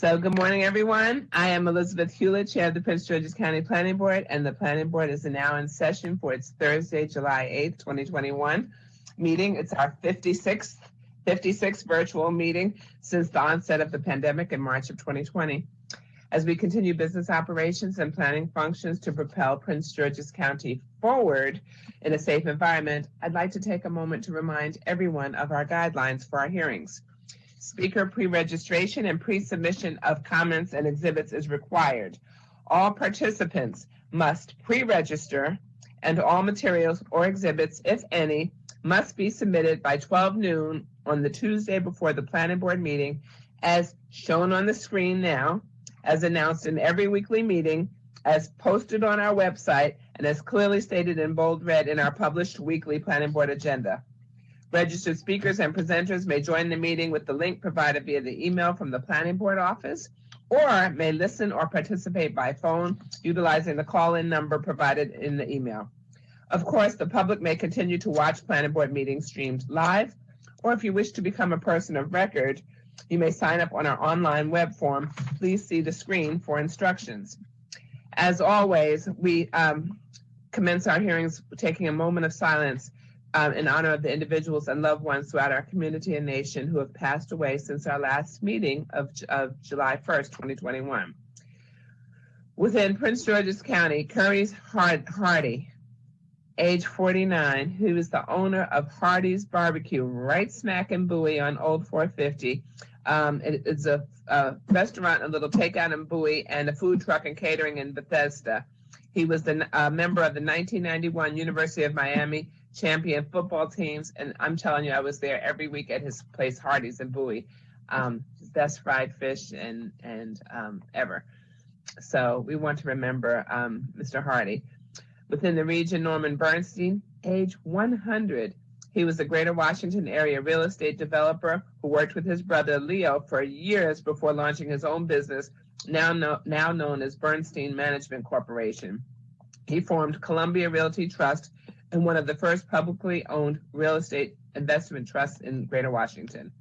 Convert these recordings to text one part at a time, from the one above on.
So good morning, everyone. I am Elizabeth Hewlett, Chair of the Prince George's County Planning Board, and the Planning Board is now in session for its Thursday, July 8th, 2021 meeting. It's our 56th virtual meeting since the onset of the pandemic in March of 2020. As we continue business operations and planning functions to propel Prince George's County forward in a safe environment, I'd like to take a moment to remind everyone of our guidelines for our hearings. Speaker pre-registration and pre-submission of comments and exhibits is required. All participants must pre-register, and all materials or exhibits, if any, must be submitted by 12 noon on the Tuesday before the planning board meeting, as shown on the screen now, as announced in every weekly meeting, as posted on our website, and as clearly stated in bold red in our published weekly planning board agenda. Registered speakers and presenters may join the meeting with the link provided via the email from the planning board office, or may listen or participate by phone utilizing the call-in number provided in the email. Of course, the public may continue to watch planning board meetings streamed live, or if you wish to become a person of record, you may sign up on our online web form. Please see the screen for instructions. As always, we commence our hearings taking a moment of silence in honor of the individuals and loved ones throughout our community and nation who have passed away since our last meeting of July 1st, 2021. Within Prince George's County, Curry's Hardy, age 49, who is the owner of Hardy's Barbecue, right smack in Bowie on Old 450. It's a restaurant, a little takeout in Bowie, and a food truck and catering in Bethesda. He was the member of the 1991 University of Miami champion football teams, and I'm telling you, I was there every week at his place, Hardy's in Bowie. Best fried fish and ever. So we want to remember Mr. Hardy. Within the region, Norman Bernstein, age 100. He was a Greater Washington area real estate developer who worked with his brother Leo for years before launching his own business, now known as Bernstein Management Corporation. He formed Columbia Realty Trust and one of the first publicly owned real estate investment trusts in Greater Washington.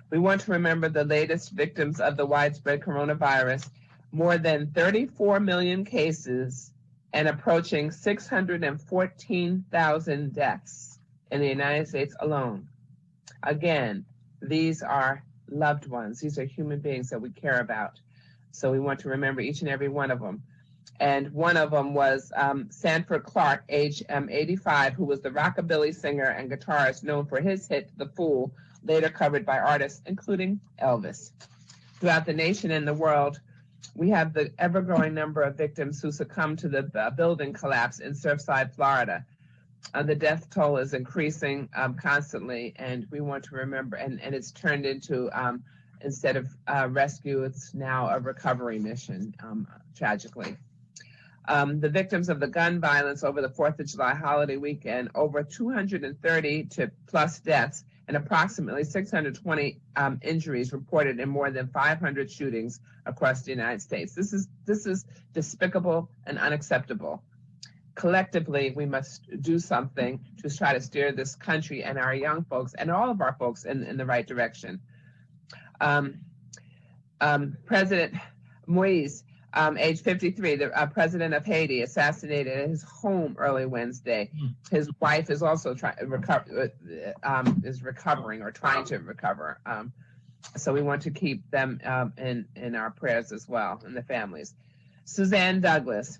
We want to remember the latest victims of the widespread coronavirus, more than 34 million cases and approaching 614,000 deaths in the United States alone. Again, these are loved ones. These are human beings that we care about. So we want to remember each and every one of them. And one of them was Sanford Clark, age 85, who was the rockabilly singer and guitarist known for his hit, The Fool, later covered by artists, including Elvis. Throughout the nation and the world, we have the ever-growing number of victims who succumbed to the building collapse in Surfside, Florida. The death toll is increasing constantly, and we want to remember, and it's turned into, instead of rescue, it's now a recovery mission, tragically. The victims of the gun violence over the 4th of July holiday weekend, over 230 plus deaths and approximately 620 injuries reported in more than 500 shootings across the United States. This is despicable and unacceptable. Collectively, we must do something to try to steer this country and our young folks and all of our folks in the right direction. President Moise, age 53, the president of Haiti, assassinated at his home early Wednesday. His wife is also recovering or trying to recover. So we want to keep them in our prayers as well, and the families. Suzanne Douglas,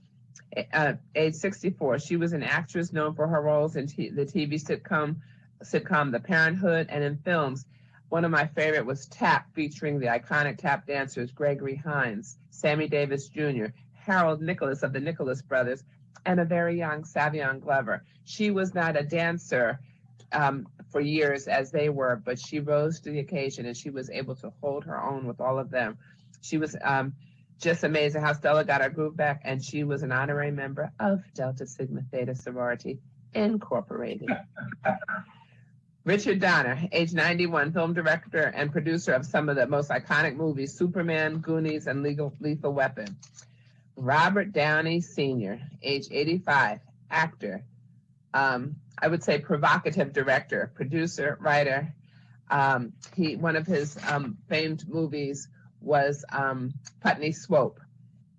age 64, she was an actress known for her roles in the TV sitcom The Parenthood and in films. One of my favorite was Tap, featuring the iconic tap dancers Gregory Hines, Sammy Davis Jr., Harold Nicholas of the Nicholas Brothers, and a very young Savion Glover. She was not a dancer for years as they were, but she rose to the occasion and she was able to hold her own with all of them. She was just amazing how Stella got her groove back, and she was an honorary member of Delta Sigma Theta Sorority Incorporated. Richard Donner, age 91, film director and producer of some of the most iconic movies, Superman, Goonies, and Lethal Weapon. Robert Downey Sr., age 85, actor, I would say provocative director, producer, writer. One of his famed movies was Putney Swope,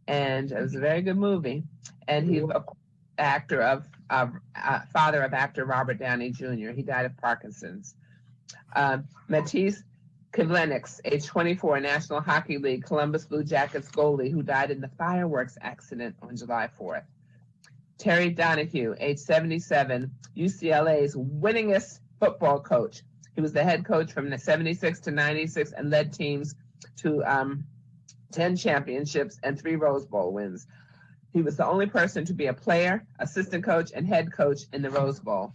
and it was a very good movie. And he's a father of actor Robert Downey Jr. He died of Parkinson's. Matisse Kivlenieks, age 24, National Hockey League Columbus Blue Jackets goalie, who died in the fireworks accident on July 4th. Terry Donahue, age 77, UCLA's winningest football coach. He was the head coach from 76 to 96 and led teams to 10 championships and 3 Rose Bowl wins. He was the only person to be a player, assistant coach, and head coach in the Rose Bowl.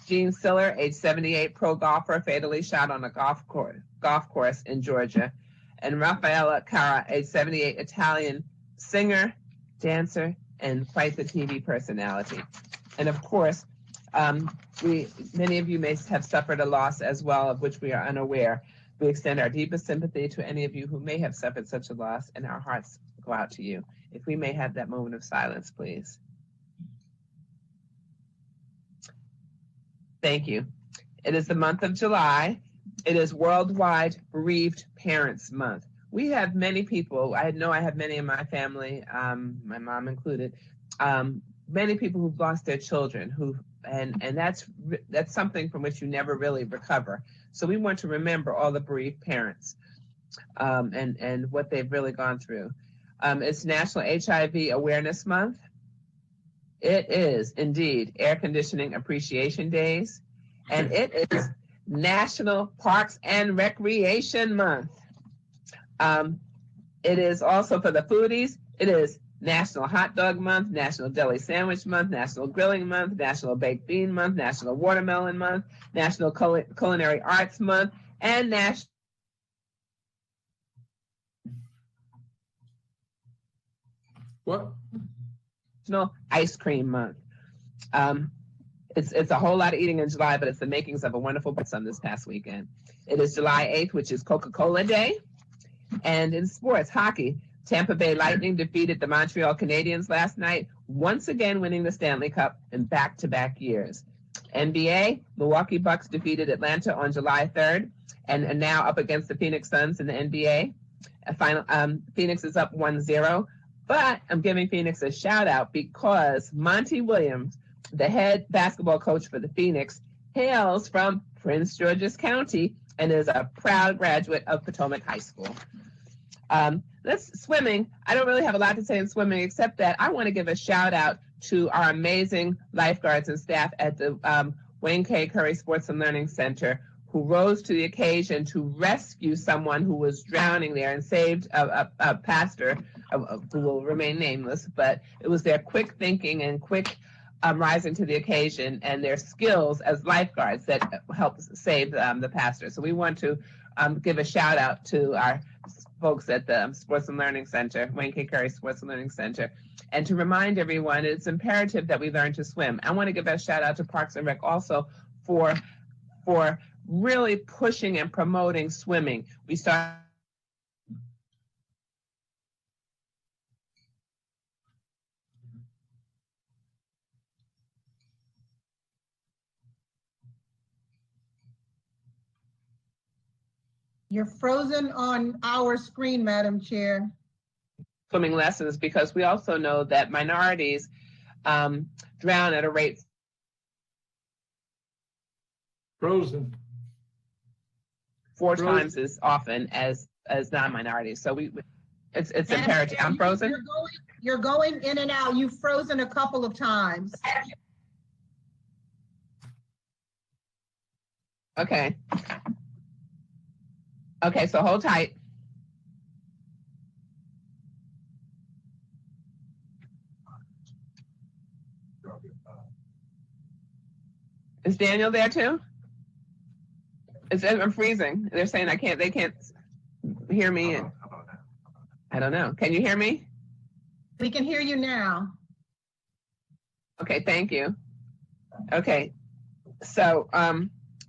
Gene Siller, age 78, pro golfer, fatally shot on a golf course in Georgia. And Raffaella Cara, age 78, Italian singer, dancer, and quite the TV personality. And of course, many of you may have suffered a loss as well, of which we are unaware. We extend our deepest sympathy to any of you who may have suffered such a loss, and our hearts go out to you. If we may have that moment of silence, please. Thank you. It is the month of July. It is Worldwide Bereaved Parents Month. We have many people, I know I have many in my family, my mom included, many people who've lost their children, and that's something from which you never really recover. So we want to remember all the bereaved parents and what they've really gone through. It's National HIV Awareness Month. It is indeed Air Conditioning Appreciation Days, and it is National Parks and Recreation Month. It is also, for the foodies, it is National Hot Dog Month, National Deli Sandwich Month, National Grilling Month, National Baked Bean Month, National Watermelon Month, National Culinary Arts Month, and National Ice Cream Month. It's a whole lot of eating in July, but it's the makings of a wonderful sun this past weekend. It is July 8th, which is Coca-Cola Day. And in sports, hockey, Tampa Bay Lightning defeated the Montreal Canadiens last night, once again winning the Stanley Cup in back-to-back years. NBA, Milwaukee Bucks defeated Atlanta on July 3rd and are now up against the Phoenix Suns in the NBA. Phoenix is up 1-0, but I'm giving Phoenix a shout out because Monty Williams, the head basketball coach for the Phoenix, hails from Prince George's County and is a proud graduate of Potomac High School. Swimming. I don't really have a lot to say in swimming, except that I want to give a shout out to our amazing lifeguards and staff at the Wayne K. Curry Sports and Learning Center, who rose to the occasion to rescue someone who was drowning there and saved a pastor who will remain nameless. But it was their quick thinking and quick rising to the occasion and their skills as lifeguards that helped save the pastor. So we want to give a shout out to our folks at the Sports and Learning Center, Wayne K. Curry Sports and Learning Center, and to remind everyone it's imperative that we learn to swim. I want to give a shout out to Parks and Rec also for really pushing and promoting swimming. We start You're frozen on our screen, Madam Chair. Swimming lessons, because we also know that minorities drown at a rate frozen 4 times as often as non-minorities. So it's imperative. I'm frozen. You're going in and out. You've frozen a couple of times. Okay. Okay, so hold tight. Is Daniel there too? I'm freezing. They're saying they can't hear me. I don't know. Can you hear me? We can hear you now. Okay, thank you. Okay, so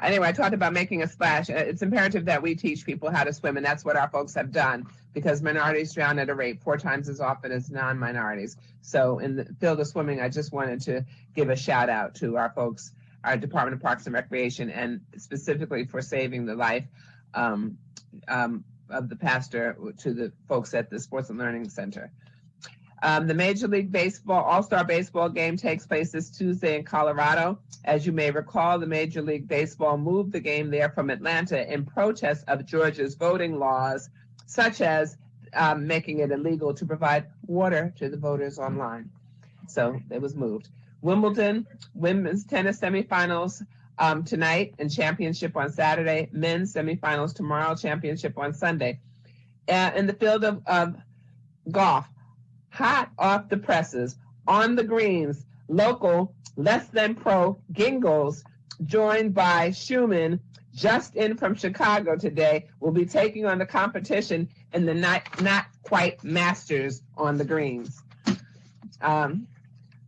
anyway, I talked about making a splash. It's imperative that we teach people how to swim, and that's what our folks have done, because minorities drown at a rate 4 times as often as non-minorities. So in the field of swimming, I just wanted to give a shout out to our folks, our Department of Parks and Recreation, and specifically for saving the life of the pastor to the folks at the Sports and Learning Center. The Major League Baseball All-Star Baseball game takes place this Tuesday in Colorado. As you may recall, the Major League Baseball moved the game there from Atlanta in protest of Georgia's voting laws, such as making it illegal to provide water to the voters online. So it was moved. Wimbledon women's tennis semifinals tonight and championship on Saturday. Men's semifinals tomorrow, championship on Sunday. In the field of golf, hot off the presses, on the greens, local, less than pro Gingles, joined by Schumann, just in from Chicago today, will be taking on the competition in the not quite Masters on the greens.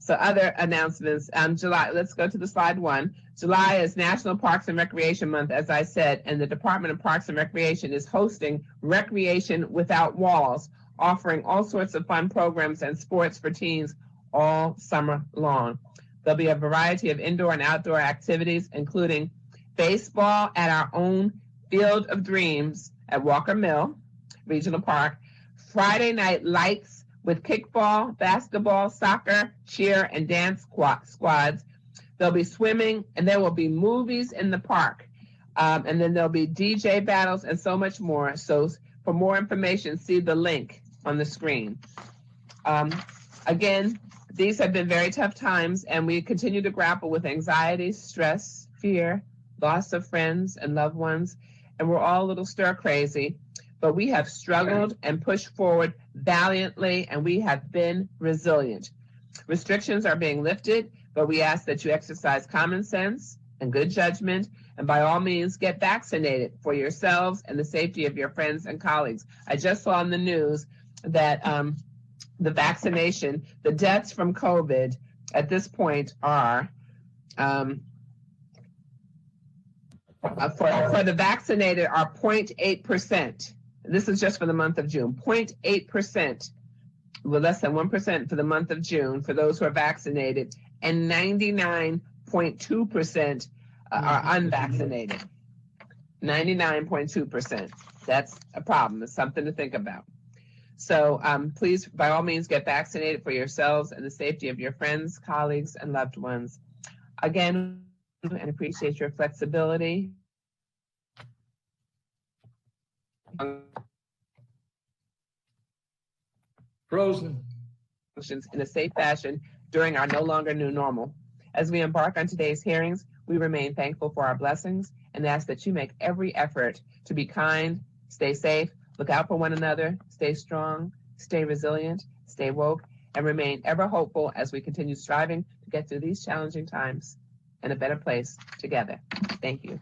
So other announcements, July, let's go to the slide 1. July is National Parks and Recreation Month, as I said, and the Department of Parks and Recreation is hosting Recreation Without Walls, offering all sorts of fun programs and sports for teens all summer long. There'll be a variety of indoor and outdoor activities, including baseball at our own Field of Dreams at Walker Mill Regional Park, Friday night lights with kickball, basketball, soccer, cheer, and dance squads. There'll be swimming, and there will be movies in the park. And then there'll be DJ battles and so much more. So for more information, see the link on the screen. Again, these have been very tough times, and we continue to grapple with anxiety, stress, fear, loss of friends and loved ones, and we're all a little stir crazy. But we have struggled and pushed forward valiantly, and we have been resilient. Restrictions are being lifted, but we ask that you exercise common sense and good judgment, and by all means, get vaccinated for yourselves and the safety of your friends and colleagues. I just saw on the news that the vaccination, the deaths from COVID at this point are, for the vaccinated are 0.8%. This is just for the month of June, 0.8%, well, less than 1% for the month of June for those who are vaccinated, and 99.2% are unvaccinated. 99.2%. That's a problem. It's something to think about. So please, by all means, get vaccinated for yourselves and the safety of your friends, colleagues, and loved ones. Again, and appreciate your flexibility. Frozen. In a safe fashion during our no longer new normal. As we embark on today's hearings, we remain thankful for our blessings and ask that you make every effort to be kind, stay safe, look out for one another, stay strong, stay resilient, stay woke, and remain ever hopeful as we continue striving to get through these challenging times and a better place together. Thank you.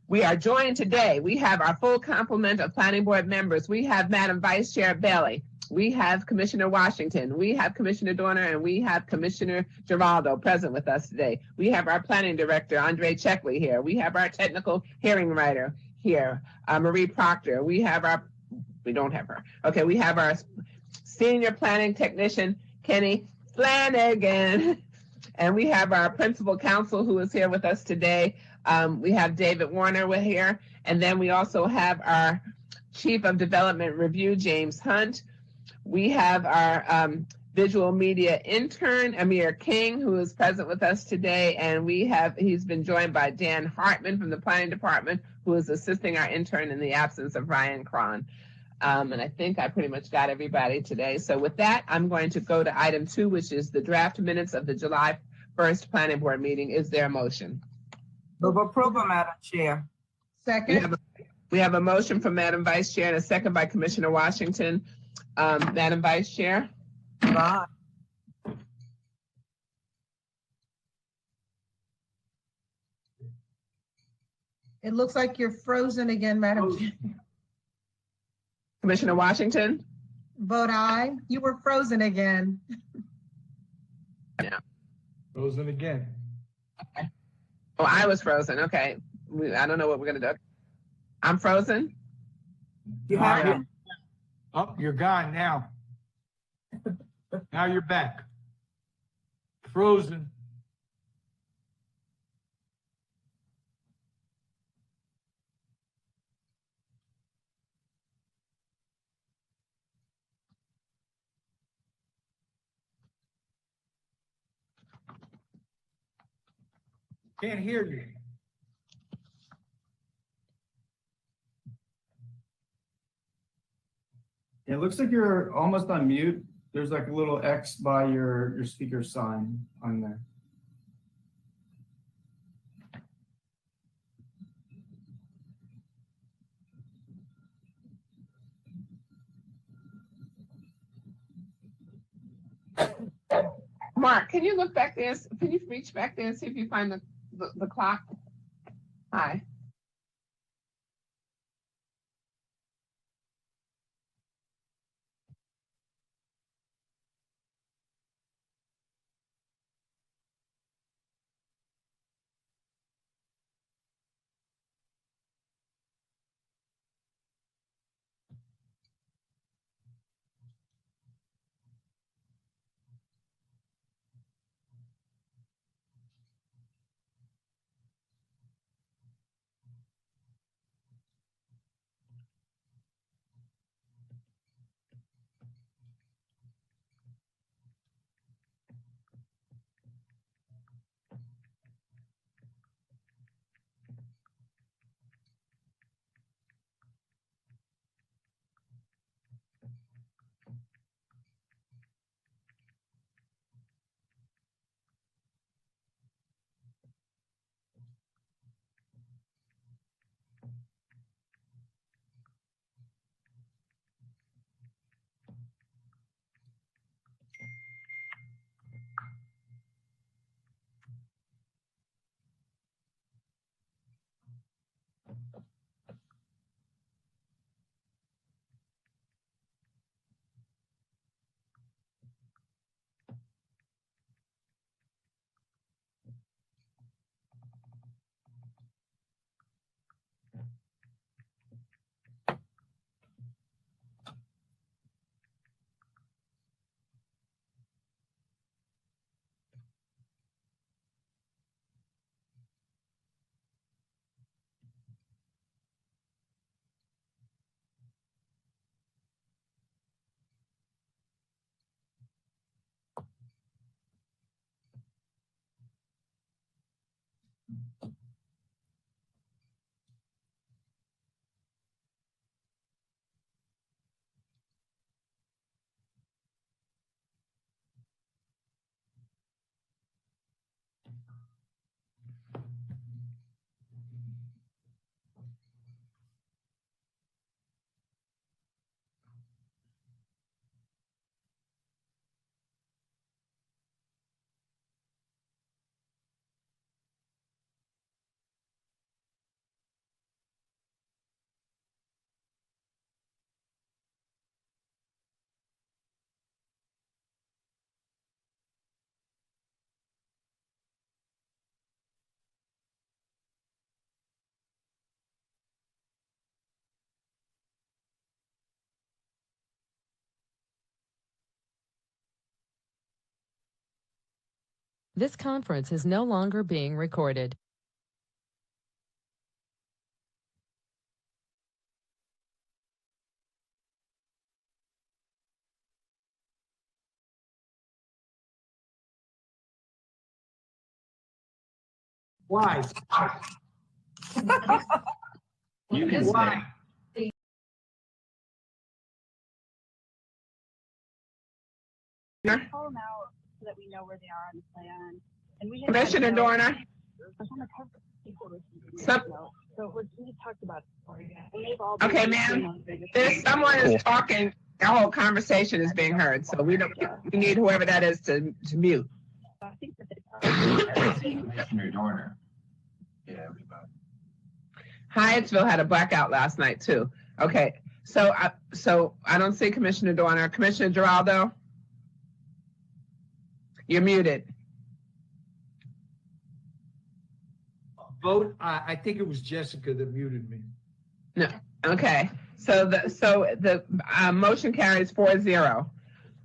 We are joined today. We have our full complement of planning board members. We have Madam Vice Chair Bailey. We have Commissioner Washington. We have Commissioner Dorner, and we have Commissioner Giraldo present with us today. We have our planning director, Andre Checkley, here. We have our technical hearing writer here, Marie Proctor. We have our, we don't have her. Okay, we have our senior planning technician, Kenny Flanagan. And we have our principal counsel who is here with us today. We have David Warner here. And then we also have our Chief of Development Review, James Hunt. We have our visual media intern, Amir King, who is present with us today. And he's been joined by Dan Hartman from the planning department, who is assisting our intern in the absence of Ryan Cron. And I think I pretty much got everybody today. So with that, I'm going to go to item 2, which is the draft minutes of the July 1st planning board meeting. Is there a motion? Move approval, Madam Chair. Second. We have a motion from Madam Vice Chair and a second by Commissioner Washington. Madam Vice Chair? Bye. It looks like you're frozen again, Madam Chair. Commissioner Washington? Vote aye. You were frozen again. Yeah. Frozen again. Oh, I was frozen. Okay. I don't know what we're going to do. I'm frozen? You have it. Oh, you're gone now. Now you're back. Frozen. Can't hear you. Yeah, it looks like you're almost on mute. There's like a little X by your speaker sign on there. Mark, can you look back there? Can you reach back there and see if you find the clock? Hi. This conference is no longer being recorded. Why? You can Why? say. Call them out so that we know where they are on the plan. And we had Commissioner Dorner? Some- So we just talked about it. And they've all Okay, been- ma'am. There's someone is talking, the whole conversation is being heard, so we need whoever that is to mute. I think that they Commissioner Dorner. Yeah, everybody. Hyattsville had a blackout last night too. Okay, so I don't see Commissioner Dorner. Commissioner Geraldo? You're muted. Vote, I think it was Jessica that muted me. No, okay. So the motion carries 4-0.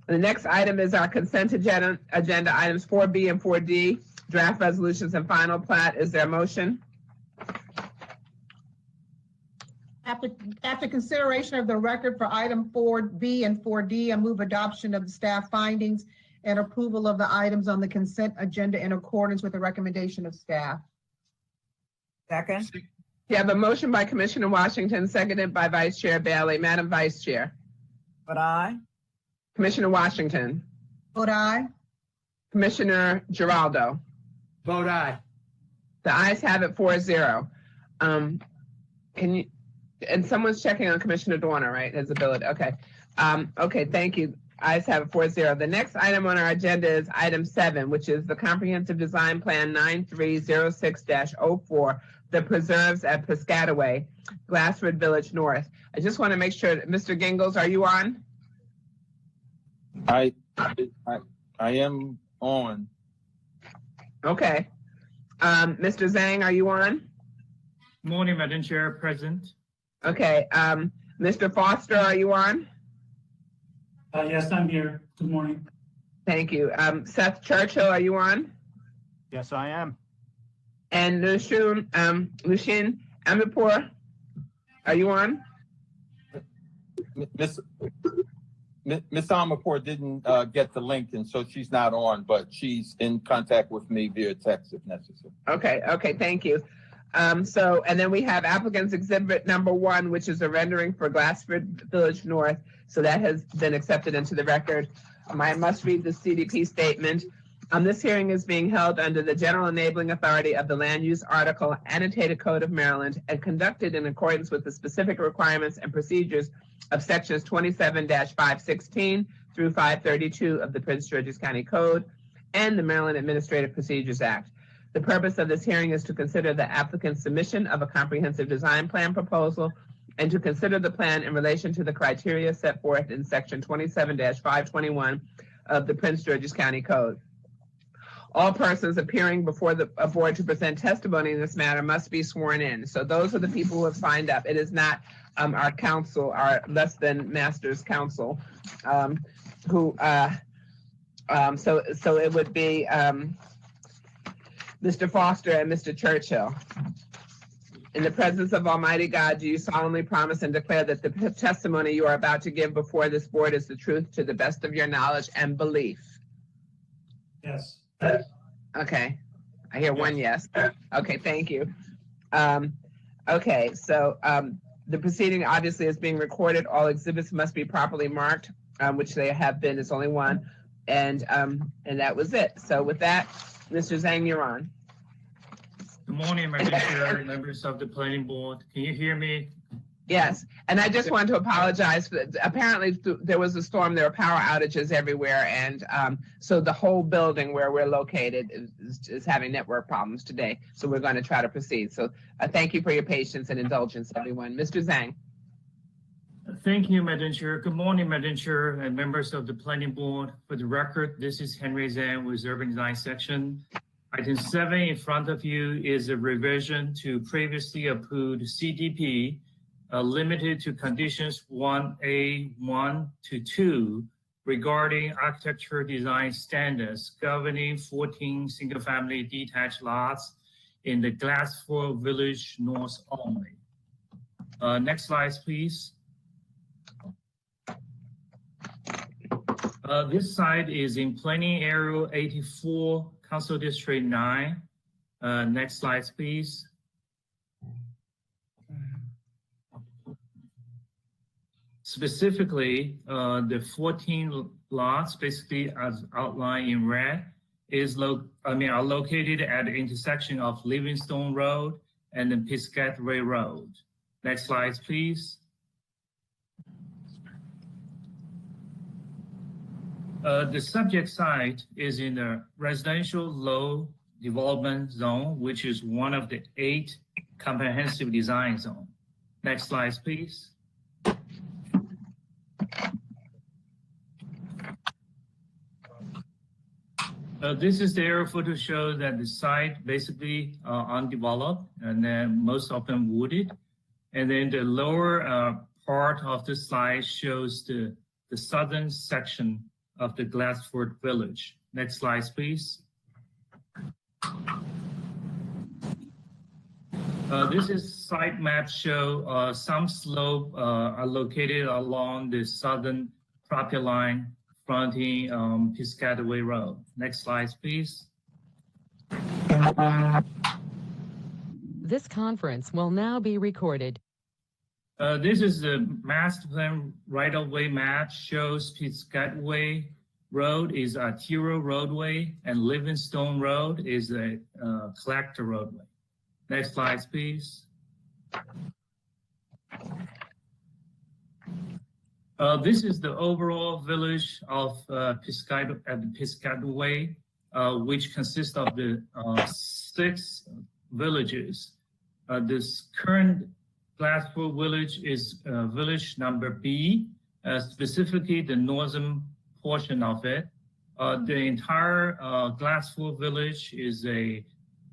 The next item is our consent agenda items 4B and 4D, draft resolutions and final plat. Is there a motion? After consideration of the record for item 4B and 4D, I move adoption of the staff findings and approval of the items on the consent agenda in accordance with the recommendation of staff. Second. You have a motion by Commissioner Washington, seconded by Vice Chair Bailey. Madam Vice Chair. Vote aye. Commissioner Washington. Vote aye. Commissioner Giraldo. Vote aye. The ayes have it 4-0. Can you, and someone's checking on Commissioner Dorner, right? His ability, okay. Okay, thank you. Ayes have it 4-0. The next item on our agenda is item 7, which is the Comprehensive Design Plan 9306-04, the preserves at Piscataway, Glassford Village North. I just want to make sure, that Mr. Gingles, are you on? I am on. Okay. Mr. Zhang, are you on? Morning, Madam Chair, present. Okay. Mr. Foster, are you on? Yes, I'm here. Good morning. Thank you. Seth Churchill, are you on? Yes, I am. And Lushin Amirpour, are you on? Miss Amirpour didn't get the link, and so she's not on, but she's in contact with me via text if necessary. Okay, thank you. And then we have applicant's exhibit number 1, which is a rendering for Glassford Village North. So that has been accepted into the record. I must read the CDP statement. This hearing is being held under the general enabling authority of the Land Use Article, Annotated Code of Maryland, and conducted in accordance with the specific requirements and procedures of sections 27-516 through 532 of the Prince George's County Code and the Maryland Administrative Procedures Act. The purpose of this hearing is to consider the applicant's submission of a comprehensive design plan proposal and to consider the plan in relation to the criteria set forth in section 27-521 of the Prince George's County Code. All persons appearing before the board to present testimony in this matter must be sworn in. So those are the people who have signed up. It is not our counsel, our less than master's counsel, so it would be Mr. Foster and Mr. Churchill. In the presence of Almighty God, do you solemnly promise and declare that the testimony you are about to give before this board is the truth to the best of your knowledge and belief? Yes. Okay, I hear one yes. Okay, thank you. Okay, so the proceeding obviously is being recorded. All exhibits must be properly marked, which they have been. It's only one, and that was it. So with that, Mr. Zhang, you're on. Good morning, Madam Chair, members of the planning board. Can you hear me? Yes, and I just wanted to apologize. Apparently, there was a storm. There were power outages everywhere, and so the whole building where we're located is having network problems today. So we're going to try to proceed. So thank you for your patience and indulgence, everyone. Mr. Zhang. Thank you, Madam Chair. Good morning, Madam Chair and members of the planning board. For the record, this is Henry Zhang with Urban Design Section. Item 7 in front of you is a revision to previously approved CDP, limited to conditions 1A1 to 2 regarding architecture design standards governing 14 single-family detached lots in the Glassford Village North only. Next slide, please. This site is in planning area 84, Council District 9. Next slide, please. Specifically, the 14 lots, basically as outlined in red, are located at the intersection of Livingstone Road and the Piscataway Road. Next slide, please. The subject site is in the residential low development zone, which is one of the 8 comprehensive design zones. Next slide, please. This is the aerial photo show that the site basically undeveloped and then most of them wooded. And then the lower part of the slide shows the southern section of the Glassford Village. Next slide, please. This is site map show some slope are located along the southern property line fronting Piscataway Road. Next slide, please. This conference will now be recorded. This is the master plan right-of-way map, shows Piscataway Road is arterial roadway and Livingstone Road is a collector roadway. Next slide, please. This is the overall village of Piscataway, which consists of the 6 villages. This current Glassford village is village number B, specifically the northern portion of it. The entire Glassford village is a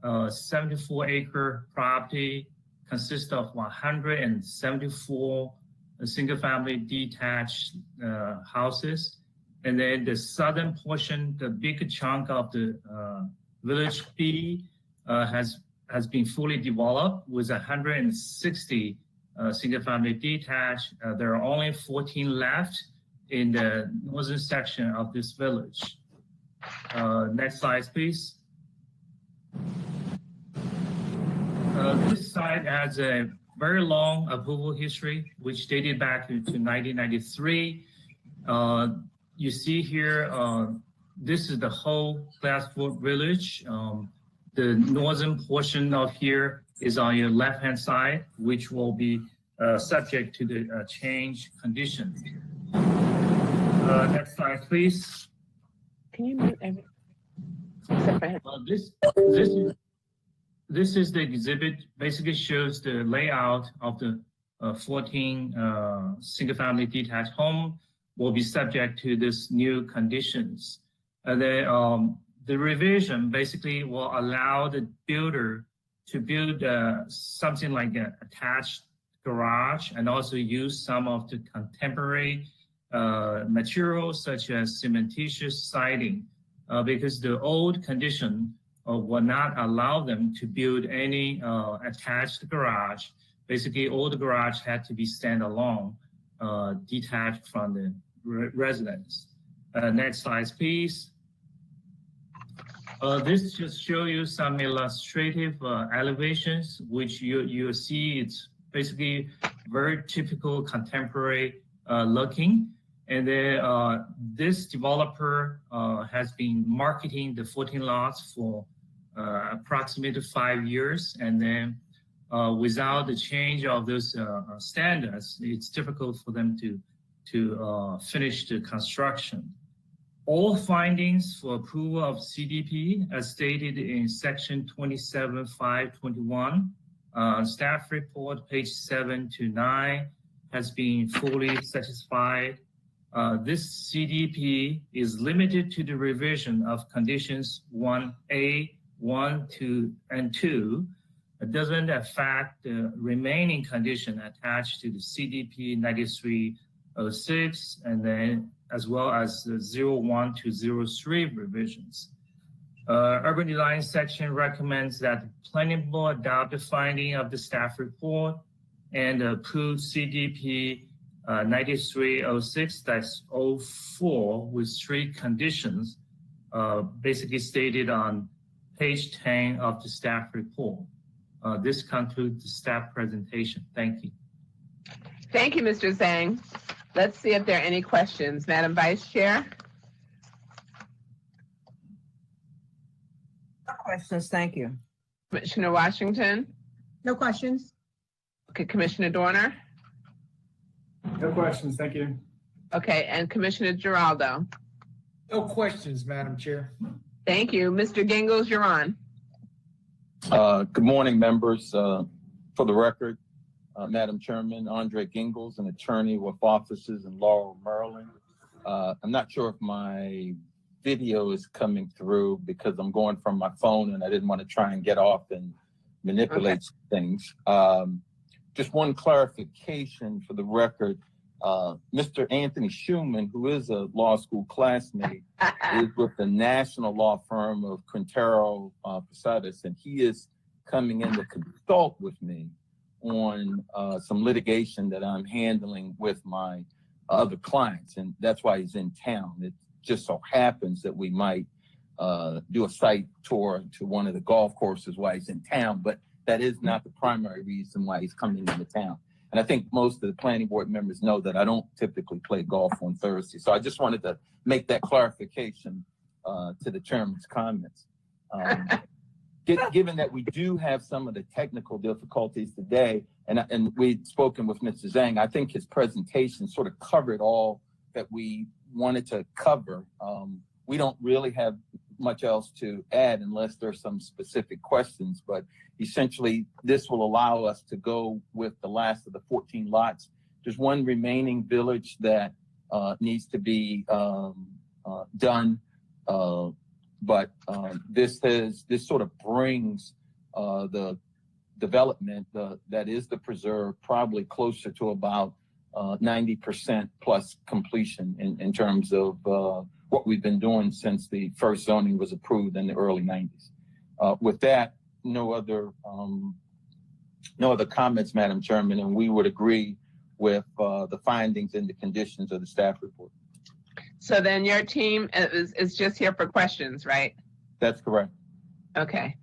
74-acre property, consists of 174 single-family detached houses. And then the southern portion, the big chunk of the village B has been fully developed with 160 single-family detached. There are only 14 left in the northern section of this village. Next slide, please. This site has a very long approval history, which dated back to 1993. You see here, this is the whole Glassford village. The northern portion of here is on your left-hand side, which will be subject to the change conditions. Next slide, please. Can you mute every? Except for him. This is the exhibit. Basically shows the layout of the 14 single-family detached home will be subject to this new conditions. The revision basically will allow the builder to build something like an attached garage and also use some of the contemporary materials such as cementitious siding because the old condition will not allow them to build any attached garage. Basically, all the garage had to be standalone, detached from the residence. Next slide, please. This just show you some illustrative elevations, which you see it's basically very typical contemporary looking. And then this developer has been marketing the 14 lots for approximately 5 years. And then without the change of those standards, it's difficult for them to finish the construction. All findings for approval of CDP as stated in section 27.521, staff report page 7 to 9 has been fully satisfied. This CDP is limited to the revision of conditions 1A, 1, 2, and 2. It doesn't affect the remaining condition attached to the CDP 9306 and then as well as the 01 to 03 revisions. Urban design section recommends that the planning board adopt the finding of the staff report and approve CDP 9306-04 with 3 conditions basically stated on page 10 of the staff report. This concludes the staff presentation. Thank you. Thank you, Mr. Zhang. Let's see if there are any questions. Madam Vice Chair? No questions, thank you. Commissioner Washington? No questions. Okay, Commissioner Dorner? No questions, thank you. Okay, and Commissioner Giraldo? No questions, Madam Chair. Thank you. Mr. Gingles, you're on. Good morning, members. For the record, Madam Chairman, Andre Gingles, an attorney with offices in Laurel, Maryland. I'm not sure if my video is coming through because I'm going from my phone and I didn't want to try and get off and manipulate things. Just one clarification for the record. Mr. Anthony Schuman, who is a law school classmate, is with the national law firm of Quintero Posadas, and he is coming in to consult with me on some litigation that I'm handling with my other clients, and that's why he's in town. It just so happens that we might do a site tour to one of the golf courses while he's in town, but that is not the primary reason why he's coming into town. And I think most of the planning board members know that I don't typically play golf on Thursday. So I just wanted to make that clarification to the chairman's comments. Given that we do have some of the technical difficulties today, and we'd spoken with Mr. Zhang, I think his presentation sort of covered all that we wanted to cover. We don't really have much else to add unless there's some specific questions, but essentially this will allow us to go with the last of the 14 lots. There's one remaining village that needs to be done, but this sort of brings the development that is the preserve probably closer to about 90% plus completion in terms of what we've been doing since the first zoning was approved in the early 90s. With that, no other comments, Madam Chairman, and we would agree with the findings and the conditions of the staff report. So then your team is just here for questions, right? That's correct. Okay.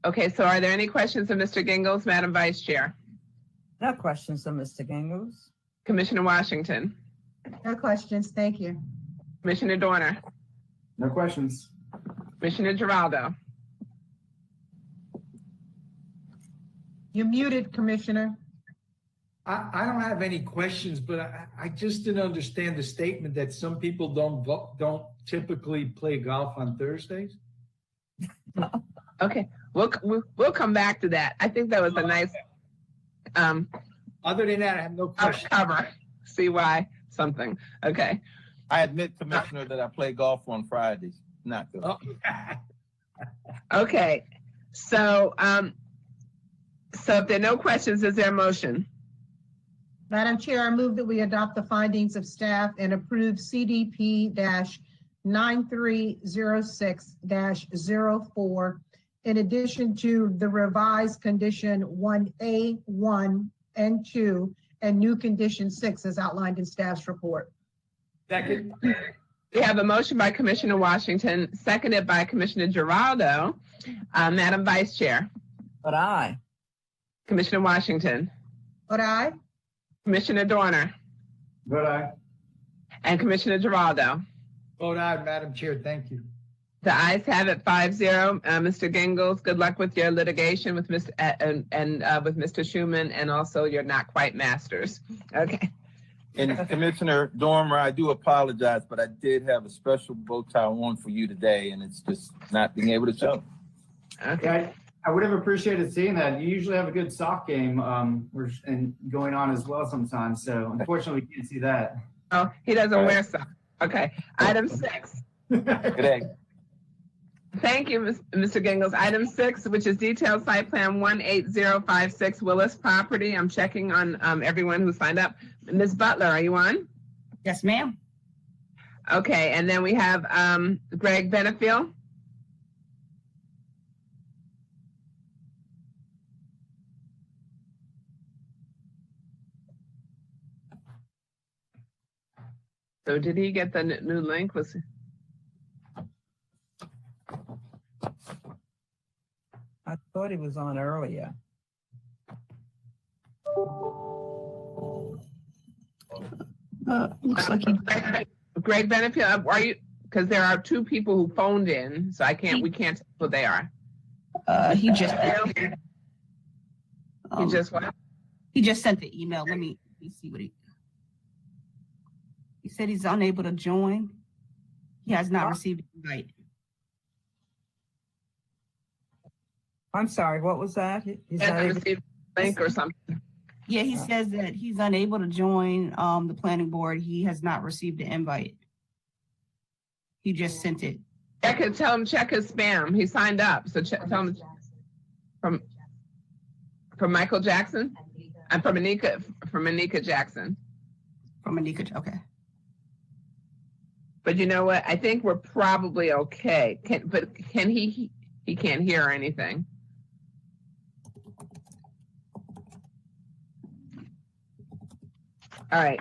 Okay, so are there any questions of Mr. Gingles, Madam Vice Chair? No questions of Mr. Gingles. Commissioner Washington? No questions, thank you. Commissioner Dorner? No questions. Commissioner Giraldo? You're muted, Commissioner. I don't have any questions, but I just didn't understand the statement that some people don't typically play golf on Thursdays. Okay, we'll come back to that. I think that was a nice Other than that, I have no questions. cover. See why something. Okay. I admit, Commissioner, that I play golf on Fridays. Not good. Oh. Okay. So so if there are no questions, is there a motion? Madam Chair, I move that we adopt the findings of staff and approve CDP-9306-04 in addition to the revised condition 1A, 1 and 2 and new condition 6 as outlined in staff's report. Second. We have a motion by Commissioner Washington, seconded by Commissioner Giraldo. Madam Vice Chair, But aye. Commissioner Washington, Vote aye. Commissioner Dorner, Vote aye. and Commissioner Giraldo. Vote aye, Madam Chair. Thank you. The ayes have it 5-0. Mr. Gingles, good luck with your litigation with Mr. With Mr. Schuman, and also your not quite masters. Okay. And Commissioner Dormer, I do apologize, but I did have a special bow tie on for you today, and it's just not being able to show. Okay. I would have appreciated seeing that. You usually have a good soft game and going on as well sometimes. So unfortunately, we can't see that. Oh, he doesn't wear socks. Okay. Item 6. Good day. Thank you, Mr. Gingles. Item 6, which is detailed site plan 18056 Willis property. I'm checking on everyone who signed up. Ms. Butler, are you on? Yes, ma'am. Okay, and then we have Greg Benefiel. So did he get the new link? I thought he was on earlier. Looks like he, Greg Benefiel, are you? Because there are 2 people who phoned in, so we can't tell who they are. he just, He just what? he just sent the email. Let me see what he said. He's unable to join. He has not received an invite. I'm sorry, what was that? He's not able- Received a link or something. Yeah, he says that he's unable to join the planning board. He has not received the invite. He just sent it. I could tell him check his spam. He signed up, so tell him from Michael Jackson and from Anika Jackson. From Anika, okay. But you know what? I think we're probably okay. But can he can't hear anything. All right.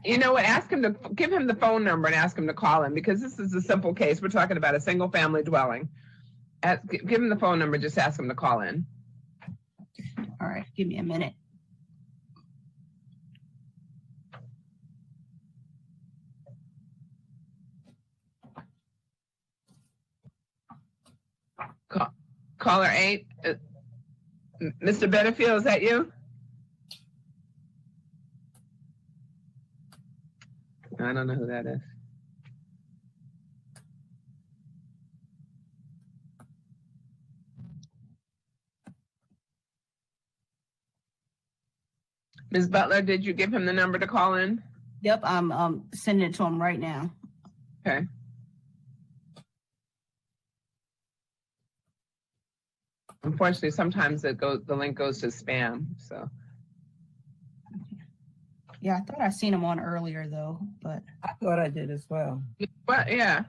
You know what, give him the phone number and ask him to call him, because this is a simple case. We're talking about a single family dwelling. Give him the phone number, just ask him to call in. All right, give me a minute. Caller 8, Mr. Benefield, is that you? I don't know who that is. Ms. Butler, did you give him the number to call in? Yep, I'm sending it to him right now. Okay. Unfortunately, sometimes the link goes to spam, so. Yeah, I thought I seen him on earlier though, but I thought I did as well. But yeah.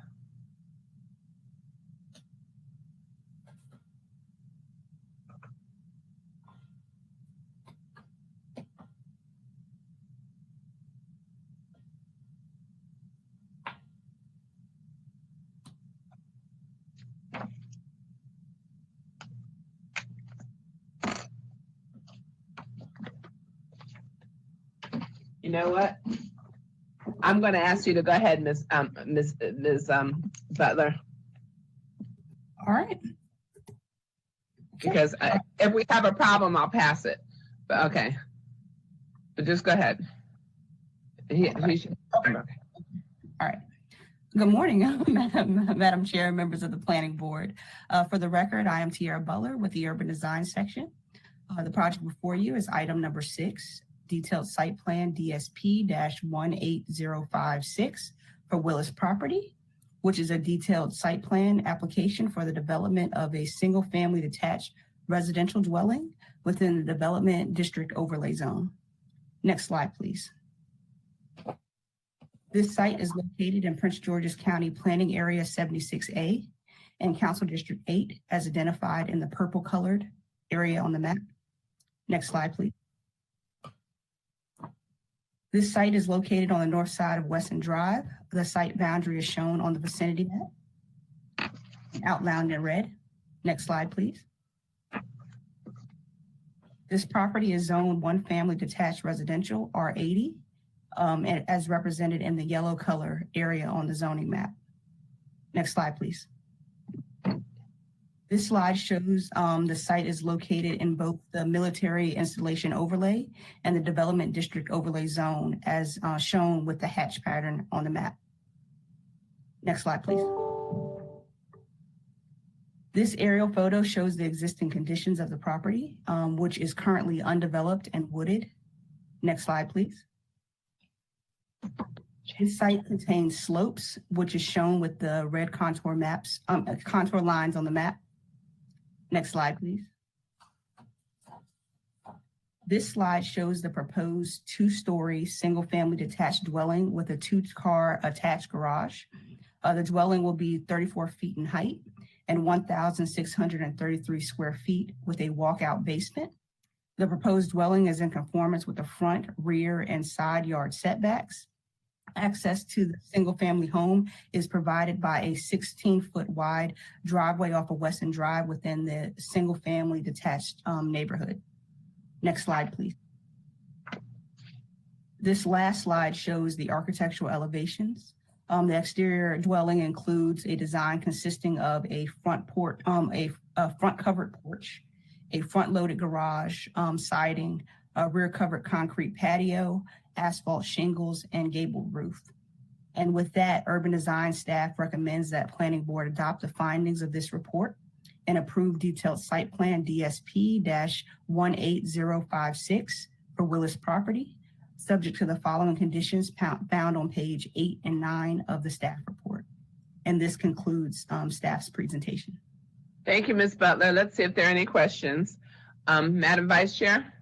You know what? I'm going to ask you to go ahead, Ms. Butler, all right. because if we have a problem, I'll pass it. But okay, but just go ahead. Okay. All right. Good morning, Madam Chair, members of the Planning Board. For the record, I am Tiara Butler with the Urban Design Section. The project before you is item number 6. Detailed site plan DSP-18056 for Willis property, which is a detailed site plan application for the development of a single family detached residential dwelling within the development district overlay zone. Next slide, please. This site is located in Prince George's County Planning Area 76A and Council District 8 as identified in the purple colored area on the map. Next slide, please. This site is located on the north side of Wesson Drive. The site boundary is shown on the vicinity map, outlined in red. Next slide, please. This property is zoned one family detached residential, R80, as represented in the yellow color area on the zoning map. Next slide, please. This slide shows the site is located in both the military installation overlay and the development district overlay zone as shown with the hatch pattern on the map. Next slide, please. This aerial photo shows the existing conditions of the property, which is currently undeveloped and wooded. Next slide, please. This site contains slopes, which is shown with the red contour lines on the map. Next slide, please. This slide shows the proposed 2-story single-family detached dwelling with a 2-car attached garage. The dwelling will be 34 feet in height and 1,633 square feet with a walkout basement. The proposed dwelling is in conformance with the front, rear, and side yard setbacks. Access to the single-family home is provided by a 16-foot wide driveway off of Wesson Drive within the single-family detached neighborhood. Next slide, please. This last slide shows the architectural elevations. The exterior dwelling includes a design consisting of a front covered porch, a front-loaded garage, siding, a rear-covered concrete patio, asphalt shingles, and gabled roof. And with that, Urban Design staff recommends that Planning Board adopt the findings of this report and approve detailed site plan DSP-18056 for Willis property, subject to the following conditions found on page 8 and 9 of the staff report. And this concludes staff's presentation. Thank you, Ms. Butler. Let's see if there are any questions. Madam Vice Chair?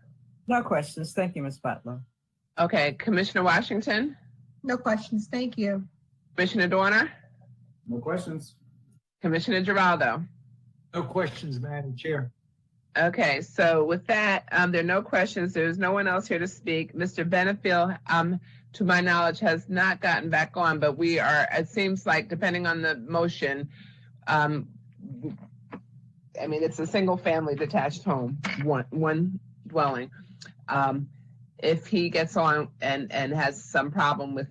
No questions. Thank you, Ms. Butler. Okay, Commissioner Washington? No questions. Thank you. Commissioner Dorner? No questions. Commissioner Giraldo? No questions, Madam Chair. Okay, so with that, there are no questions. There's no one else here to speak. Mr. Benefield, to my knowledge, has not gotten back on, but we are, it seems like, depending on the motion, I mean, it's a single family detached home, one dwelling. If he gets on and has some problem with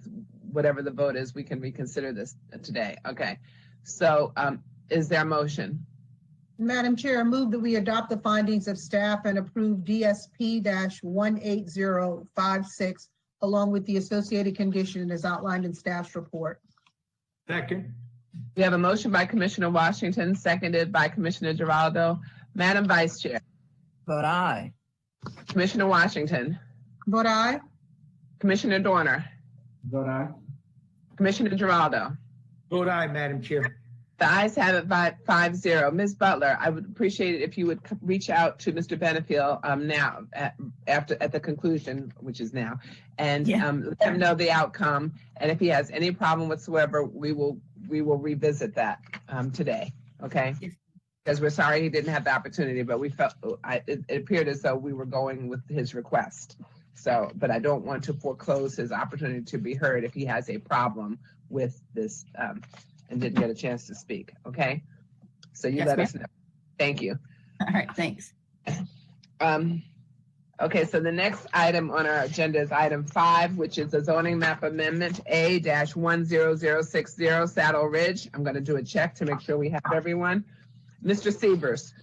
whatever the vote is, we can reconsider this today. Okay. So is there a motion? Madam Chair, I move that we adopt the findings of staff and approve DSP-18056 along with the associated condition as outlined in staff's report. Second. We have a motion by Commissioner Washington, seconded by Commissioner Giraldo. Madam Vice Chair. Vote aye. Commissioner Washington. Vote aye. Commissioner Dorner. Vote aye. Commissioner Giraldo. Vote aye, Madam Chair. The ayes have it 5-0. Ms. Butler, I would appreciate it if you would reach out to Mr. Benefiel now at the conclusion, which is now, and let him know the outcome. And if he has any problem whatsoever, we will revisit that today. Okay? Because we're sorry he didn't have the opportunity, but we felt it appeared as though we were going with his request. So, but I don't want to foreclose his opportunity to be heard if he has a problem with this and didn't get a chance to speak. Okay? So you let us know. Thank you. All right, thanks. Okay, so the next item on our agenda is item 5, which is the zoning map amendment A-10060 Saddle Ridge. I'm going to do a check to make sure we have everyone. Mr. Sievers.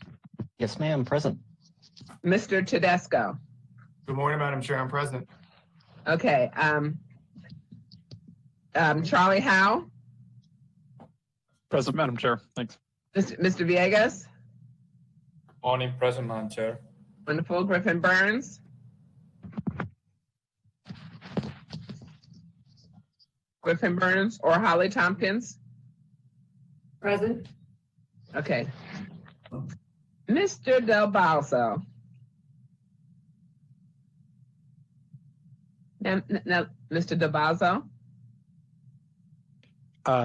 Yes, ma'am, present. Mr. Tedesco. Good morning, Madam Chair. I'm present. Okay. Charlie Howe. Present, Madam Chair. Thanks. Mr. Villegas. Morning, present, Madam Chair. Wonderful. Griffin Burns. Griffin Burns or Holly Tompkins. Present. Okay. Mr. Del Balso. Now, Mr. Del Balso.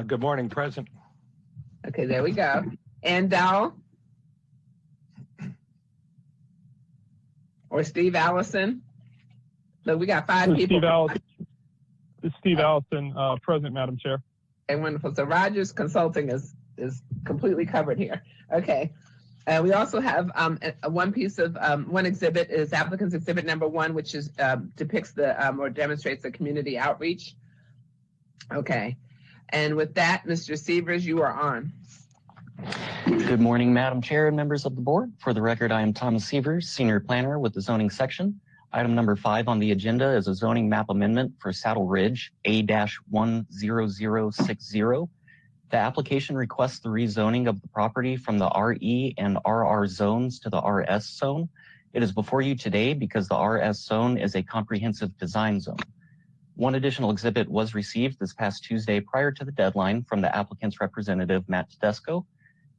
Good morning, present. Okay, there we go. And Dowell. Or Steve Allison. Look, we got 5 people. Steve Allison, present, Madam Chair. Okay, wonderful. So Rogers Consulting is completely covered here. Okay. We also have one piece of one exhibit is applicant's exhibit number 1, which is depicts the or demonstrates the community outreach. Okay. And with that, Mr. Sievers, you are on. Good morning, Madam Chair and members of the board. For the record, I am Thomas Sievers, Senior Planner with the Zoning Section. Item number 5 on the agenda is a zoning map amendment for Saddle Ridge, A-10060. The application requests the rezoning of the property from the RE and RR zones to the RS zone. It is before you today because the RS zone is a comprehensive design zone. One additional exhibit was received this past Tuesday prior to the deadline from the applicant's representative, Matt Tedesco.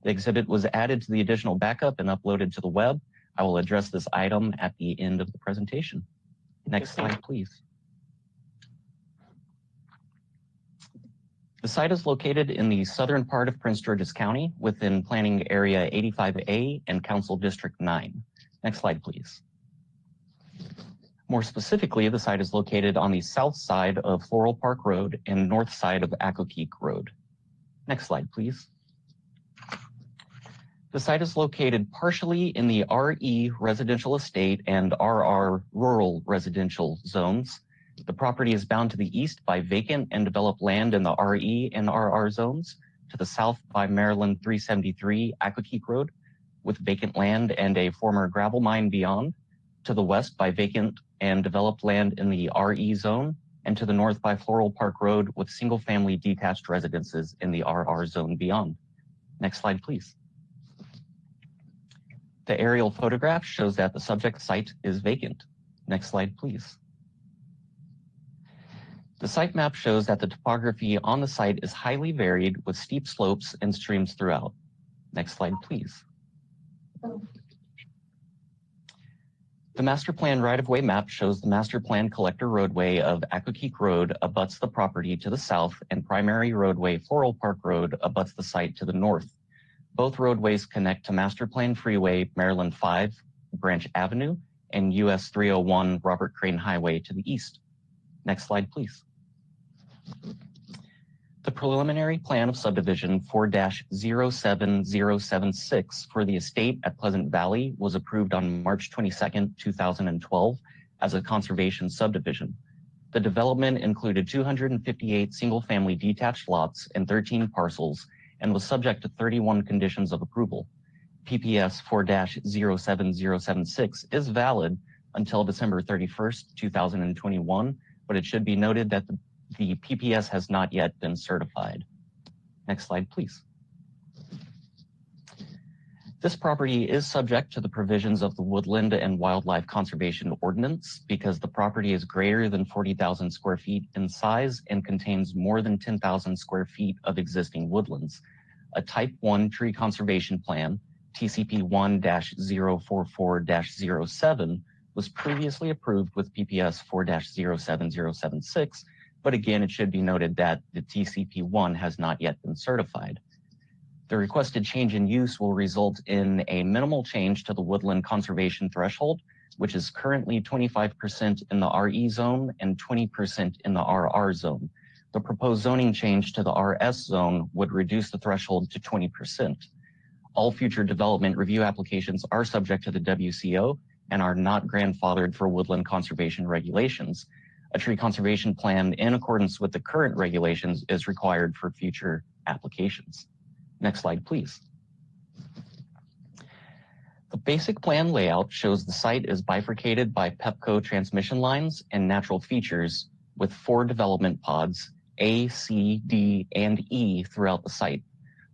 The exhibit was added to the additional backup and uploaded to the web. I will address this item at the end of the presentation. Next slide, please. The site is located in the southern part of Prince George's County within Planning Area 85A and Council District 9. Next slide, please. More specifically, the site is located on the south side of Floral Park Road and north side of Accokeek Road. Next slide, please. The site is located partially in the RE residential estate and RR rural residential zones. The property is bound to the east by vacant and developed land in the RE and RR zones, to the south by Maryland 373 Accokeek Road with vacant land and a former gravel mine beyond, to the west by vacant and developed land in the RE zone, and to the north by Floral Park Road with single-family detached residences in the RR zone beyond. Next slide, please. The aerial photograph shows that the subject site is vacant. Next slide, please. The site map shows that the topography on the site is highly varied with steep slopes and streams throughout. Next slide, please. The master plan right-of-way map shows the master plan collector roadway of Accokeek Road abuts the property to the south, and primary roadway Floral Park Road abuts the site to the north. Both roadways connect to Master Plan Freeway, Maryland 5, Branch Avenue, and US 301 Robert Crane Highway to the east. Next slide, please. The preliminary plan of subdivision 4-07076 for the estate at Pleasant Valley was approved on March 22nd, 2012 as a conservation subdivision. The development included 258 single-family detached lots and 13 parcels and was subject to 31 conditions of approval. PPS 4-07076 is valid until December 31st, 2021, but it should be noted that the PPS has not yet been certified. Next slide, please. This property is subject to the provisions of the Woodland and Wildlife Conservation Ordinance because the property is greater than 40,000 square feet in size and contains more than 10,000 square feet of existing woodlands. A Type 1 Tree Conservation Plan, TCP 1-044-07, was previously approved with PPS 4-07076, but again, it should be noted that the TCP1 has not yet been certified. The requested change in use will result in a minimal change to the woodland conservation threshold, which is currently 25% in the RE zone and 20% in the RR zone. The proposed zoning change to the RS zone would reduce the threshold to 20%. All future development review applications are subject to the WCO and are not grandfathered for woodland conservation regulations. A tree conservation plan in accordance with the current regulations is required for future applications. Next slide, please. The basic plan layout shows the site is bifurcated by Pepco transmission lines and natural features with 4 development pods, A, C, D, and E throughout the site.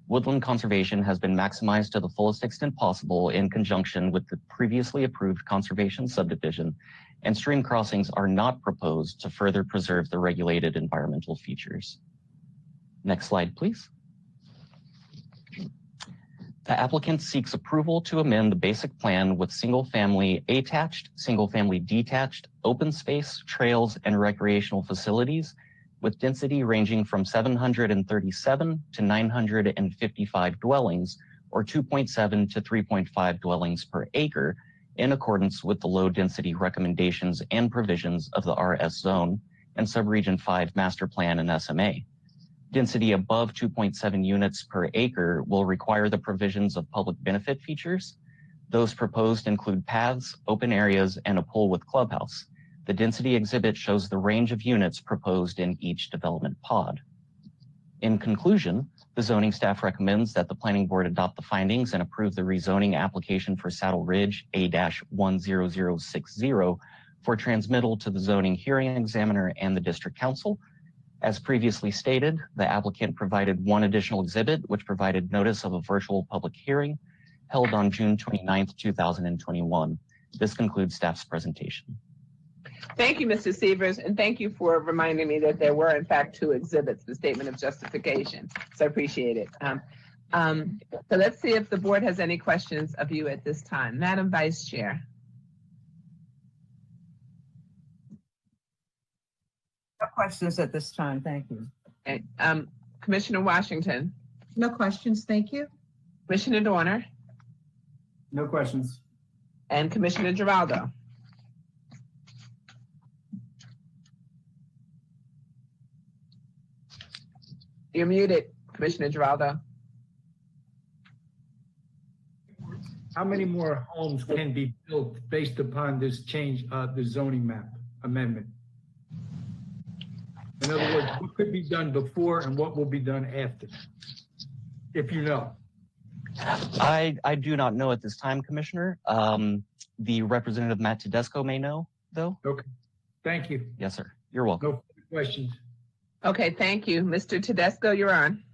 Woodland conservation has been maximized to the fullest extent possible in conjunction with the previously approved conservation subdivision, and stream crossings are not proposed to further preserve the regulated environmental features. Next slide, please. The applicant seeks approval to amend the basic plan with single-family attached, single-family detached, open space, trails, and recreational facilities with density ranging from 737 to 955 dwellings, or 2.7 to 3.5 dwellings per acre, in accordance with the low density recommendations and provisions of the RS zone and Subregion 5 Master Plan and SMA. Density above 2.7 units per acre will require the provisions of public benefit features. Those proposed include paths, open areas, and a pool with clubhouse. The density exhibit shows the range of units proposed in each development pod. In conclusion, the zoning staff recommends that the planning board adopt the findings and approve the rezoning application for Saddle Ridge A-10060 for transmittal to the zoning hearing examiner and the district council. As previously stated, the applicant provided one additional exhibit, which provided notice of a virtual public hearing held on June 29th, 2021. This concludes staff's presentation. Thank you, Mr. Severs, and thank you for reminding me that there were in fact 2 exhibits, the statement of justification. So I appreciate it. So let's see if the board has any questions of you at this time. Madam Vice Chair. No questions at this time. Thank you. Okay. Commissioner Washington. No questions, thank you. Commissioner Dorner. No questions. And Commissioner Giraldo. You're muted, Commissioner Giraldo. How many more homes can be built based upon this change, the zoning map amendment? In other words, what could be done before and what will be done after? If you know. I do not know at this time, Commissioner. The representative Matt Tedesco may know, though. Okay, thank you. Yes, sir. You're welcome. No further questions. Okay, thank you. Mr. Tedesco, you're on.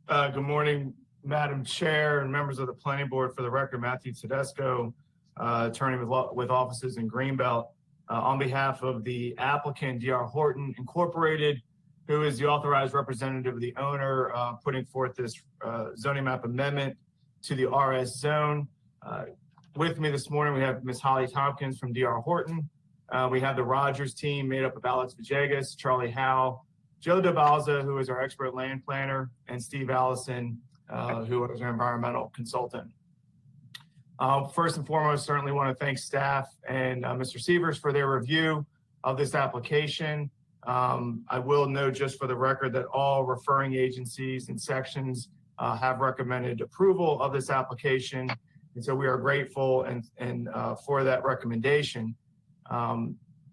Good morning, Madam Chair and members of the Planning Board. For the record, Matthew Tedesco, attorney with offices in Greenbelt. On behalf of the applicant, D.R. Horton Incorporated, who is the authorized representative of the owner, putting forth this zoning map amendment to the RS zone. With me this morning, we have Ms. Holly Tompkins from D.R. Horton. We have the Rogers team made up of Alex Villegas, Charlie Howe, Joe DeBalza, who is our expert land planner, and Steve Allison, who is our environmental consultant. First and foremost, certainly want to thank staff and Mr. Severs for their review of this application. I will note just for the record that all referring agencies and sections have recommended approval of this application. And so we are grateful and for that recommendation.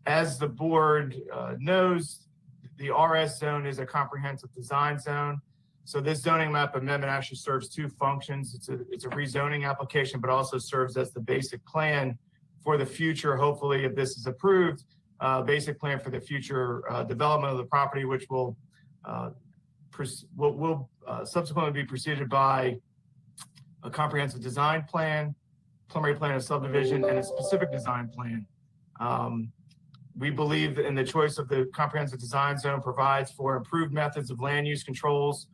As the board knows, the RS zone is a comprehensive design zone. So this zoning map amendment actually serves two functions. It's a rezoning application, but also serves as the basic plan for the future, hopefully, if this is approved, basic plan for the future development of the property, which will subsequently be preceded by a comprehensive design plan, preliminary plan of subdivision, and a specific design plan. We believe that in the choice of the comprehensive design zone provides for improved methods of land use controls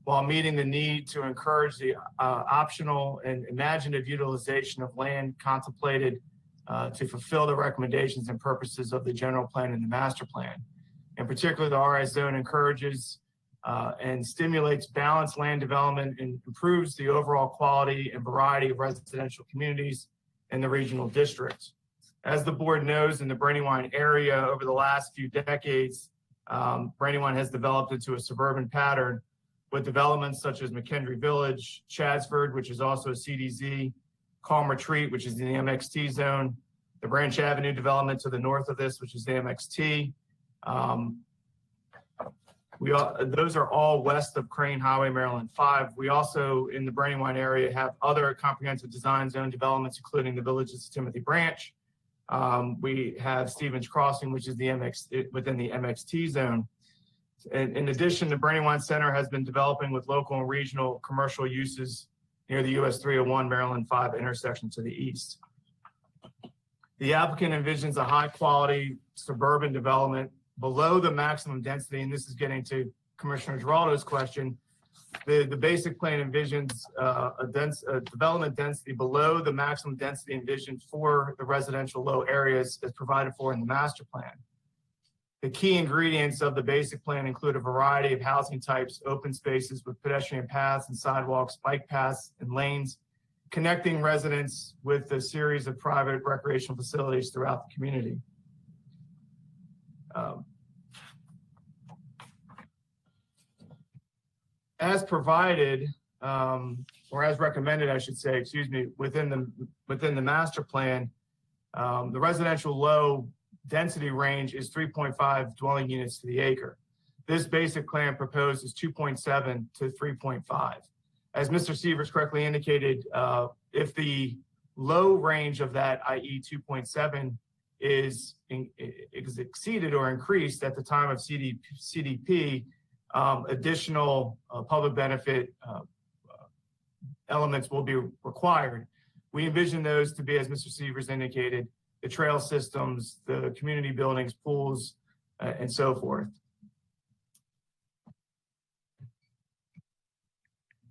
while meeting the need to encourage the optional and imaginative utilization of land contemplated to fulfill the recommendations and purposes of the general plan and the master plan. In particular, the RS zone encourages and stimulates balanced land development and improves the overall quality and variety of residential communities in the regional district. As the board knows, in the Brandywine area over the last few decades, Brandywine has developed into a suburban pattern with developments such as McKendree Village, Chadsford, which is also a CDZ, Calm Retreat, which is in the MXT zone, the Branch Avenue development to the north of this, which is the MXT. Those are all west of Crane Highway, Maryland 5. We also, in the Brandywine area, have other comprehensive design zone developments, including the Villages of Timothy Branch. We have Stevens Crossing, which is within the MXT zone. In addition, the Brandywine Center has been developing with local and regional commercial uses near the US 301 Maryland 5 intersection to the east. The applicant envisions a high-quality suburban development below the maximum density, and this is getting to Commissioner Giraldo's question. The basic plan envisions a development density below the maximum density envisioned for the residential low areas as provided for in the master plan. The key ingredients of the basic plan include a variety of housing types, open spaces with pedestrian paths and sidewalks, bike paths and lanes, connecting residents with a series of private recreational facilities throughout the community. As provided, or as recommended, I should say, excuse me, within the master plan, the residential low density range is 3.5 dwelling units to the acre. This basic plan proposes 2.7 to 3.5. As Mr. Sievers correctly indicated, if the low range of that, i.e. 2.7, is exceeded or increased at the time of CDP, additional public benefit elements will be required. We envision those to be, as Mr. Sievers indicated, the trail systems, the community buildings, pools, and so forth.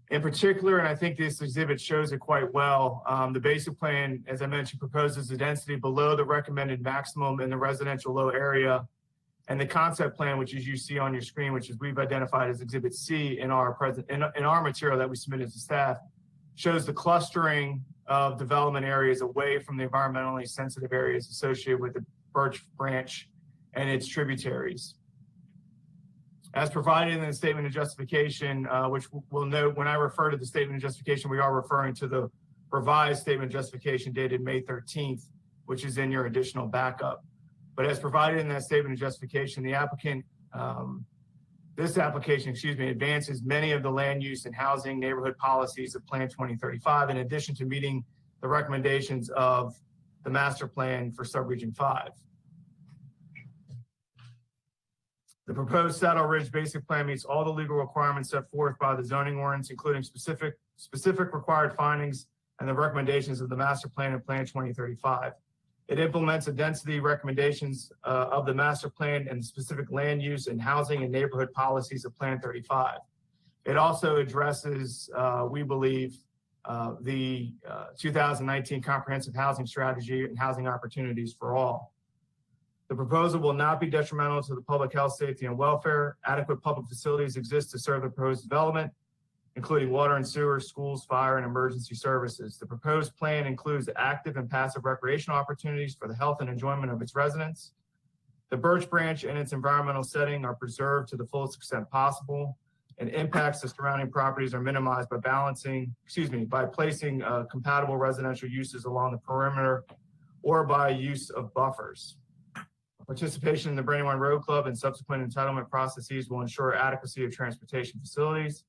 In particular, and I think this exhibit shows it quite well, the basic plan, as I mentioned, proposes a density below the recommended maximum in the residential low area. And the concept plan, which as you see on your screen, which is we've identified as Exhibit C in our material that we submitted to staff, shows the clustering of development areas away from the environmentally sensitive areas associated with the Birch Branch and its tributaries. As provided in the statement of justification, which we'll note when I refer to the statement of justification, we are referring to the revised statement of justification dated May 13th, which is in your additional backup. But as provided in that statement of justification, the applicant, this application, advances many of the land use and housing neighborhood policies of Plan 2035, in addition to meeting the recommendations of the master plan for Subregion 5. The proposed Saddle Ridge Basic Plan meets all the legal requirements set forth by the zoning ordinance, including specific required findings and the recommendations of the master plan and Plan 2035. It implements the density recommendations of the master plan and specific land use and housing and neighborhood policies of Plan 35. It also addresses, we believe, the 2019 Comprehensive Housing Strategy and housing opportunities for all. The proposal will not be detrimental to the public health, safety, and welfare. Adequate public facilities exist to serve the proposed development, including water and sewer, schools, fire, and emergency services. The proposed plan includes active and passive recreational opportunities for the health and enjoyment of its residents. The Birch Branch and its environmental setting are preserved to the fullest extent possible, and impacts to surrounding properties are minimized by by placing compatible residential uses along the perimeter or by use of buffers. Participation in the Brandywine Road Club and subsequent entitlement processes will ensure adequacy of transportation facilities.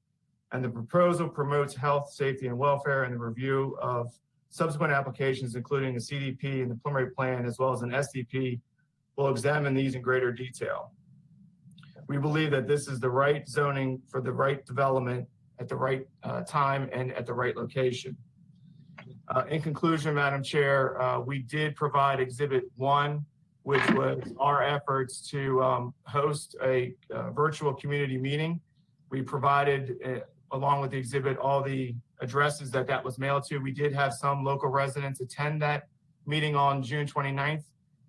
And the proposal promotes health, safety, and welfare, and the review of subsequent applications, including a CDP and the preliminary plan, as well as an SDP, will examine these in greater detail. We believe that this is the right zoning for the right development at the right time and at the right location. In conclusion, Madam Chair, we did provide Exhibit 1, which was our efforts to host a virtual community meeting. We provided, along with the exhibit, all the addresses that was mailed to. We did have some local residents attend that meeting on June 29th.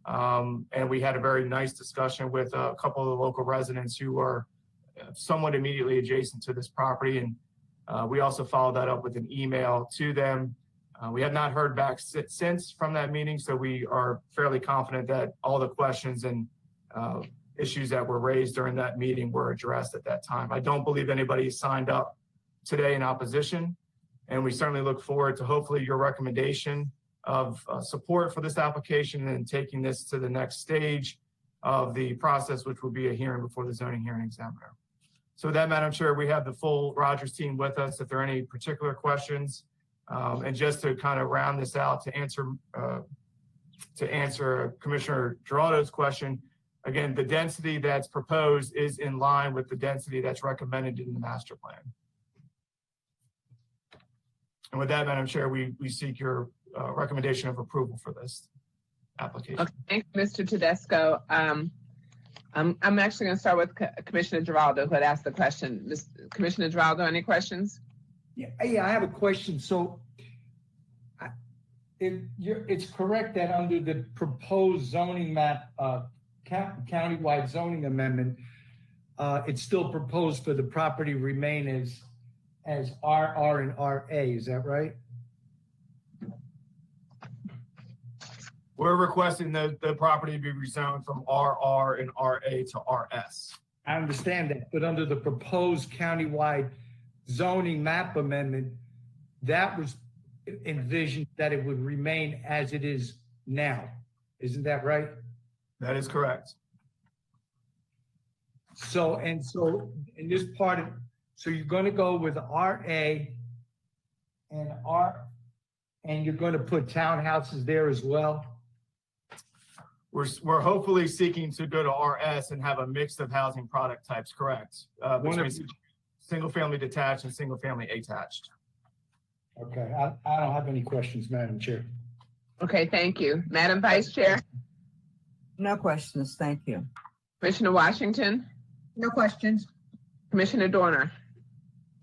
And we had a very nice discussion with a couple of the local residents who are somewhat immediately adjacent to this property. And we also followed that up with an email to them. We have not heard back since from that meeting, so we are fairly confident that all the questions and issues that were raised during that meeting were addressed at that time. I don't believe anybody signed up today in opposition, and we certainly look forward to hopefully your recommendation of support for this application and taking this to the next stage of the process, which will be a hearing before the zoning hearing examiner. So with that, Madam Chair, we have the full Rogers team with us if there are any particular questions. And just to kind of round this out, to answer Commissioner Geraldo's question, again, the density that's proposed is in line with the density that's recommended in the master plan. And with that, Madam Chair, we seek your recommendation of approval for this application. Okay, thank you, Mr. Tedesco. I'm actually going to start with Commissioner Geraldo, who had asked the question. Commissioner Geraldo, any questions? Yeah, I have a question. So it's correct that under the proposed zoning map, countywide zoning amendment, it's still proposed for the property remain as RR and RA, is that right? We're requesting the property be rezoned from RR and RA to RS. I understand that, but under the proposed countywide zoning map amendment, that was envisioned that it would remain as it is now. Isn't that right? That is correct. So in this part of, so you're going to go with RA and and you're going to put townhouses there as well? We're hopefully seeking to go to RS and have a mix of housing product types, correct? Between single family detached and single family attached. Okay, I don't have any questions, Madam Chair. Okay, thank you. Madam Vice Chair? No questions, thank you. Commissioner Washington? No questions. Commissioner Dorner?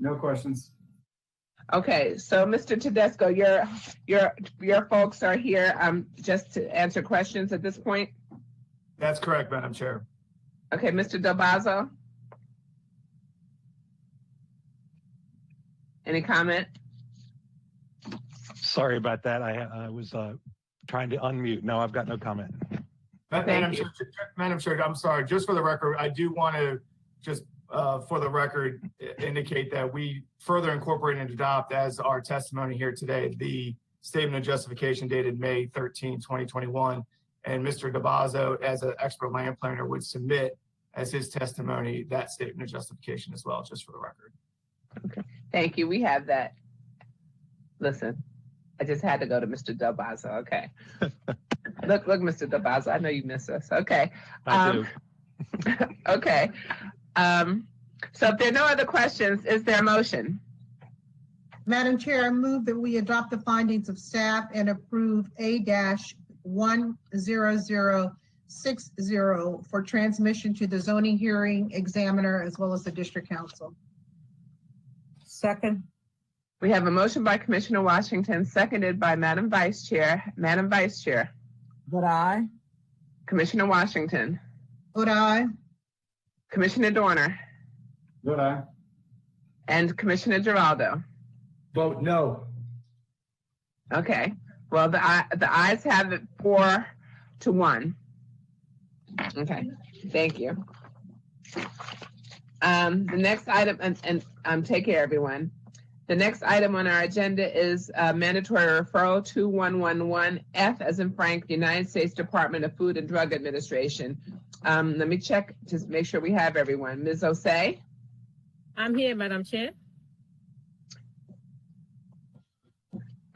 No questions. Okay, so Mr. Tedesco, your folks are here just to answer questions at this point? That's correct, Madam Chair. Okay, Mr. Del Bazo? Any comment? Sorry about that. I was trying to unmute. No, I've got no comment. Madam Chair, I'm sorry. Just for the record, I do want to just for the record indicate that we further incorporate and adopt as our testimony here today the statement of justification dated May 13, 2021, and Mr. DeBazzo, as an expert land planner, would submit as his testimony that statement of justification as well, just for the record. Okay, thank you. We have that. Listen, I just had to go to Mr. DeBazzo. Okay. Look, Mr. DeBazzo, I know you miss us. Okay. I do. Okay. So if there are no other questions, is there a motion? Madam Chair, I move that we adopt the findings of staff and approve A-10060 for transmission to the zoning hearing examiner as well as the district council. Second. We have a motion by Commissioner Washington, seconded by Madam Vice Chair. Madam Vice Chair. Vote aye. Commissioner Washington. Vote aye. Commissioner Dorner. Vote aye. And Commissioner Geraldo. Vote no. Okay. Well, the ayes have it 4-1. Okay, thank you. The next item, and take care, everyone. The next item on our agenda is mandatory referral 2111F as in Frank, United States Department of Food and Drug Administration. Let me check, just make sure we have everyone. Ms. Osei? I'm here, Madam Chair.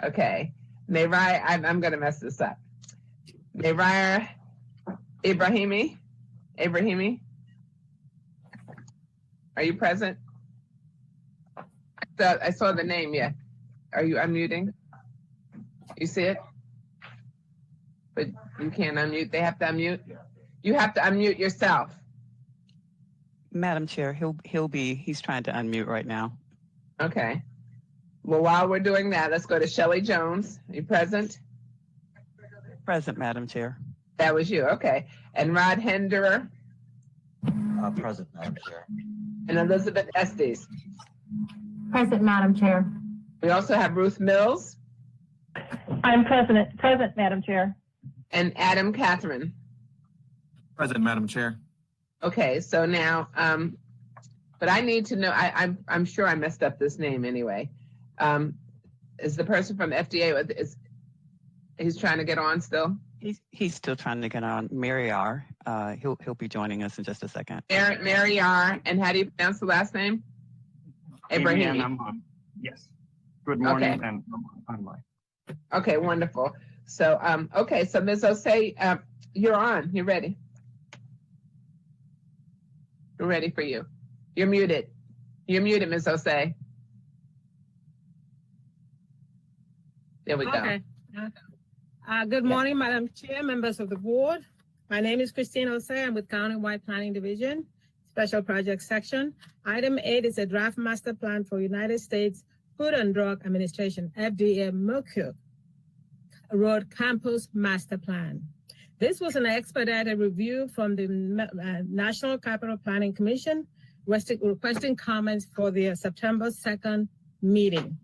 Okay. Mayrai, I'm gonna mess this up. Mayrai Ibrahimi? Are you present? I saw the name, yeah. Are you unmuting? You see it? But you can't unmute, they have to unmute? You have to unmute yourself. Madam Chair, he's trying to unmute right now. Okay. Well, while we're doing that, let's go to Shelley Jones. Are you present? Present, Madam Chair. That was you, okay. And Rod Henderer Present, Madam Chair. and Elizabeth Estes. Present, Madam Chair. We also have Ruth Mills I'm present, Madam Chair. and Adam Catherine. Present, Madam Chair. Okay, so now, but I need to know, I'm sure I messed up this name anyway. Is the person from FDA, he's trying to get on still? He's still trying to get on. Mary R. He'll be joining us in just a second. Mary R. And how do you pronounce the last name? Ibrahim. Yes. Good morning, Okay. and I'm live. Okay, wonderful. So, okay, so Ms. Osei, you're on. You're ready. We're ready for you. You're muted. You're muted, Ms. Osei. There we go. Okay. Good morning, Madam Chair, members of the board. My name is Christine Osei. I'm with Countywide Planning Division, Special Projects Section. Item 8 is a draft master plan for United States Food and Drug Administration, FDA Milkirk Road Campus Master Plan. This was an expedited review from the National Capital Planning Commission, requesting comments for the September 2nd meeting.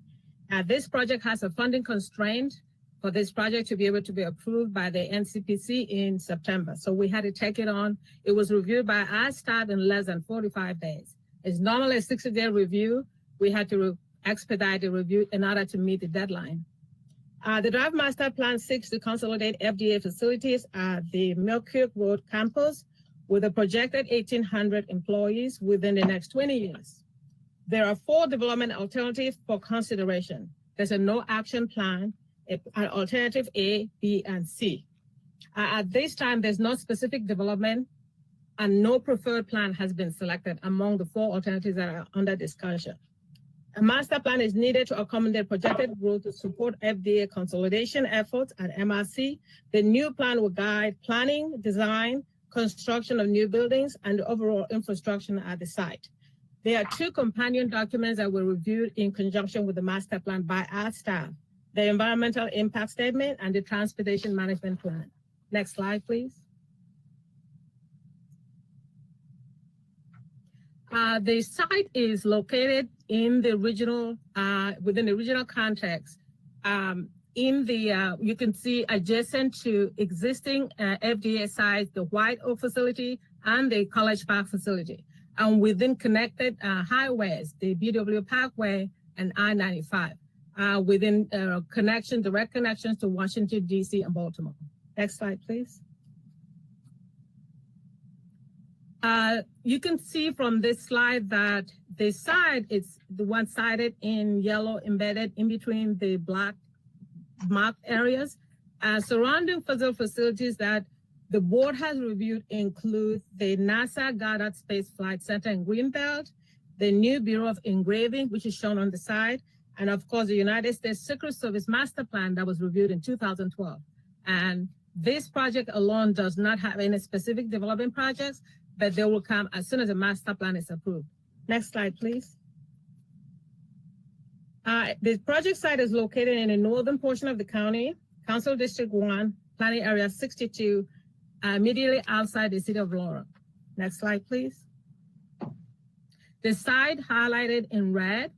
This project has a funding constraint for this project to be able to be approved by the NCPC in September. So we had to take it on. It was reviewed by our staff in less than 45 days. It's normally a 60-day review. We had to expedite the review in order to meet the deadline. The draft master plan seeks to consolidate FDA facilities at the Milkirk Road campus with a projected 1,800 employees within the next 20 years. There are 4 development alternatives for consideration. There's a no action plan, an alternative A, B, and C. At this time, there's no specific development and no preferred plan has been selected among the 4 alternatives that are under discussion. A master plan is needed to accommodate projected growth to support FDA consolidation efforts at MRC. The new plan will guide planning, design, construction of new buildings, and the overall infrastructure at the site. There are 2 companion documents that were reviewed in conjunction with the master plan by our staff, the environmental impact statement and the transportation management plan. Next slide, please. The site is located in the regional, within the regional context. You can see adjacent to existing FDA sites, the White Oak facility and the College Park facility. And within connected highways, the BW Parkway and I-95, within direct connections to Washington, D.C. and Baltimore. Next slide, please. You can see from this slide that the side is the one sided in yellow embedded in between the black marked areas. Surrounding physical facilities that the board has reviewed include the NASA Goddard Space Flight Center in Greenbelt, the new Bureau of Engraving, which is shown on the side, and of course, the United States Secret Service Master Plan that was reviewed in 2012. And this project alone does not have any specific development projects, but they will come as soon as the master plan is approved. Next slide, please. The project site is located in the northern portion of the county, Council District 1, Planning Area 62, immediately outside the city of Laurel. Next slide, please. The site highlighted in red,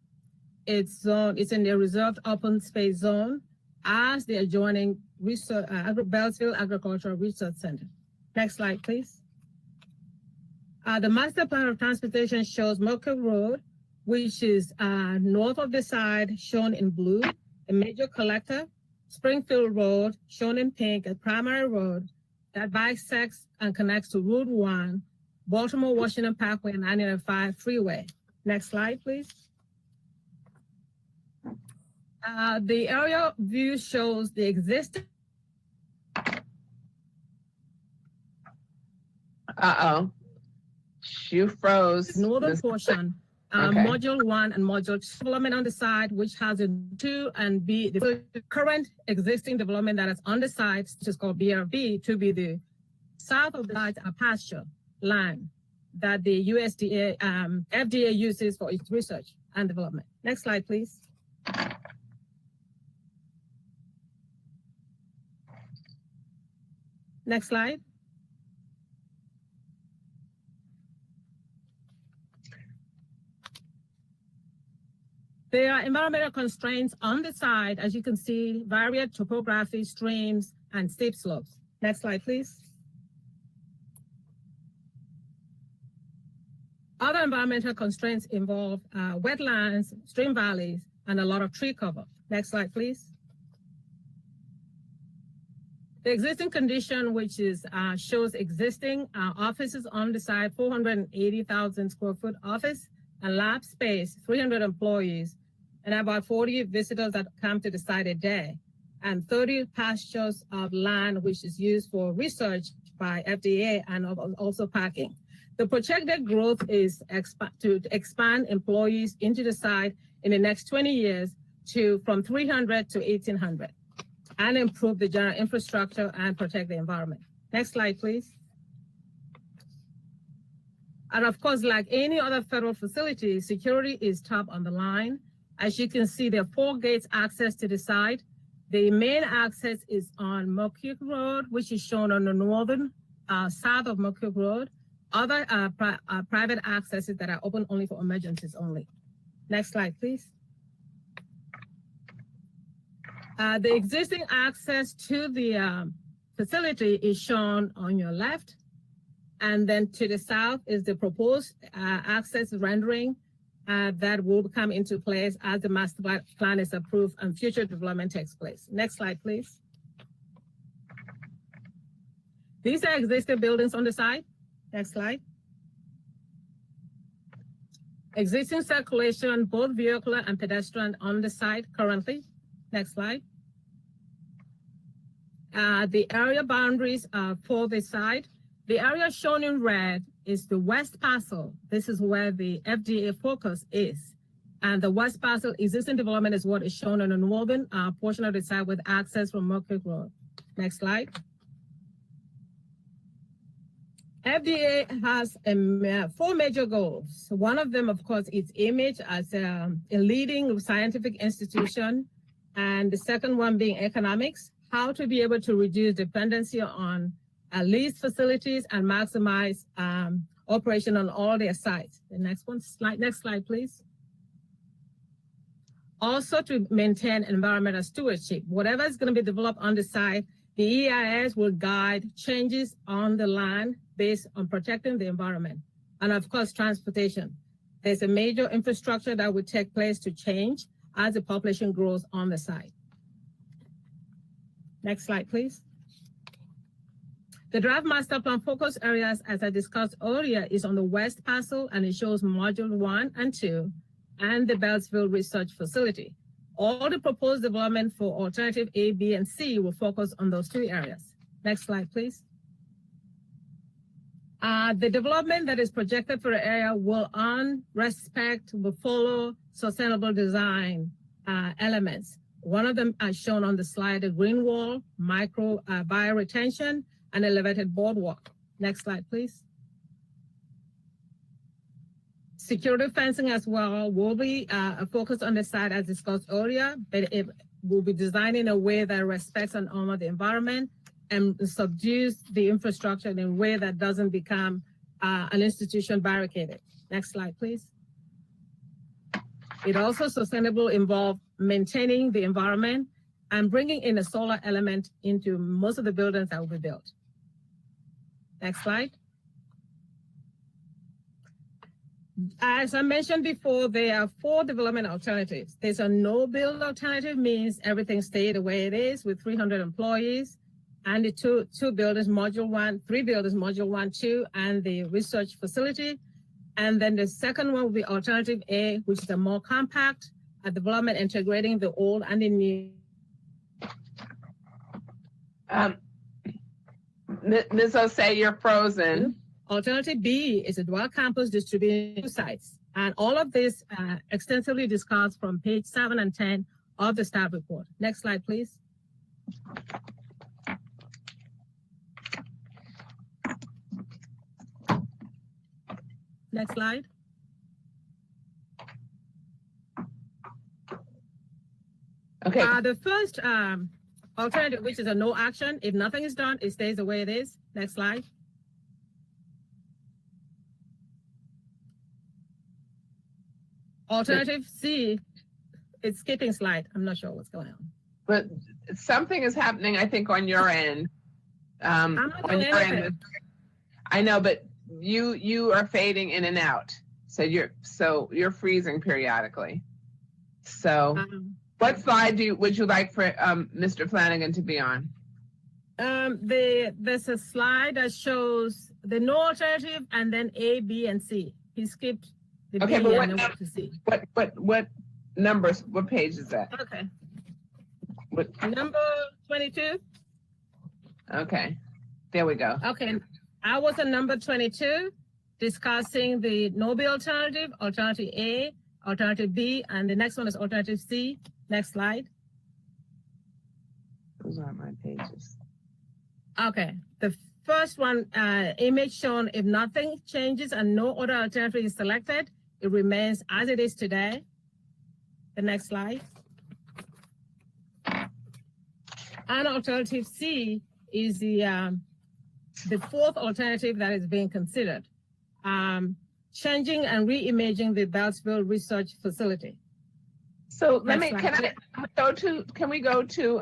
it's in the reserved open space zone as the adjoining Beltsville Agricultural Research Center. Next slide, please. The master plan of transportation shows Milk Road, which is north of the side, shown in blue, a major collector, Springfield Road, shown in pink, a primary road that bisects and connects to Route 1, Baltimore Washington Parkway, and 905 freeway. Next slide, please. The aerial view shows the existing. Uh-oh. You froze. Northern portion, Okay. Module 1 and Module 2 development on the side, which has a 2 and B, the current existing development that is on the side, which is called BRB, to be the south of the side, a pasture land that the USDA, FDA uses for its research and development. Next slide, please. Next slide. There are environmental constraints on the side, as you can see, varied topography, streams, and steep slopes. Next slide, please. Other environmental constraints involve wetlands, stream valleys, and a lot of tree cover. Next slide, please. The existing condition, which is shows existing offices on the side, 480,000 square foot office and lab space, 300 employees, and about 40 visitors that come to the site a day, and 30 pastures of land, which is used for research by FDA and also parking. The projected growth is to expand employees into the site in the next 20 years from 300 to 1,800 and improve the general infrastructure and protect the environment. Next slide, please. And of course, like any other federal facility, security is top on the line. As you can see, there are 4 gates access to the site. The main access is on Moquett Road, which is shown on the northern south of Moquett Road. Other private accesses that are open only for emergencies only. Next slide, please. The existing access to the facility is shown on your left. And then to the south is the proposed access rendering that will come into place as the master plan is approved and future development takes place. Next slide, please. These are existing buildings on the site. Next slide. Existing circulation, both vehicular and pedestrian on the site currently. Next slide. The area boundaries for the site. The area shown in red is the west parcel. This is where the FDA focus is. And the west parcel existing development is what is shown on the northern portion of the site with access from Moquett Road. Next slide. FDA has 4 major goals. One of them, of course, is image as a leading scientific institution. And the second one being economics, how to be able to reduce dependency on leased facilities and maximize operation on all their sites. The next slide, please. Also to maintain environmental stewardship. Whatever is going to be developed on the site, the EIS will guide changes on the land based on protecting the environment. And of course, transportation. There's a major infrastructure that will take place to change as the population grows on the site. Next slide, please. The draft master plan focus areas, as I discussed earlier, is on the west parcel, and it shows module 1 and 2 and the Beltsville Research Facility. All the proposed development for alternative A, B, and C will focus on those 2 areas. Next slide, please. The development that is projected for the area will follow sustainable design elements. One of them are shown on the slide, the green wall, micro bioretention, and elevated boardwalk. Next slide, please. Security fencing as well will be focused on the site as discussed earlier, but it will be designed in a way that respects and honors the environment and subdues the infrastructure in a way that doesn't become an institution barricaded. Next slide, please. It also sustainable involve maintaining the environment and bringing in a solar element into most of the buildings that will be built. Next slide. As I mentioned before, there are 4 development alternatives. There's a no-build alternative, means everything stayed the way it is with 300 employees, and the two buildings, module 1, 3 buildings, module 1, 2, and the research facility. And then the second one will be alternative A, which is a more compact development integrating the old and the new. Ms. Osei, you're frozen. Alternative B is a dual campus distributed sites. And all of this extensively discussed from page 7 and 10 of the staff report. Next slide, please. Next slide. Okay. The first alternative, which is a no action, if nothing is done, it stays the way it is. Next slide. Alternative C, it's skipping slide. I'm not sure what's going on. But something is happening, I think, on your end. I'm not doing anything. I know, but you are fading in and out. So you're freezing periodically. So what slide would you like for Mr. Flanagan to be on? There's a slide that shows the no alternative and then A, B, and C. He skipped the Okay, B but and the C. what numbers, what page is that? Okay. What? Number 22. Okay, there we go. Okay, I was on number 22, discussing the no-build alternative, alternative A, alternative B, and the next one is alternative C. Next slide. Those aren't my pages. Okay, the first one, image shown, if nothing changes and no other alternative is selected, it remains as it is today. The next slide. And alternative C is the fourth alternative that is being considered. Changing and re-imaging the Beltsville Research Facility. So can we go to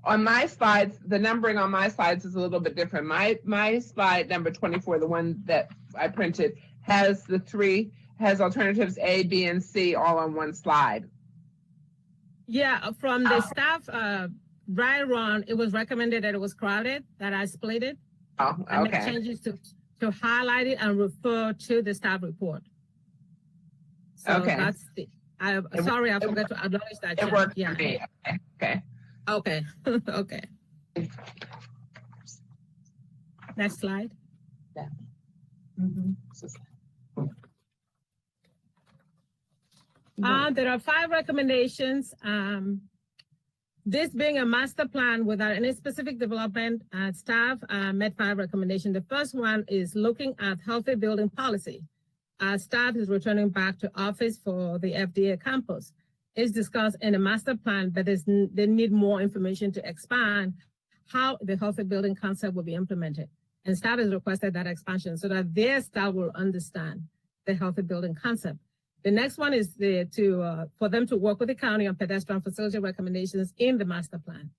on my slides, the numbering on my slides is a little bit different. My slide number 24, the one that I printed, has alternatives A, B, and C all on one slide. Yeah, from the staff dry run, it was recommended that it was crowded, that I split it. Oh, okay. And make changes to highlight it and refer to the staff report. So okay. That's sorry, I forgot to acknowledge that. It worked yeah. for me. Okay. Okay. Okay. Next slide. Yeah. There are 5 recommendations. This being a master plan without any specific development, staff met 5 recommendations. The first one is looking at healthy building policy. Staff is returning back to office for the FDA campus. It's discussed in the master plan, but they need more information to expand how the healthy building concept will be implemented. And staff has requested that expansion so that their staff will understand the healthy building concept. The next one is for them to work with the county on pedestrian facility recommendations in the master plan.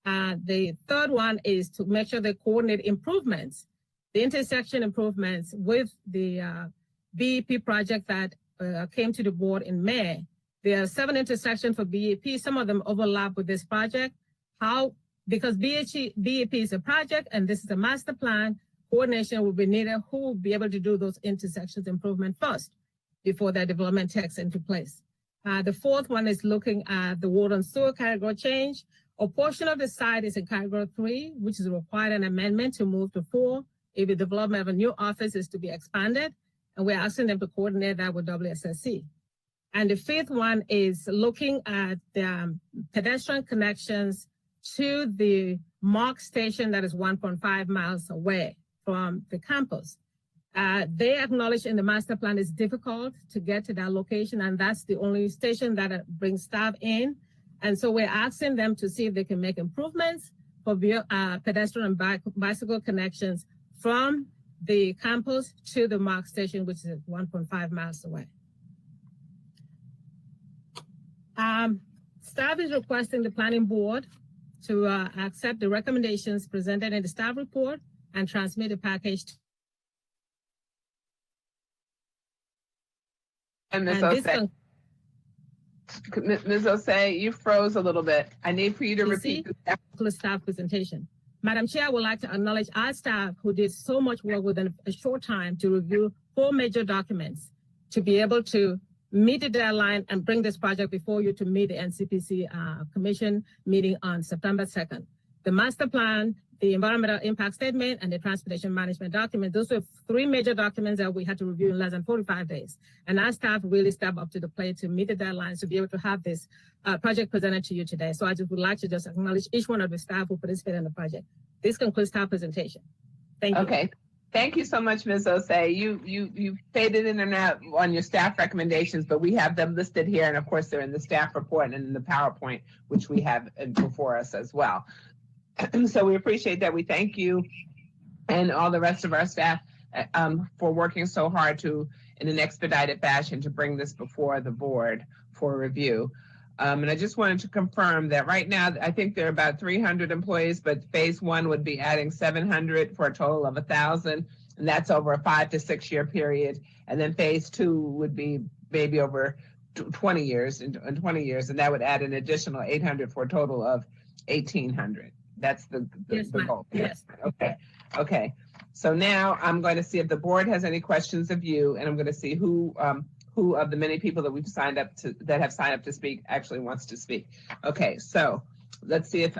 The third one is to make sure they coordinate improvements, the intersection improvements with the BEP project that came to the board in May. There are 7 intersections for BEP. Some of them overlap with this project. Because BEP is a project and this is a master plan, coordination will be needed. Who will be able to do those intersections improvement first before their development takes into place? The fourth one is looking at the water and sewer category change. A portion of the site is in category 3, which is required an amendment to move to 4 if the development of a new office is to be expanded. And we're asking them to coordinate that with WSSC. And the fifth one is looking at the pedestrian connections to the MARC station that is 1.5 miles away from the campus. They acknowledge in the master plan it's difficult to get to that location, and that's the only station that brings staff in. And so we're asking them to see if they can make improvements for pedestrian and bicycle connections from the campus to the MARC station, which is 1.5 miles away. Staff is requesting the planning board to accept the recommendations presented in the staff report and transmit the package And Ms. And this Osei, Ms. Osei, you froze a little bit. I need for you to repeat. the staff presentation. Madam Chair, I would like to acknowledge our staff who did so much work within a short time to review 4 major documents to be able to meet the deadline and bring this project before you to meet the NCPC Commission meeting on September 2nd. The master plan, the environmental impact statement, and the transportation management document. Those were 3 major documents that we had to review in less than 45 days. And our staff really stepped up to the plate to meet the deadlines to be able to have this project presented to you today. So I just would like to just acknowledge each one of the staff who participated in the project. This concludes staff presentation. Thank you. Okay. Thank you so much, Ms. Osei. You faded in and out on your staff recommendations, but we have them listed here. And of course, they're in the staff report and in the PowerPoint, which we have before us as well. So we appreciate that. We thank you and all the rest of our staff for working so hard to, in an expedited fashion, to bring this before the board for review. And I just wanted to confirm that right now, I think there are about 300 employees, but phase 1 would be adding 700 for a total of 1,000. And that's over a 5 to 6 year period. And then phase 2 would be maybe over 20 years, in 20 years, and that would add an additional 800 for a total of 1,800. That's the goal. Yes. Okay. So now I'm going to see if the board has any questions of you, and I'm going to see who of the many people that we've signed up to, that have signed up to speak, actually wants to speak. Okay, so let's see if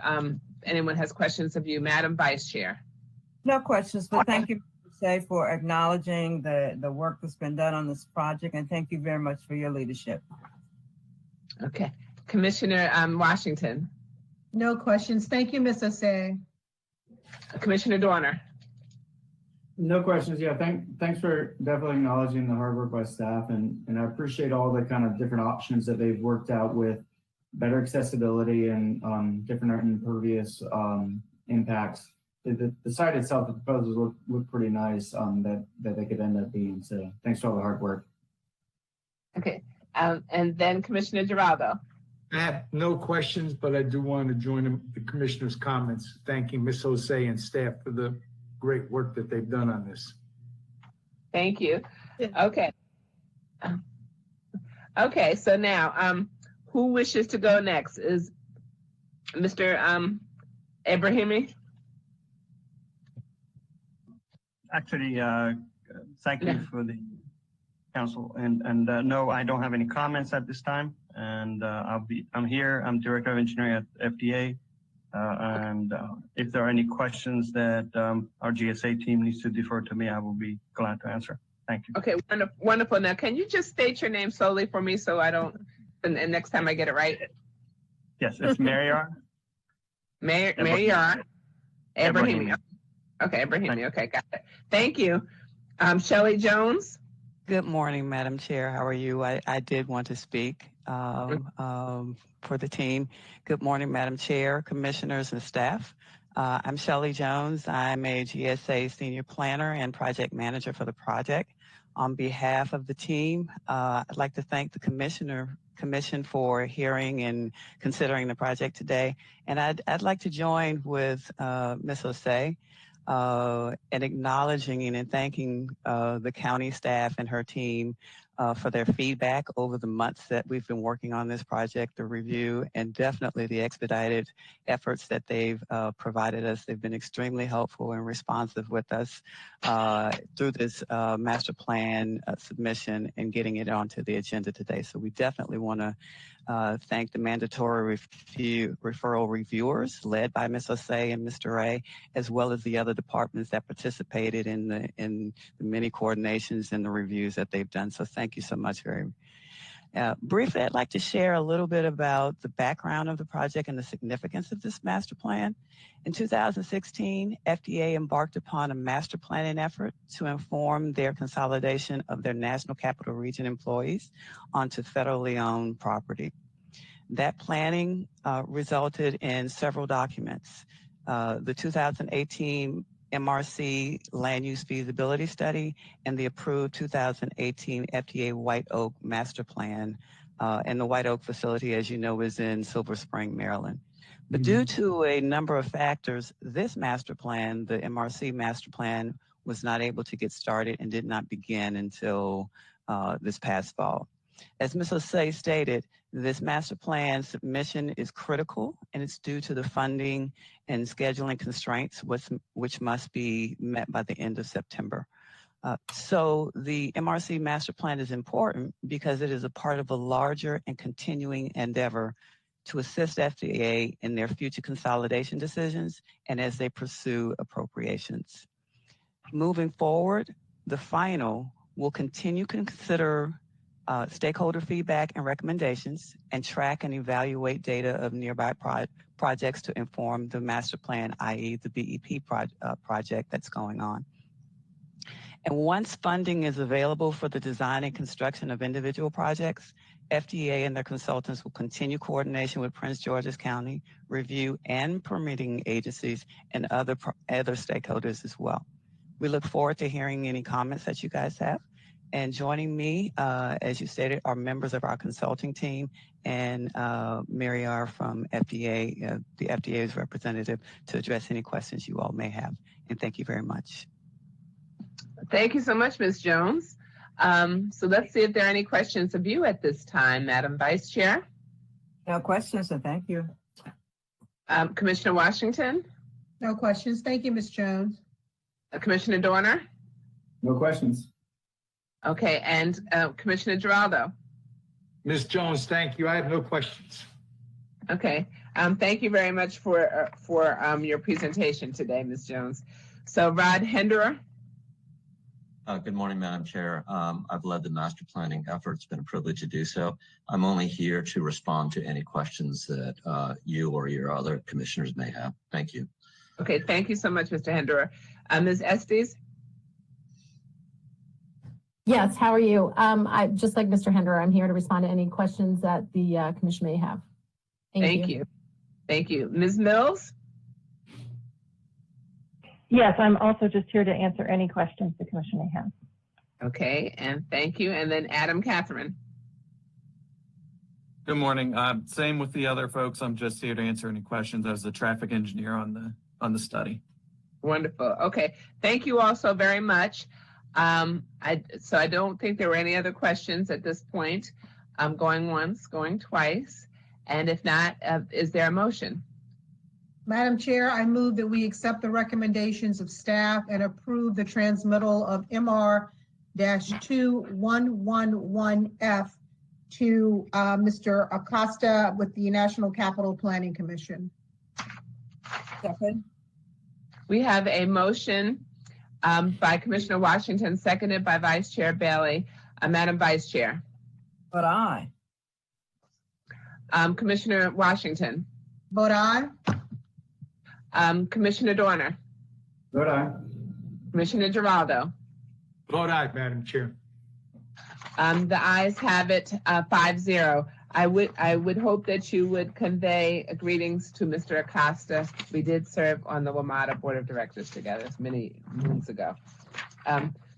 anyone has questions of you. Madam Vice Chair. No questions, but thank you for acknowledging the work that's been done on this project, and thank you very much for your leadership. Okay, Commissioner Washington. No questions. Thank you, Ms. Osei. Commissioner Dorner. No questions. Yeah, thanks for definitely acknowledging the hard work by staff, and I appreciate all the kind of different options that they've worked out with better accessibility and different impervious impacts. The site itself, the proposals look pretty nice that they could end up being. So thanks for all the hard work. Okay, and then Commissioner Geraldo. I have no questions, but I do want to join the commissioner's comments, thanking Ms. Osei and staff for the great work that they've done on this. Thank you. Okay. Okay, so now, who wishes to go next? Is Mr. Ibrahimi? Actually, thank you for the council, and no, I don't have any comments at this time, and I'm here. I'm Director of Engineering at FDA, and if there are any questions that our GSA team needs to defer to me, I will be glad to answer. Thank you. Okay, wonderful. Now, can you just state your name slowly for me so I don't, and next time I get it right? Yes, it's Mayar. Mayar Ibrahimi. Okay, Ibrahimi. Okay, got it. Thank you. Shelley Jones. Good morning, Madam Chair. How are you? I did want to speak for the team. Good morning, Madam Chair, commissioners, and staff. I'm Shelley Jones. I'm a GSA Senior Planner and Project Manager for the project. On behalf of the team, I'd like to thank the Commission for hearing and considering the project today. And I'd like to join with Ms. Osei and acknowledging and thanking the county staff and her team for their feedback over the months that we've been working on this project, the review, and definitely the expedited efforts that they've provided us. They've been extremely helpful and responsive with us through this master plan submission and getting it onto the agenda today. So we definitely want to thank the mandatory referral reviewers led by Ms. Osei and Mr. Ray, as well as the other departments that participated in the many coordinations and the reviews that they've done. So thank you so much. Briefly, I'd like to share a little bit about the background of the project and the significance of this master plan. In 2016, FDA embarked upon a master planning effort to inform their consolidation of their National Capital Region employees onto federally owned property. That planning resulted in several documents. The 2018 MRC Land Use Feasibility Study and the approved 2018 FDA White Oak Master Plan. And the White Oak facility, as you know, is in Silver Spring, Maryland. But due to a number of factors, this master plan, the MRC master plan, was not able to get started and did not begin until this past fall. As Ms. Osei stated, this master plan submission is critical and it's due to the funding and scheduling constraints which must be met by the end of September. So the MRC master plan is important because it is a part of a larger and continuing endeavor to assist FDA in their future consolidation decisions and as they pursue appropriations. Moving forward, the final will continue to consider stakeholder feedback and recommendations and track and evaluate data of nearby projects to inform the master plan, i.e. the BEP project that's going on. And once funding is available for the design and construction of individual projects, FDA and their consultants will continue coordination with Prince George's County, review and permitting agencies and other stakeholders as well. We look forward to hearing any comments that you guys have. And joining me, as you stated, are members of our consulting team and Mary R. from FDA, the FDA's representative, to address any questions you all may have. And thank you very much. Thank you so much, Ms. Jones. So let's see if there are any questions of you at this time, Madam Vice Chair. No questions, and thank you. Commissioner Washington? No questions. Thank you, Ms. Jones. Commissioner Dorner? No questions. Okay, and Commissioner Giraldo? Ms. Jones, thank you. I have no questions. Okay, thank you very much for your presentation today, Ms. Jones. So Rod Henderer? Good morning, Madam Chair. I've led the master planning effort. It's been a privilege to do so. I'm only here to respond to any questions that you or your other commissioners may have. Thank you. Okay, thank you so much, Mr. Henderer. Ms. Estes? Yes, how are you? I just like Mr. Henderer, I'm here to respond to any questions that the commission may have. Thank you. Thank you. Ms. Mills? Yes, I'm also just here to answer any questions the commission may have. Okay, and thank you. And then Adam Catherine. Good morning. Same with the other folks. I'm just here to answer any questions as the traffic engineer on the study. Wonderful. Okay, thank you all so very much. So I don't think there were any other questions at this point. I'm going once, going twice. And if not, is there a motion? Madam Chair, I move that we accept the recommendations of staff and approve the transmittal of MR-2111F to Mr. Acosta with the National Capital Planning Commission. Second. We have a motion by Commissioner Washington, seconded by Vice Chair Bailey. Madam Vice Chair. Vote aye. Commissioner Washington. Vote aye. Commissioner Dorner. Vote aye. Commissioner Giraldo. Vote aye, Madam Chair. The ayes have it 5-0. I would hope that you would convey greetings to Mr. Acosta. We did serve on the WMATA Board of Directors together many moons ago.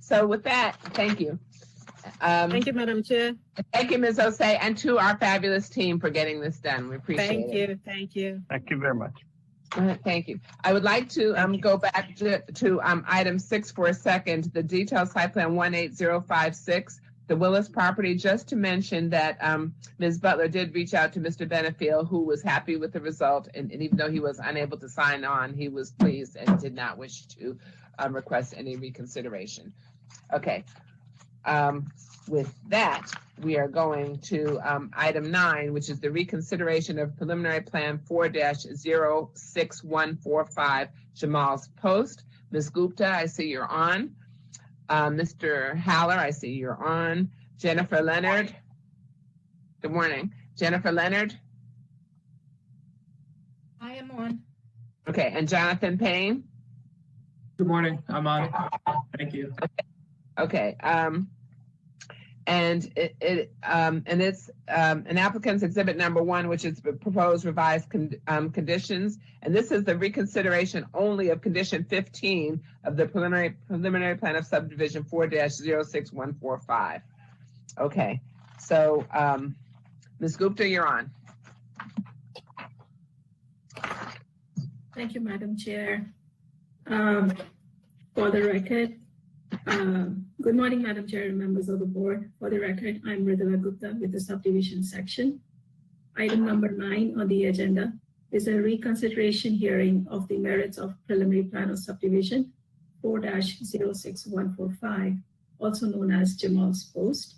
So with that, thank you. Thank you, Madam Chair. Thank you, Ms. Osei, and to our fabulous team for getting this done. We appreciate it. Thank you. Thank you. Thank you very much. Thank you. I would like to go back to item 6 for a second, the detailed site plan 18056, the Willis property, just to mention that Ms. Butler did reach out to Mr. Benefiel, who was happy with the result, and even though he was unable to sign on, he was pleased and did not wish to request any reconsideration. Okay. With that, we are going to item 9, which is the reconsideration of preliminary plan 4-06145 Jamal's Post. Ms. Gupta, I see you're on. Mr. Haller, I see you're on. Jennifer Leonard. Good morning. Jennifer Leonard. I am on. Okay, and Jonathan Payne. Good morning. I'm on. Thank you. Okay. And it's an applicant's exhibit number 1, which is proposed revised conditions. And this is the reconsideration only of condition 15 of the preliminary plan of subdivision 4-06145. Okay, so Ms. Gupta, you're on. Thank you, Madam Chair. For the record, Good morning, Madam Chair and members of the board. For the record, I'm Ridhima Gupta with the subdivision section. Item number 9 on the agenda is a reconsideration hearing of the merits of preliminary plan of subdivision 4-06145, also known as Jamal's Post.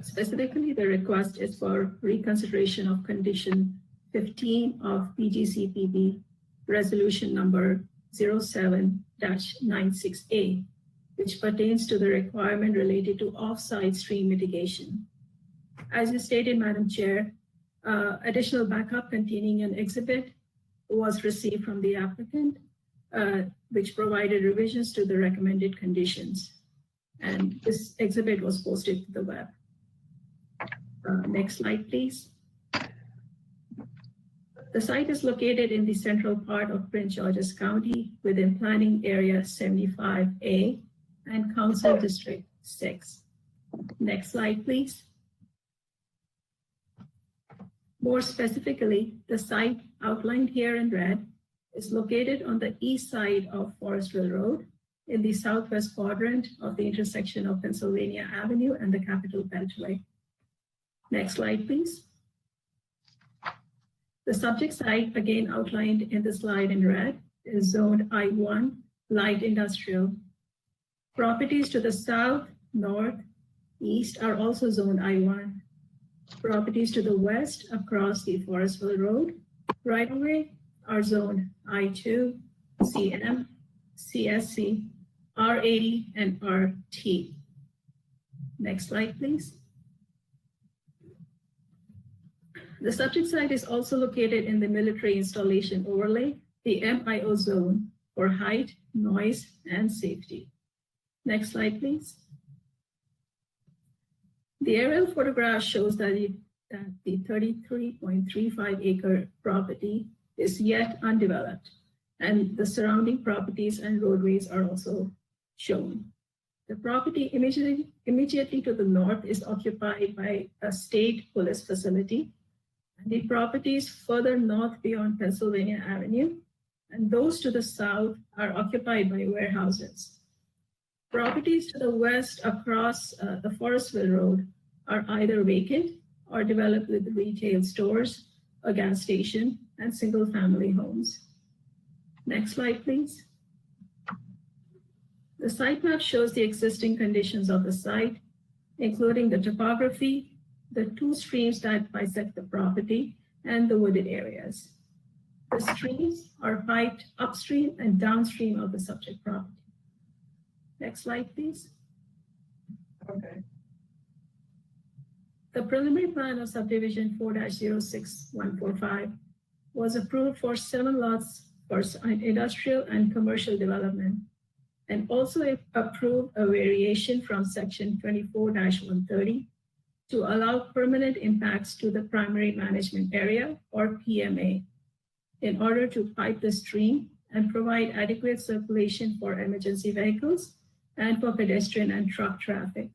Specifically, the request is for reconsideration of condition 15 of PGCPB resolution number 07-96A, which pertains to the requirement related to off-site stream mitigation. As you stated, Madam Chair, additional backup containing an exhibit was received from the applicant, which provided revisions to the recommended conditions. And this exhibit was posted to the web. Next slide, please. The site is located in the central part of Prince George's County within Planning Area 75A and Council District 6. Next slide, please. More specifically, the site outlined here in red is located on the east side of Forestville Road in the southwest quadrant of the intersection of Pennsylvania Avenue and the Capitol Beltway. Next slide, please. The subject site, again outlined in the slide in red, is zoned I1 light industrial. Properties to the south, north, east are also zoned I1. Properties to the west across the Forestville Road right away are zoned I2, CM, CSC, R80, and RT. Next slide, please. The subject site is also located in the military installation overlay, the MIO zone, for height, noise, and safety. Next slide, please. The aerial photograph shows that the 33.35 acre property is yet undeveloped, and the surrounding properties and roadways are also shown. The property immediately to the north is occupied by a state police facility, and the properties further north beyond Pennsylvania Avenue, and those to the south are occupied by warehouses. Properties to the west across the Forestville Road are either vacant or developed with retail stores, a gas station, and single-family homes. Next slide, please. The site map shows the existing conditions of the site, including the topography, the 2 streams that bisect the property, and the wooded areas. The streams are piped upstream and downstream of the subject property. Next slide, please. Okay. The preliminary plan of subdivision 4-06145 was approved for 7 lots for industrial and commercial development, and also approved a variation from section 24-130 to allow permanent impacts to the primary management area, or PMA, in order to pipe the stream and provide adequate circulation for emergency vehicles and for pedestrian and truck traffic.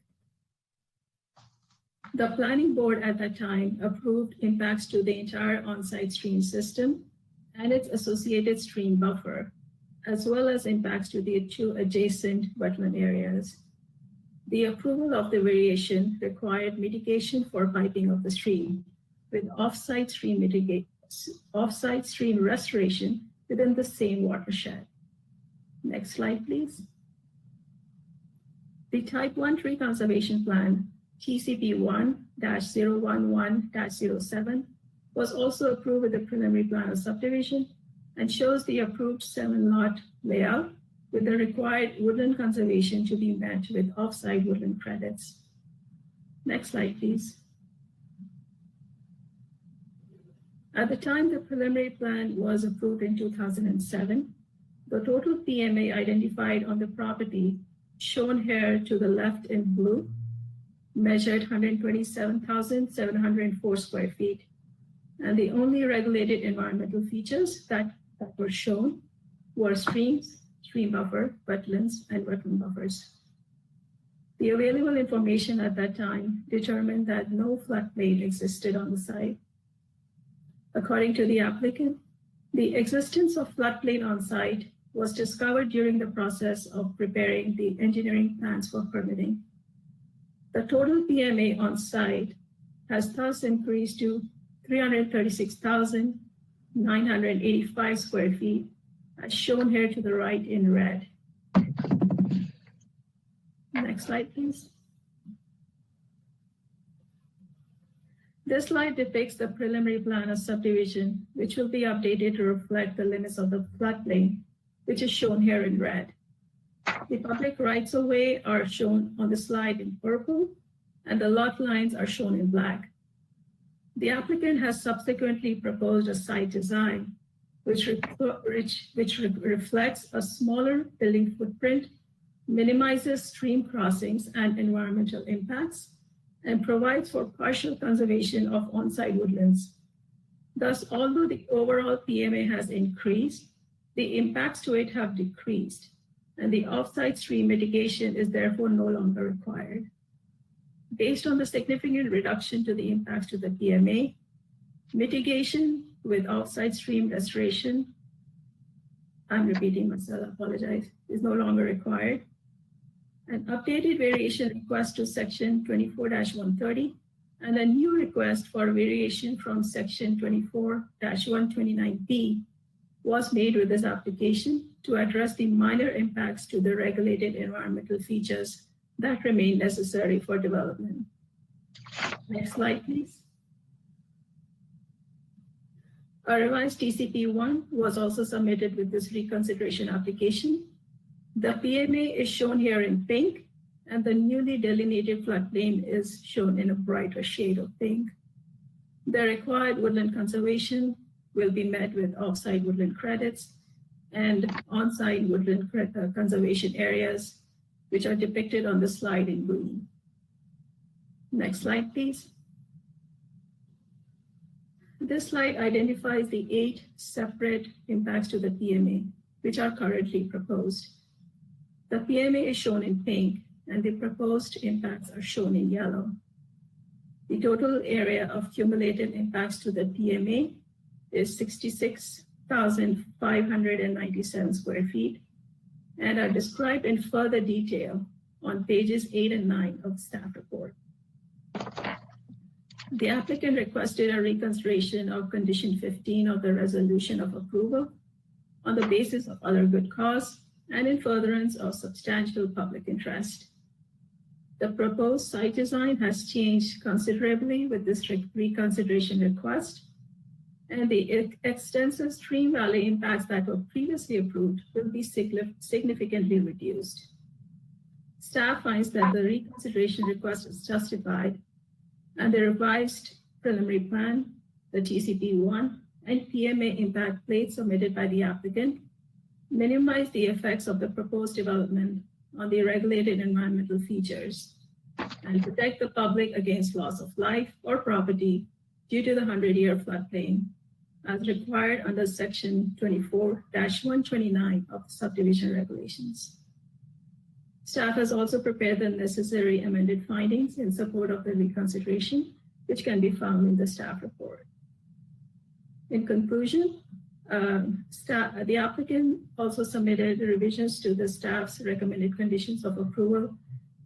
The planning board at that time approved impacts to the entire on-site stream system and its associated stream buffer, as well as impacts to the 2 adjacent wetland areas. The approval of the variation required mitigation for piping of the stream, with off-site stream restoration within the same watershed. Next slide, please. The Type 1 Tree Conservation Plan, TCP 1-011-07, was also approved with the preliminary plan of subdivision and shows the approved 7-lot layout with the required woodland conservation to be met with off-site woodland credits. Next slide, please. At the time the preliminary plan was approved in 2007, the total PMA identified on the property, shown here to the left in blue, measured 127,704 square feet. And the only regulated environmental features that were shown were streams, stream buffer, wetlands, and wetland buffers. The available information at that time determined that no floodplain existed on the site. According to the applicant, the existence of floodplain on site was discovered during the process of preparing the engineering plans for permitting. The total PMA on site has thus increased to 336,985 square feet, as shown here to the right in red. Next slide, please. This slide depicts the preliminary plan of subdivision, which will be updated to reflect the limits of the floodplain, which is shown here in red. The public rights-of-way are shown on the slide in purple, and the lot lines are shown in black. The applicant has subsequently proposed a site design, which reflects a smaller building footprint, minimizes stream crossings and environmental impacts, and provides for partial conservation of on-site woodlands. Thus, although the overall PMA has increased, the impacts to it have decreased, and the off-site stream mitigation is therefore no longer required. Based on the significant reduction to the impacts to the PMA, mitigation with off-site stream restoration, I'm repeating myself, I apologize, is no longer required. An updated variation request to section 24-130 and a new request for variation from section 24-129B was made with this application to address the minor impacts to the regulated environmental features that remain necessary for development. Next slide, please. A revised TCP1 was also submitted with this reconsideration application. The PMA is shown here in pink, and the newly delineated floodplain is shown in a brighter shade of pink. The required woodland conservation will be met with off-site woodland credits and on-site woodland conservation areas, which are depicted on the slide in green. Next slide, please. This slide identifies the 8 separate impacts to the PMA, which are currently proposed. The PMA is shown in pink, and the proposed impacts are shown in yellow. The total area of cumulative impacts to the PMA is 66,597 square feet and are described in further detail on pages 8 and 9 of the staff report. The applicant requested a reconsideration of condition 15 of the resolution of approval on the basis of other good cause and in furtherance of substantial public interest. The proposed site design has changed considerably with this reconsideration request, and the extensive stream valley impacts that were previously approved will be significantly reduced. Staff finds that the reconsideration request is justified, and the revised preliminary plan, the TCP1, and PMA impact plates submitted by the applicant minimize the effects of the proposed development on the regulated environmental features and protect the public against loss of life or property due to the 100-year floodplain, as required under section 24-129 of the subdivision regulations. Staff has also prepared the necessary amended findings in support of the reconsideration, which can be found in the staff report. In conclusion, the applicant also submitted revisions to the staff's recommended conditions of approval,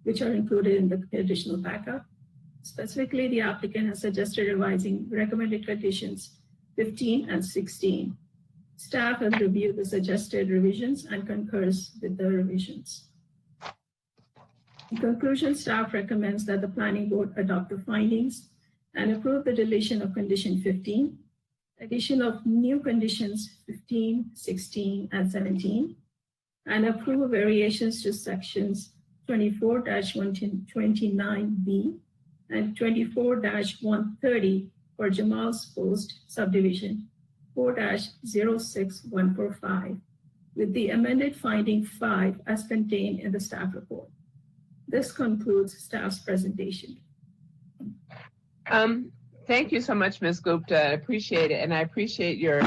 which are included in the additional backup. Specifically, the applicant has suggested revising recommended conditions 15 and 16. Staff has reviewed the suggested revisions and concurs with the revisions. In conclusion, staff recommends that the planning board adopt the findings and approve the deletion of condition 15, addition of new conditions 15, 16, and 17, and approve variations to sections 24-129B and 24-130 for Jamal's Post subdivision 4-06145, with the amended finding 5 as contained in the staff report. This concludes staff's presentation. Thank you so much, Ms. Gupta. I appreciate it. And I appreciate your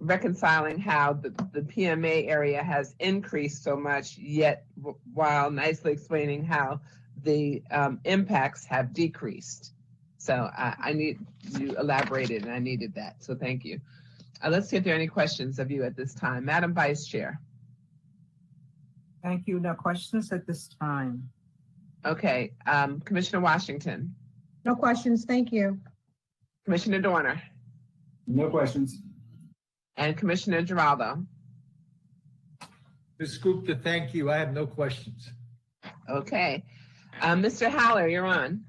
reconciling how the PMA area has increased so much, yet while nicely explaining how the impacts have decreased. So I need you elaborated, and I needed that. So thank you. Let's see if there are any questions of you at this time. Madam Vice Chair. Thank you. No questions at this time. Okay, Commissioner Washington, No questions, thank you. Commissioner Dorner, No questions. and Commissioner Geraldo. Ms. Gupta, thank you. I have no questions. Okay, Mr. Haller, you're on.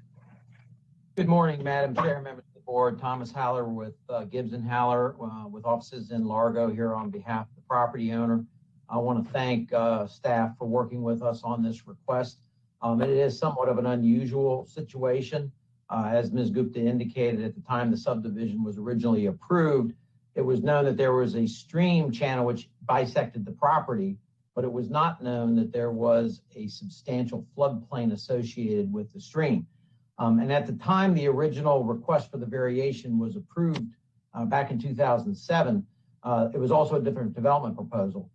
Good morning, Madam Chair, members of the board. Thomas Haller with Gibbs and Haller with offices in Largo here on behalf of the property owner. I want to thank staff for working with us on this request. It is somewhat of an unusual situation. As Ms. Gupta indicated, at the time the subdivision was originally approved, it was known that there was a stream channel which bisected the property, but it was not known that there was a substantial floodplain associated with the stream. And at the time the original request for the variation was approved back in 2007, it was also a different development proposal.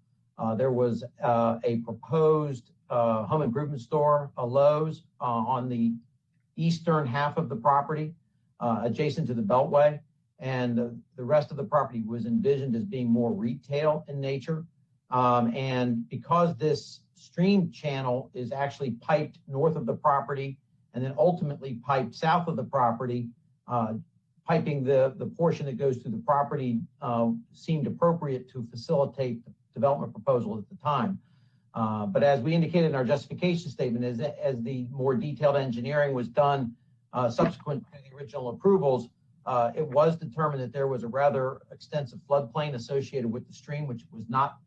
There was a proposed home improvement store, a Lowe's, on the eastern half of the property, adjacent to the Beltway. And the rest of the property was envisioned as being more retail in nature. And because this stream channel is actually piped north of the property and then ultimately piped south of the property, piping the portion that goes through the property seemed appropriate to facilitate the development proposal at the time. But as we indicated in our justification statement, as the more detailed engineering was done subsequent to the original approvals, it was determined that there was a rather extensive floodplain associated with the stream, which was not,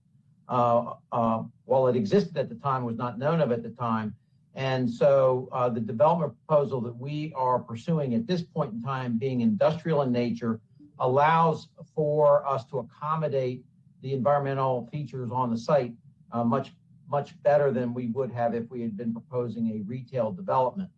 while it existed at the time, was not known of at the time. And so the development proposal that we are pursuing at this point in time, being industrial in nature, allows for us to accommodate the environmental features on the site much better than we would have if we had been proposing a retail development.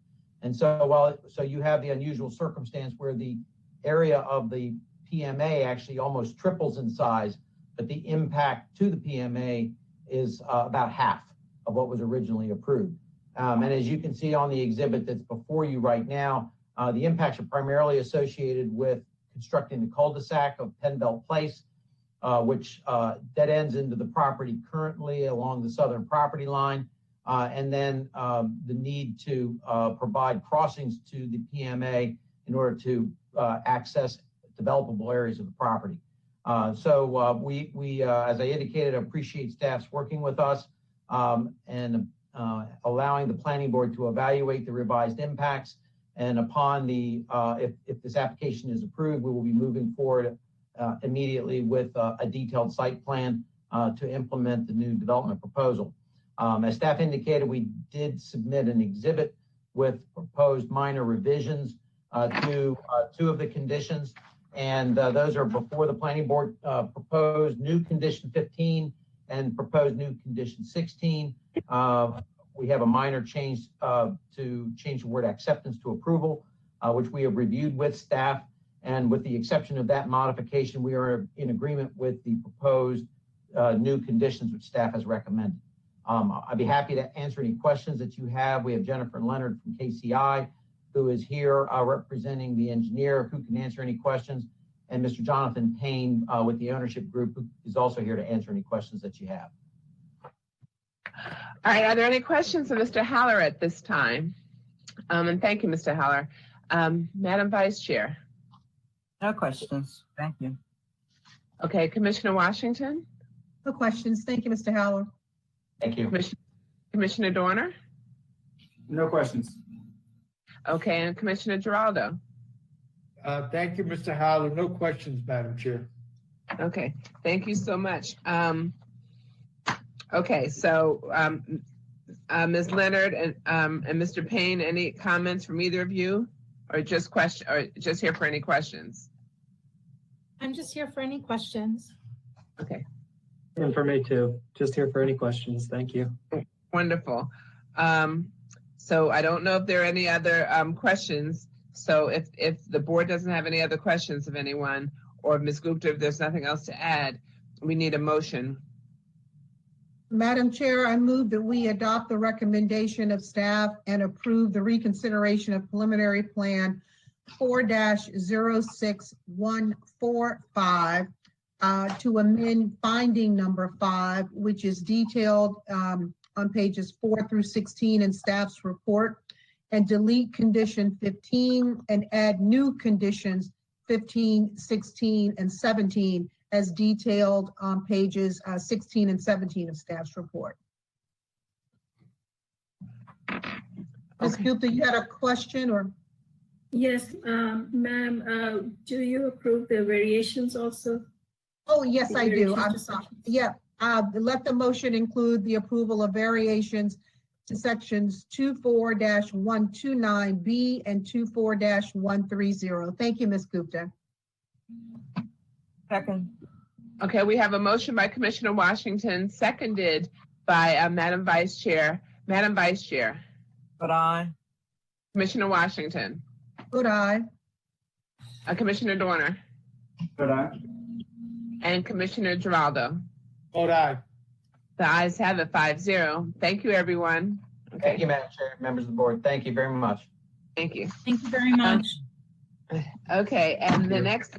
And so so you have the unusual circumstance where the area of the PMA actually almost triples in size, but the impact to the PMA is about half of what was originally approved. And as you can see on the exhibit that's before you right now, the impacts are primarily associated with constructing the cul-de-sac of Penn Belt Place, which dead ends into the property currently along the southern property line, and then the need to provide crossings to the PMA in order to access developable areas of the property. So we as I indicated, appreciate staff's working with us and allowing the planning board to evaluate the revised impacts. And upon the, if this application is approved, we will be moving forward immediately with a detailed site plan to implement the new development proposal. As staff indicated, we did submit an exhibit with proposed minor revisions to two of the conditions, and those are before the planning board. Proposed new condition 15 and proposed new condition 16. We have a minor change to change the word acceptance to approval, which we have reviewed with staff. And with the exception of that modification, we are in agreement with the proposed new conditions which staff has recommended. I'd be happy to answer any questions that you have. We have Jennifer Leonard from KCI, who is here representing the engineer, who can answer any questions, and Mr. Jonathan Payne with the ownership group, who is also here to answer any questions that you have. All right, are there any questions of Mr. Haller at this time? And thank you, Mr. Haller. Madam Vice Chair. No questions. Thank you. Okay, Commissioner Washington. No questions, thank you, Mr. Haller. Thank you. Commissioner Dorner. No questions. Okay, and Commissioner Geraldo. Thank you, Mr. Haller. No questions, Madam Chair. Okay, thank you so much. Okay, so Ms. Leonard and Mr. Payne, any comments from either of you, or just here for any questions? I'm just here for any questions. Okay. And for me too. Just here for any questions. Thank you. Wonderful. So I don't know if there are any other questions. So if the board doesn't have any other questions of anyone, or Ms. Gupta, if there's nothing else to add, we need a motion. Madam Chair, I move that we adopt the recommendation of staff and approve the reconsideration of preliminary plan 4-06145 to amend finding number 5, which is detailed on pages 4 through 16 in staff's report, and delete condition 15 and add new conditions 15, 16, and 17 as detailed on pages 16 and 17 of staff's report. Ms. Gupta, you had a question or? Yes, ma'am, do you approve the variations also? Oh, yes, I do. Variations to Yeah, let the motion include the approval of variations to sections 24-129B and 24-130. Thank you, Ms. Gupta. Second. Okay, we have a motion by Commissioner Washington, seconded by Madam Vice Chair. Madam Vice Chair. But aye. Commissioner Washington. Good eye. Commissioner Dorner. Good eye. And Commissioner Giraldo. Vote aye. The ayes have it 5-0. Thank you, everyone. Okay. Thank you, Madam Chair, members of the board. Thank you very much. Thank you. Thank you very much. Okay, and the next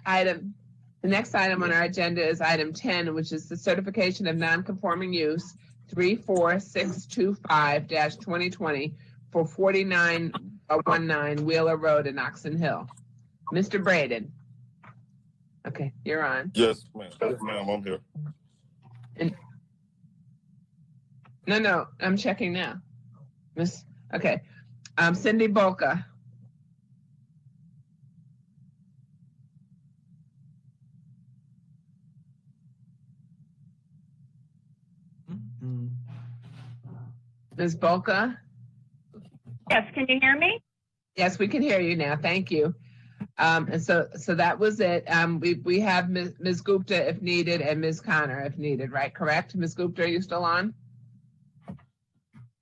item on our agenda is item 10, which is the certification of non-conforming use 34625-2020 for 4919 Wheeler Road in Oxon Hill. Mr. Braden. Okay, you're on. Yes, ma'am. Yes, ma'am, I'm here. No, I'm checking now. Okay. Cindy Bolka. Ms. Bolka? Yes, can you hear me? Yes, we can hear you now. Thank you. And so that was it. We have Ms. Gupta if needed and Ms. Connor if needed, right? Correct? Ms. Gupta, are you still on?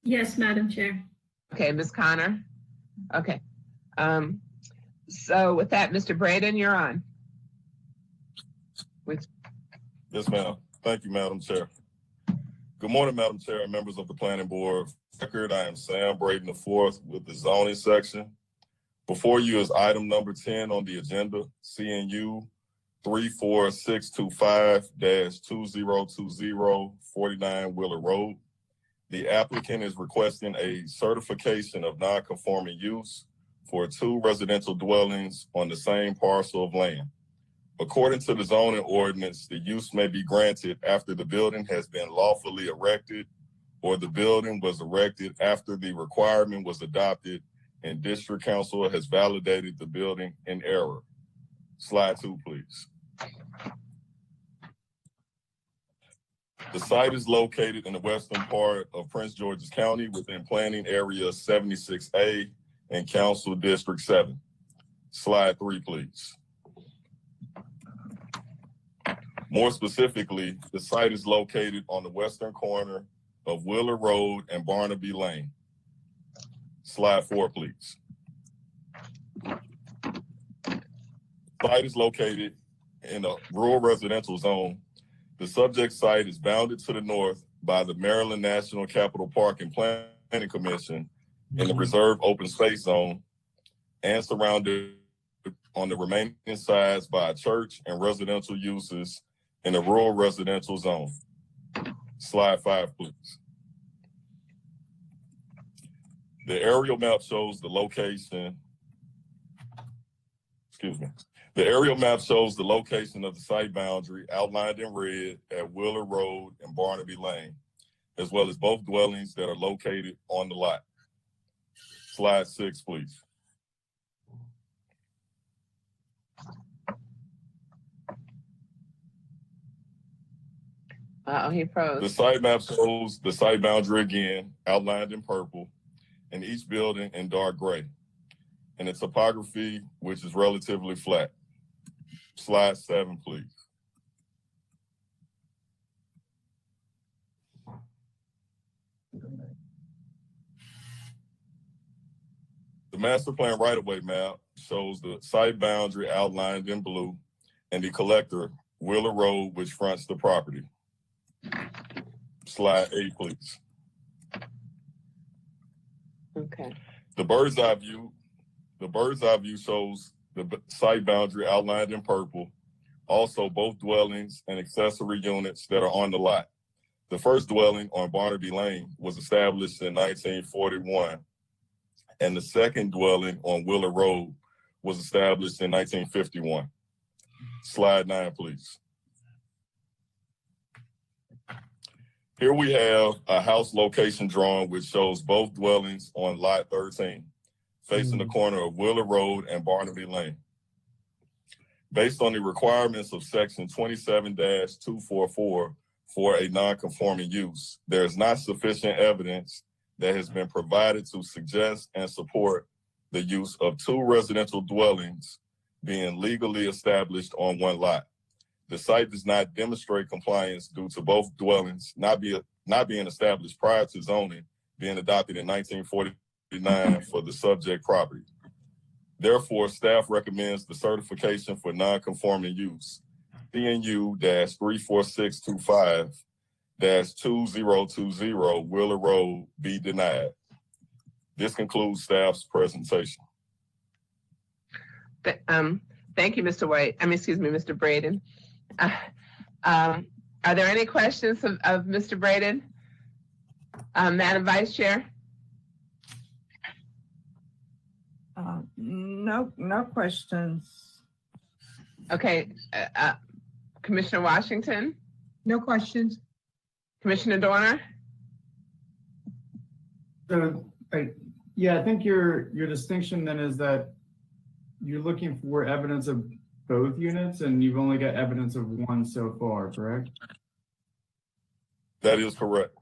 Yes, Madam Chair. Okay, Ms. Connor? Okay. So with that, Mr. Braden, you're on. Yes, ma'am. Thank you, Madam Chair. Good morning, Madam Chair and members of the Planning Board. Record, I am Sam Braden IV with the zoning section. Before you is item number 10 on the agenda, CNU 34625-2020 49 Wheeler Road. The applicant is requesting a certification of non-conforming use for 2 residential dwellings on the same parcel of land. According to the zoning ordinance, the use may be granted after the building has been lawfully erected or the building was erected after the requirement was adopted and district council has validated the building in error. Slide 2, please. The site is located in the western part of Prince George's County within planning area 76A and council district 7. Slide 3, please. More specifically, the site is located on the western corner of Wheeler Road and Barnaby Lane. Slide 4, please. Site is located in a rural residential zone. The subject site is bounded to the north by the Maryland National Capital Park and Planning Commission in the reserved open space zone and surrounded on the remaining sides by a church and residential uses in a rural residential zone. Slide 5, please. The aerial map shows the location, The aerial map shows the location of the site boundary outlined in red at Wheeler Road and Barnaby Lane, as well as both dwellings that are located on the lot. Slide 6, please. He froze. The site map shows the site boundary again, outlined in purple, and each building in dark gray, and the topography, which is relatively flat. Slide 7, please. The master plan right-of-way map shows the site boundary outlined in blue and the collector, Wheeler Road, which fronts the property. Slide 8, please. Okay. The bird's eye view shows the site boundary outlined in purple Also, both dwellings and accessory units that are on the lot. The first dwelling on Barnaby Lane was established in 1941, and the second dwelling on Wheeler Road was established in 1951. Slide 9, please. Here we have a house location drawing which shows both dwellings on lot 13, facing the corner of Wheeler Road and Barnaby Lane. Based on the requirements of section 27-244 for a non-conforming use, there is not sufficient evidence that has been provided to suggest and support the use of two residential dwellings being legally established on one lot. The site does not demonstrate compliance due to both dwellings not being established prior to zoning being adopted in 1949 for the subject property. Therefore, staff recommends the certification for non-conforming use, CNU-34625-2020 Wheeler Road, be denied. This concludes staff's presentation. Thank you, Mr. White. Mr. Braden. Are there any questions of Mr. Braden? Madam Vice Chair? No questions. Okay, Commissioner Washington? No questions. Commissioner Dorner? So, yeah, I think your distinction then is that you're looking for evidence of both units and you've only got evidence of one so far, correct? That is correct.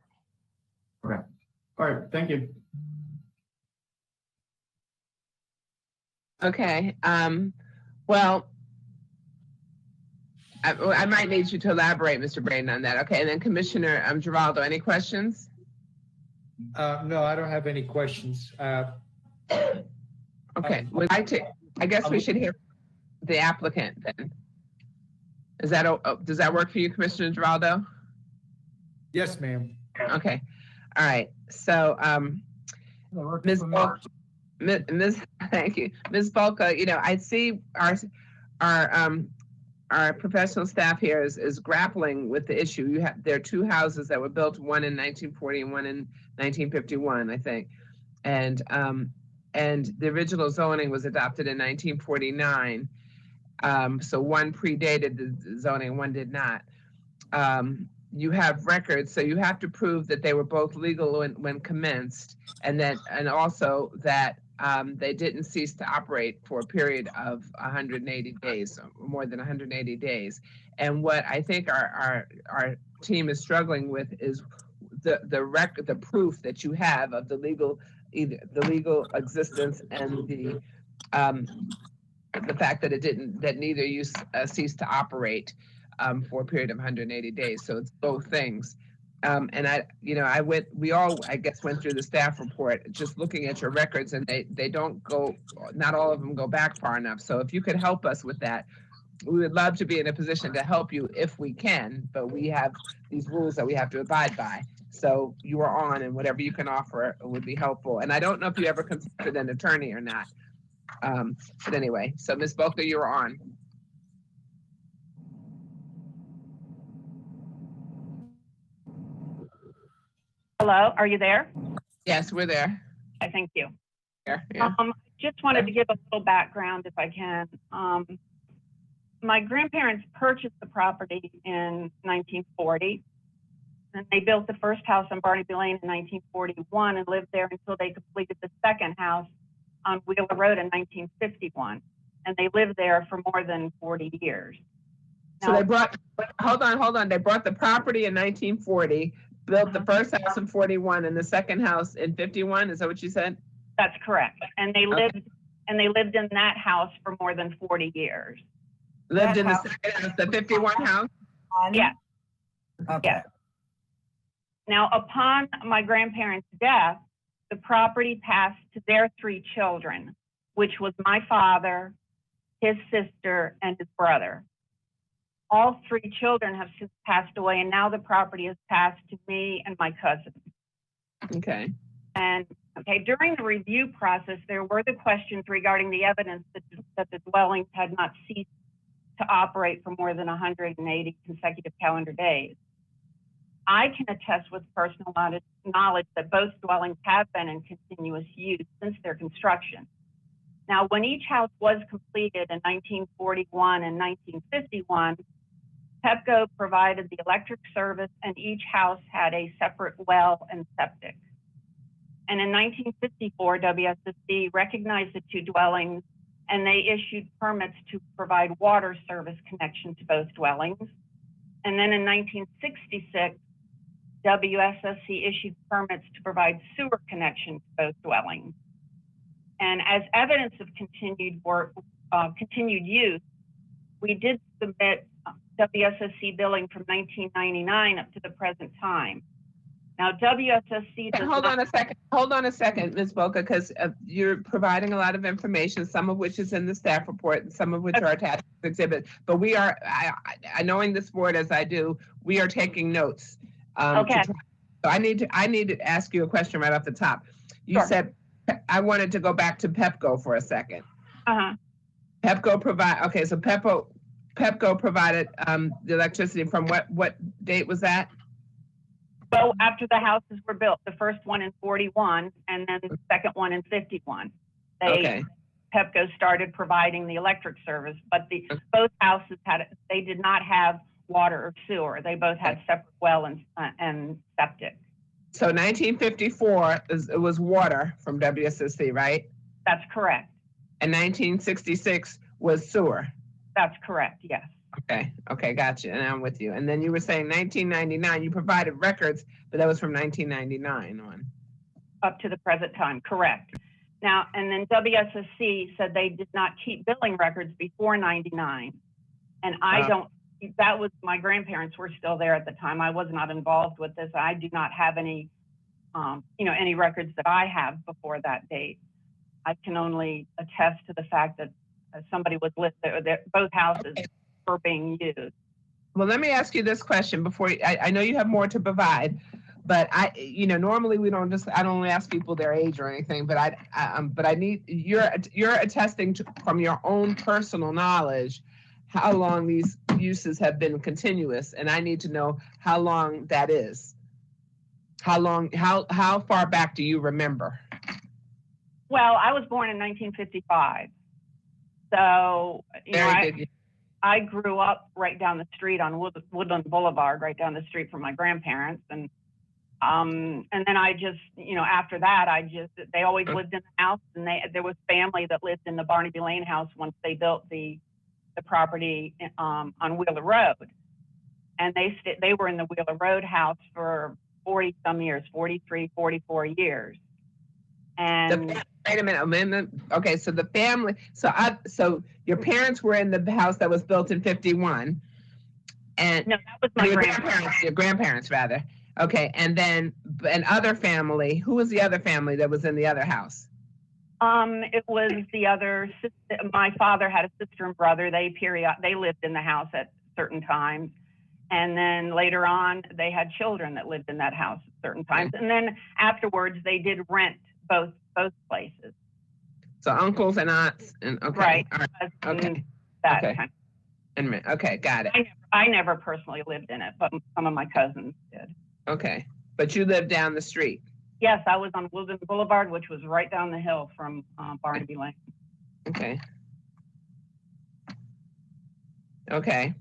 Okay. All right, thank you. Okay, well, I might need you to elaborate, Mr. Braden, on that. Okay, and then Commissioner Giraldo, any questions? No, I don't have any questions. Okay, I guess we should hear the applicant then. Does that work for you, Commissioner Giraldo? Yes, ma'am. Okay, all right. So, thank you, Ms. Bulka. I see our professional staff here is grappling with the issue. There are two houses that were built, one in 1940 and one in 1951, I think, and the original zoning was adopted in 1949. So one predated the zoning, one did not. You have records, so you have to prove that they were both legal when commenced, and also that they didn't cease to operate for a period of 180 days, or more than 180 days. And what I think our team is struggling with is the proof that you have of the legal existence and the fact that neither use ceased to operate for a period of 180 days. So it's both things. We all, I guess, went through the staff report, just looking at your records, and they don't go, not all of them go back far enough. So if you could help us with that, we would love to be in a position to help you if we can, but we have these rules that we have to abide by. So you are on, and whatever you can offer would be helpful. And I don't know if you ever considered an attorney or not. But anyway, so Ms. Bulka, you're on. Hello, are you there? Yes, we're there. I thank you. Yeah. Just wanted to give a little background if I can. My grandparents purchased the property in 1940, and they built the first house on Barnaby Lane in 1941 and lived there until they completed the second house on Wheeler Road in 1951. And they lived there for more than 40 years. So they hold on. They bought the property in 1940, built the first house in 41 and the second house in 51. Is that what you said? That's correct. And they lived in that house for more than 40 years. Lived in the second house, the 51 house? Yes. Okay. Yes. Now, upon my grandparents' death, the property passed to their three children, which was my father, his sister, and his brother. All three children have since passed away, and now the property is passed to me and my cousin. Okay. And during the review process, there were the questions regarding the evidence that the dwellings had not ceased to operate for more than 180 consecutive calendar days. I can attest with personal knowledge that both dwellings have been in continuous use since their construction. Now, when each house was completed in 1941 and 1951, Pepco provided the electric service and each house had a separate well and septic. And in 1954, WSSC recognized the two dwellings and they issued permits to provide water service connection to both dwellings. And then in 1966, WSSC issued permits to provide sewer connection to both dwellings. And as evidence of continued use, we did submit WSSC billing from 1999 up to the present time. Now, WSSC does Hold on a second, Ms. Boca, because you're providing a lot of information, some of which is in the staff report and some of which are attached to the exhibit. But we are, I knowing this board as I do, we are taking notes. Okay. So I need to ask you a question right off the top. You said, I wanted to go back to Pepco for a second. Pepco so Pepco provided the electricity from what date was that? Well, after the houses were built, the first one in 41 and then the second one in 51. Pepco started providing the electric service, but both houses they did not have water or sewer. They both had separate well and septic. So 1954 it was water from WSSC, right? That's correct. And 1966 was sewer. That's correct, yes. Okay, gotcha. And I'm with you. And then you were saying 1999, you provided records, but that was from 1999 on. Up to the present time, correct. Now, and then WSSC said they did not keep billing records before 99. And that was, my grandparents were still there at the time. I was not involved with this. I do not have any, any records that I have before that date. I can only attest to the fact that somebody was listed, that both houses were being used. Well, let me ask you this question before I know you have more to provide, but normally I don't only ask people their age or anything, but I need you're attesting to, from your own personal knowledge, how long these uses have been continuous, and I need to know how long that is. How far back do you remember? Well, I was born in 1955, so I grew up right down the street on Woodland Boulevard, right down the street from my grandparents, and then I just, after that, they always lived in the house, and there was family that lived in the Barnaby Lane house once they built the property on Wheeler Road, and they were in the Wheeler Road house for 40 some years, 43, 44 years. And wait a minute. Okay, so the family, so your parents were in the house that was built in 51, and no, that was my your grandparents rather. Okay, and then an other family. Who was the other family that was in the other house? It was the other sister. My father had a sister and brother. They lived in the house at certain times, and then later on they had children that lived in that house at certain times, and then afterwards they did rent both places. So uncles and aunts and right. Okay. That okay. Kind of. Okay, got it. I never personally lived in it, but some of my cousins did. Okay, but you lived down the street. Yes, I was on Woodland Boulevard, which was right down the hill from Barnaby Lane. Okay. Okay.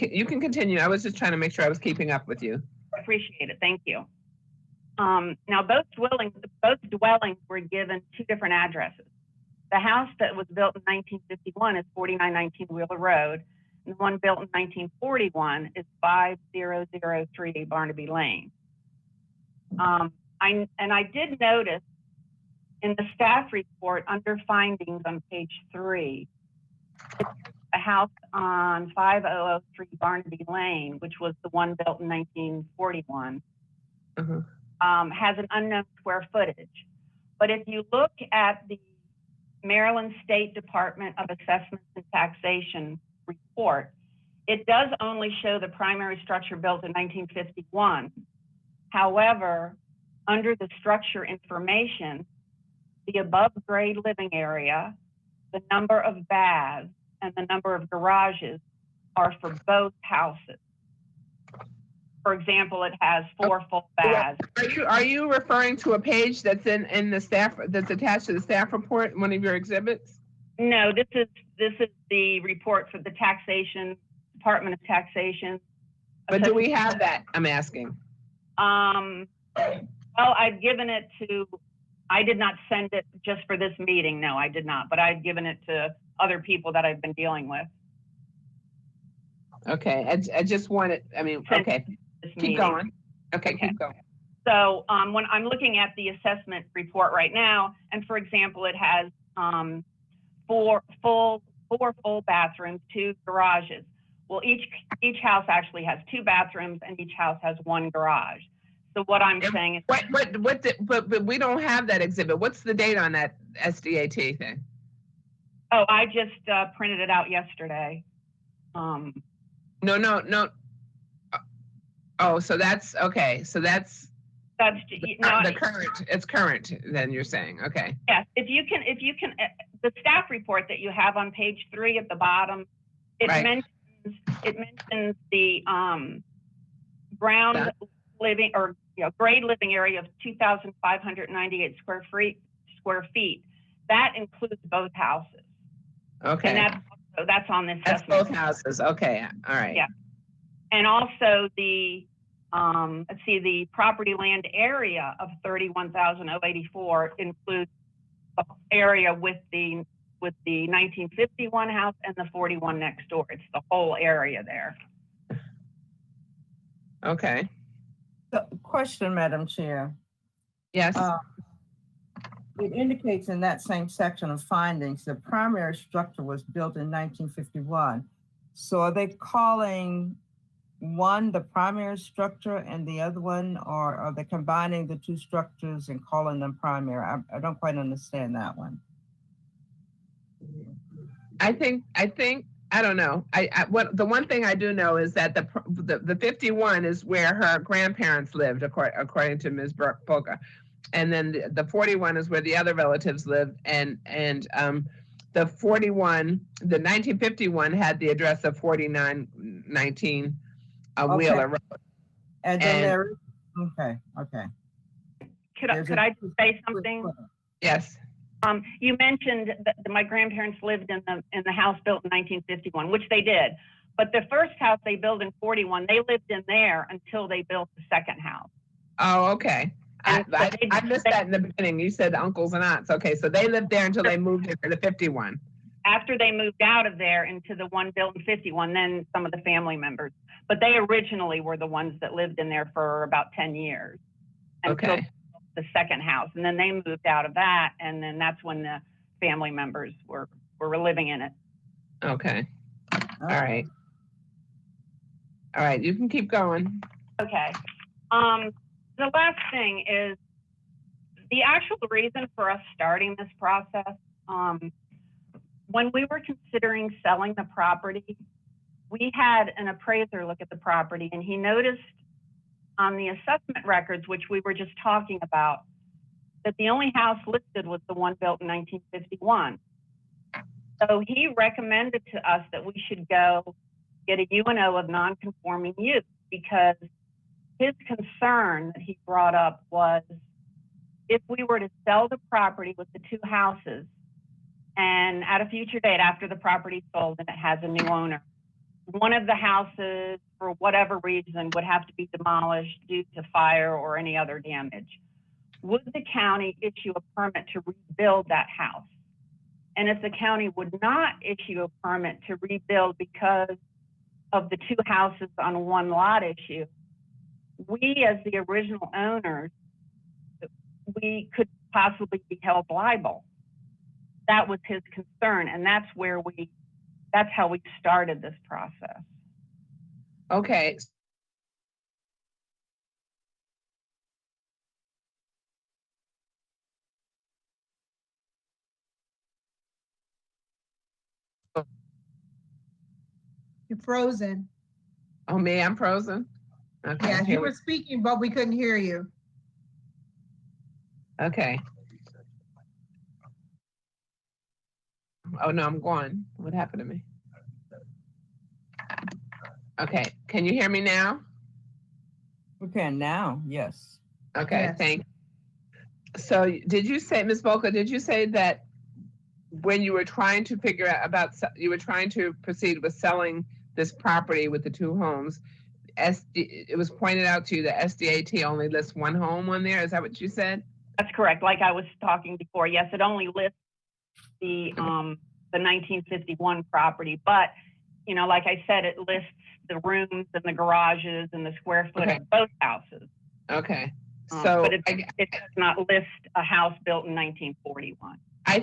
You can continue. I was just trying to make sure I was keeping up with you. Appreciate it. Thank you. Now, both dwellings were given two different addresses. The house that was built in 1951 is 4919 Wheeler Road, and the one built in 1941 is 5003 Barnaby Lane. I did notice in the staff report under findings on page 3, a house on 5003 Barnaby Lane, which was the one built in 1941, has an unknown square footage. But if you look at the Maryland State Department of Assessments and Taxation report, it does only show the primary structure built in 1951. However, under the structure information, the above grade living area, the number of baths, and the number of garages are for both houses. For example, it has 4 full baths. Are you referring to a page that's in the staff, that's attached to the staff report, one of your exhibits? No, this is the report for the taxation, Department of Taxation. But do we have that? I'm asking. Well, I've given it to, I did not send it just for this meeting. No, I did not, but I've given it to other people that I've been dealing with. Okay, I just wanted, I mean, okay, keep going. Okay, keep going. So when I'm looking at the assessment report right now, and for example, it has 4 full bathrooms, 2 garages. Well, each house actually has 2 bathrooms, and each house has 1 garage. So what I'm saying is, but we don't have that exhibit. What's the date on that SDAT thing? oh, I just printed it out yesterday. No. Oh, so that's okay. So that's the current. It's current. Then you're saying, okay. Yes, if you can, the staff report that you have on page 3 at the bottom, it mentions the ground living or grade living area of 2,598 square feet. That includes both houses. Okay. And that's on this. That's both houses. Okay. All right. Yeah. And also the let's see, the property land area of 31,084 includes the area with the 1951 house and the 41 next door. It's the whole area there. Okay. So, question, Madam Chair. Yes. It indicates in that same section of findings, the primary structure was built in 1951. So are they calling one the primary structure and the other one, or are they combining the two structures and calling them primary? I don't quite understand that one. I think I don't know. The one thing I do know is that the 51 is where her grandparents lived, according to Ms. Polka, and then the 41 is where the other relatives lived, and the 41, the 1951 had the address of 4919 Wheeler Road. And then there. Okay. Could I just say something? Yes. You mentioned that my grandparents lived in the house built in 1951, which they did. But the first house they built in 41, they lived in there until they built the second house. Oh, okay. I missed that in the beginning. You said uncles and aunts. Okay, so they lived there until they moved into the 51. After they moved out of there into the one built in 51, then some of the family members. But they originally were the ones that lived in there for about 10 years. Okay. The second house, and then they moved out of that, and then that's when the family members were living in it. Okay. All right. You can keep going. Okay. The last thing is the actual reason for us starting this process. When we were considering selling the property, we had an appraiser look at the property, and he noticed on the assessment records, which we were just talking about, that the only house listed was the one built in 1951. So he recommended to us that we should go get a UNO of non-conforming use, because his concern that he brought up was if we were to sell the property with the 2 houses, and at a future date after the property sold and it has a new owner, one of the houses, for whatever reason, would have to be demolished due to fire or any other damage. Would the county issue a permit to rebuild that house? And if the county would not issue a permit to rebuild because of the 2 houses on one lot issue, we as the original owners, we could possibly be held liable. That was his concern, and that's how we started this process. Okay. You're frozen. Oh, me? I'm frozen? Okay. Yeah, you were speaking, but we couldn't hear you. Okay. Oh, no, I'm gone. What happened to me? Okay, can you hear me now? We can now, yes. Okay, Yes. thank. So did you say, Ms. Volker, did you say that when you were trying to figure out about, you were trying to proceed with selling this property with the two homes, it was pointed out to you that SDAT only lists one home on there? Is that what you said? That's correct. Like I was talking before, yes, it only lists the 1951 property, but you know, like I said, it lists the rooms and the garages and the square foot of both houses. Okay, so but it does not list a house built in 1941. I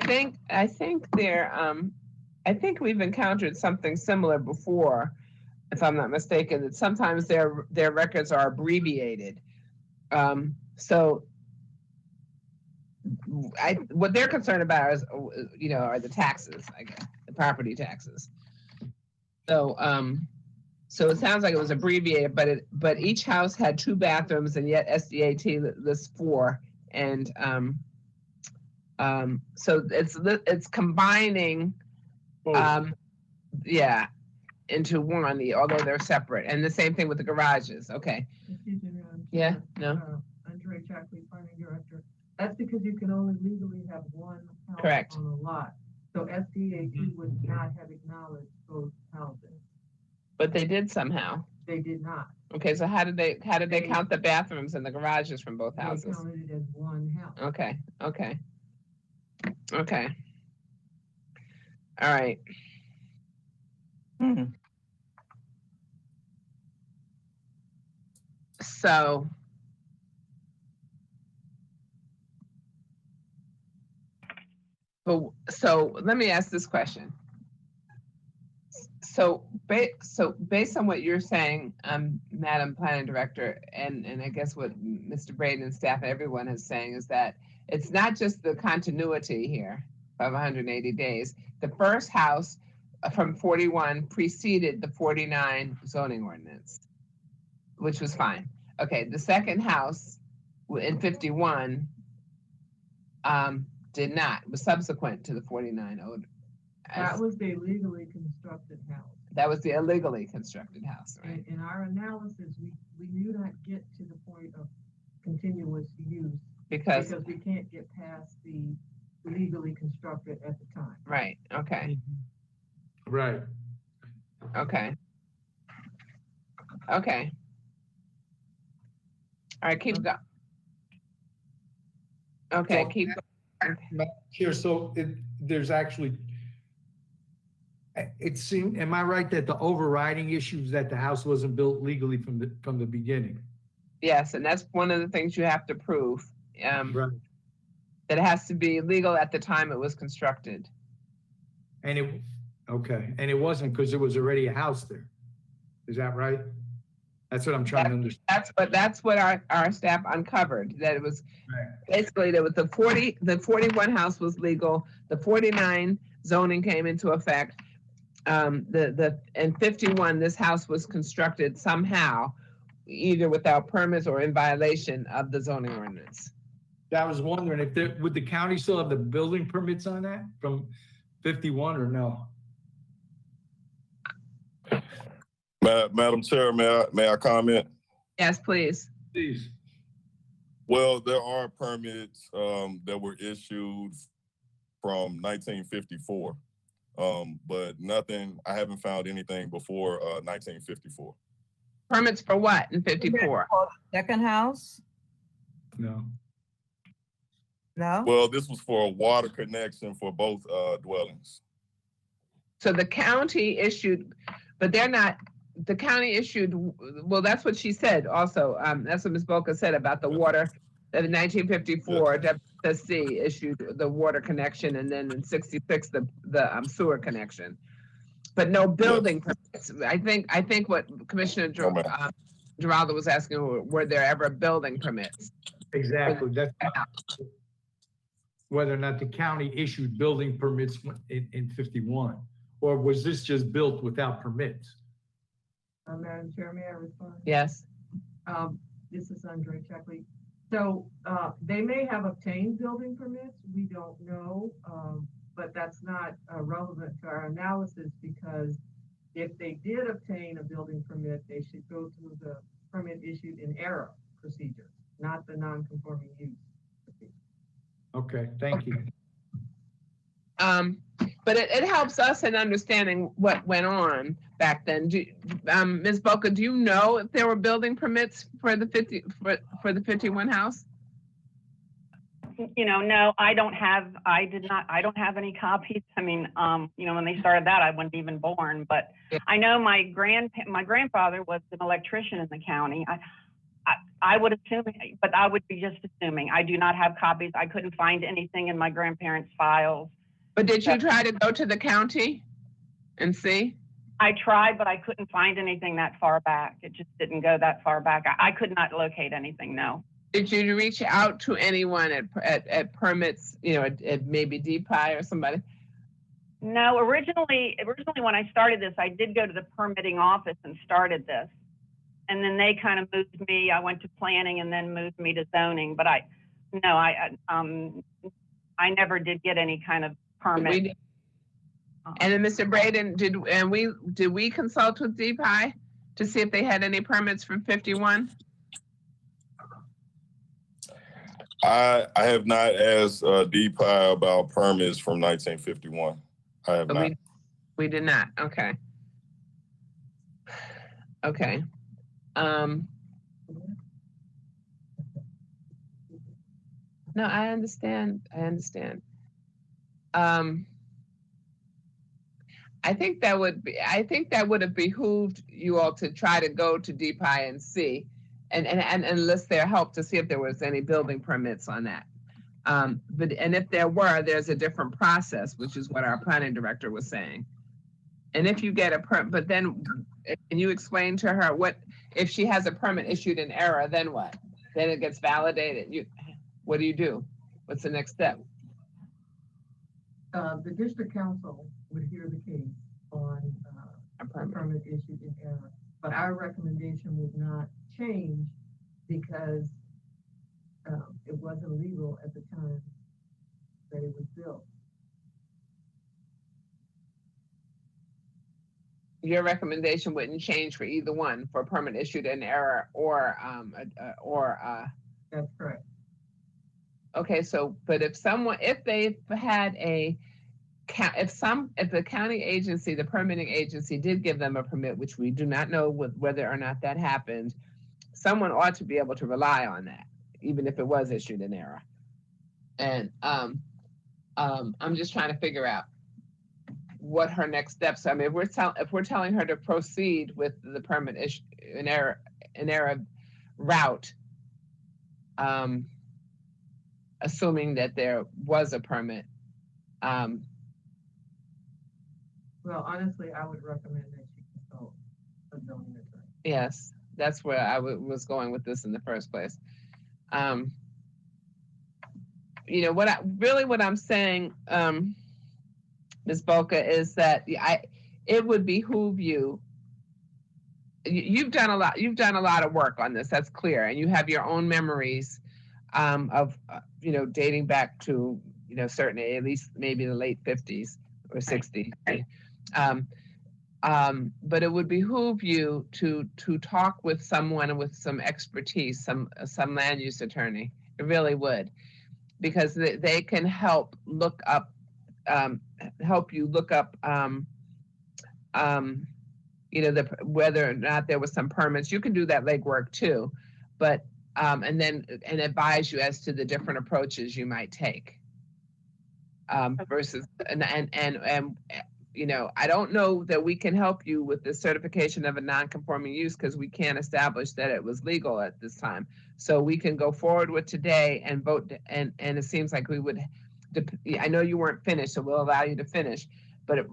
think we've encountered something similar before, if I'm not mistaken, that sometimes their records are abbreviated. So what they're concerned about is, you know, are the taxes, I guess, the property taxes. So, so it sounds like it was abbreviated, but each house had 2 bathrooms, and yet SDAT lists 4, and so it's combining, yeah, into one, although they're separate, and the same thing with the garages. Okay. Excuse me, Madam Yeah. Chair. No. Andre Chackley, Planning Director. That's because you can only legally have one house Correct. on a lot. So SDAT would not have acknowledged those houses. But they did somehow. They did not. Okay, so how did they count the bathrooms and the garages from both houses? They counted it as one house. Okay. All right. So let me ask this question. So based on what you're saying, Madam Planning Director, and I guess what Mr. Braden and staff, everyone is saying, is that it's not just the continuity here of 180 days. The first house from 41 preceded the 49 zoning ordinance, which was fine. Okay, the second house in 51 did not, was subsequent to the 49 order. That was the illegally constructed house. That was the illegally constructed house, right? In our analysis, we do not get to the point of continuous use Because we can't get past the legally constructed at the time. right, okay, Right. okay. Okay. All right, keep going. Okay, So- keep going. Here, so there's actually, it seemed, am I right that the overriding issue is that the house wasn't built legally from the beginning? Yes, and that's one of the things you have to prove. Right. That it has to be legal at the time it was constructed. And it wasn't because there was already a house there. Is that right? That's what I'm trying to understand. That's what our staff uncovered, that it was basically that with the 41 house was legal, the 49 zoning came into effect. In 51, this house was constructed somehow, either without permits or in violation of the zoning ordinance. I was wondering if would the county still have the building permits on that from 51 or no? Madam Chair, may I comment? Yes, please. Please. Well, there are permits that were issued from 1954, but nothing. I haven't found anything before 1954. Permits for what in 54? Second house? No. No? Well, this was for a water connection for both dwellings. So the county issued, but they're not, the county issued, well, that's what she said also. That's what Ms. Boca said about the water. In 1954, WSC issued the water connection, and then in 66, the sewer connection. But no building permits. I think what Commissioner Giraldo was asking, were there ever building permits? Exactly. That's whether or not the county issued building permits in 51, or was this just built without permits? Madam Chair, may I respond? Yes. This is Andre Checkley. So they may have obtained building permits. We don't know. but that's not relevant to our analysis because if they did obtain a building permit, they should go through the permit issued in error procedure, not the non-conforming use procedure. Okay, thank you. But it helps us in understanding what went on back then. Ms. Boca, do you know if there were building permits for the 51 house? You know, no, I don't have any copies. I mean, you know, when they started that, I wasn't even born, but I know my grandfather was an electrician in the county. I would assume, but I would be just assuming. I do not have copies. I couldn't find anything in my grandparents' files. But did you try to go to the county and see? I tried, but I couldn't find anything that far back. It just didn't go that far back. I could not locate anything, no. Did you reach out to anyone at permits, you know, at maybe DPI or somebody? No, originally when I started this, I did go to the permitting office and started this. And then they kind of moved me. I went to planning and then moved me to zoning. But I never did get any kind of permit. And then Mr. Braden, did we consult with DPI to see if they had any permits from 51? I have not asked DPI about permits from 1951. I have not. We did not. Okay. Okay. No, I understand. I think that would have behooved you all to try to go to DPI and see and enlist their help to see if there was any building permits on that. But if there were, there's a different process, which is what our planning director was saying. And if you get a permit, but then can you explain to her what if she has a permit issued in error, then what? Then it gets validated. What do? What's the next step? The district council would hear the case on a permit issued in error, but our recommendation would not change because it wasn't legal at the time that it was built. Your recommendation wouldn't change for either one, for permit issued in error or That's correct. Okay, so but if the county agency, the permitting agency did give them a permit, which we do not know whether or not that happened, someone ought to be able to rely on that, even if it was issued in error. And I'm just trying to figure out what her next steps are. I mean, if we're telling her to proceed with the permit issue in error route, assuming that there was a permit. Well, honestly, I would recommend that she consult a zoning attorney. Yes, that's where I was going with this in the first place. You know, what I'm saying, Ms. Boca, is that it would behoove you. You've done a lot of work on this. That's clear, and you have your own memories of dating back to certainly at least maybe the late 50s or 60s. But it would behoove you to talk with someone with some expertise, some land use attorney. It really would, because they can help you look up whether or not there was some permits. You can do that legwork too, but and advise you as to the different approaches you might take. Versus and I don't know that we can help you with the certification of a non-conforming use because we can't establish that it was legal at this time. So we can go forward with today and vote, and it seems like we would. I know you weren't finished, so we'll allow you to finish, but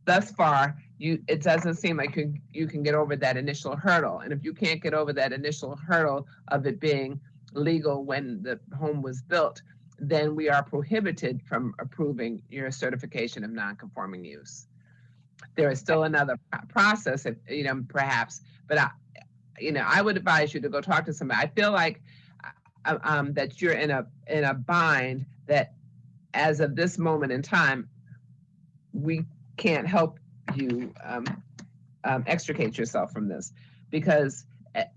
thus far, it doesn't seem like you can get over that initial hurdle. And if you can't get over that initial hurdle of it being legal when the home was built, then we are prohibited from approving your certification of non-conforming use. There is still another process, perhaps, but I would advise you to go talk to somebody. I feel like that you're in a bind that, as of this moment in time, we can't help you extricate yourself from this, because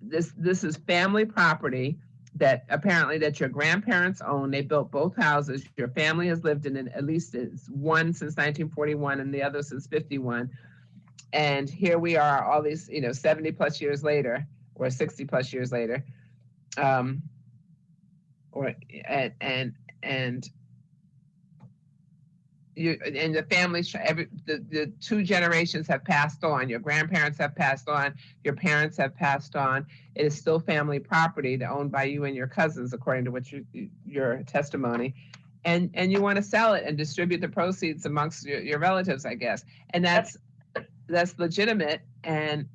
this is family property that apparently that your grandparents own. They built both houses. Your family has lived in it, at least it's one since 1941 and the other since 51. And here we are, all these, 70 plus years later, or 60 plus years later, and the family, the two generations have passed on. Your grandparents have passed on. Your parents have passed on. It is still family property owned by you and your cousins, according to what your testimony. And you want to sell it and distribute the proceeds amongst your relatives, I guess. And that's legitimate. And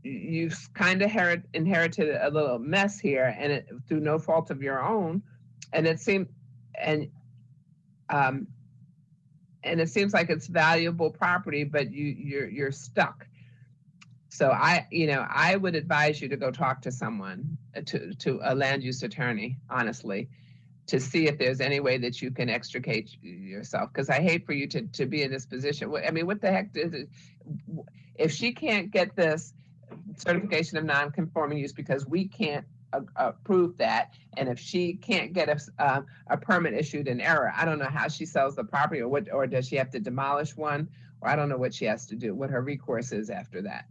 you've kind of inherited a little mess here, and it through no fault of your own. And it seems, and it seems like it's valuable property, but you're stuck. So I would advise you to go talk to someone, to a land use attorney, honestly, to see if there's any way that you can extricate yourself. Because I hate for you to be in this position. I mean, what the heck is it? If she can't get this certification of non-conforming use because we can't approve that, and if she can't get a permit issued in error, I don't know how she sells the property, or does she have to demolish one, or I don't know what she has to do, what her recourse is after that.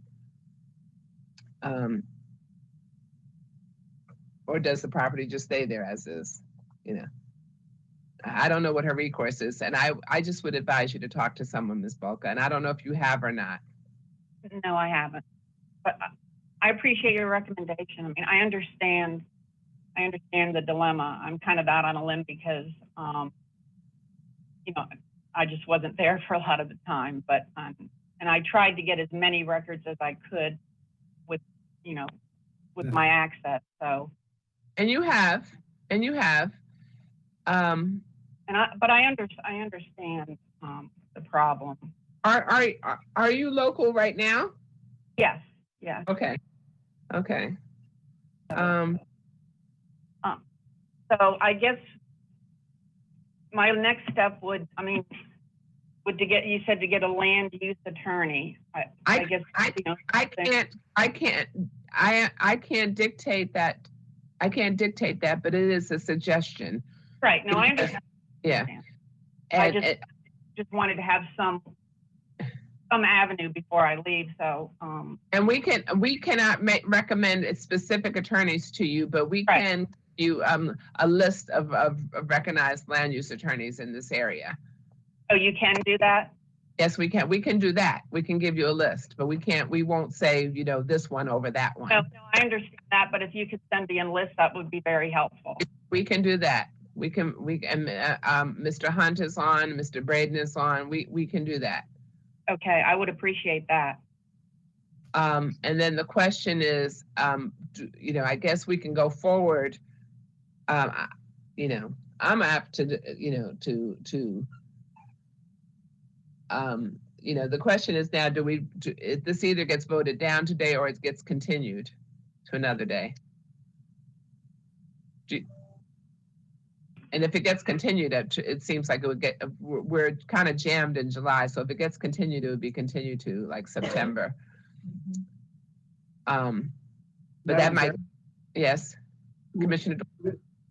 Or does the property just stay there as is? I don't know what her recourse is, and I just would advise you to talk to someone, Ms. Bulka, and I don't know if you have or not. No, I haven't, but I appreciate your recommendation. I mean, I understand the dilemma. I'm kind of out on a limb because, I just wasn't there for a lot of the time, but, and I tried to get as many records as I could with my access, so. And you have. But I understand the problem. Are you local right now? Yes. Yeah. Okay. So I guess my next step would to get, you said to get a land use attorney. I guess I can't dictate that. I can't dictate that, but it is a suggestion. Right. No, I understand. Yeah. I just wanted to have some avenue before I leave. So, and we cannot recommend specific attorneys to you, but we can give you a list of recognized land use attorneys in this area. Oh, you can do that? Yes, we can. We can do that. We can give you a list, but we won't say, this one over that one. No, I understand that, but if you could send me a list, that would be very helpful. We can do that. Mr. Hunt is on, Mr. Braden is on. We can do that. Okay, I would appreciate that. And then the question is, I guess we can go forward. I'm apt to, the question is now, this either gets voted down today or it gets continued to another day. And if it gets continued, it seems like it would we're kind of jammed in July. So if it gets continued, it would be continued to like September. But that might, yes, Commissioner.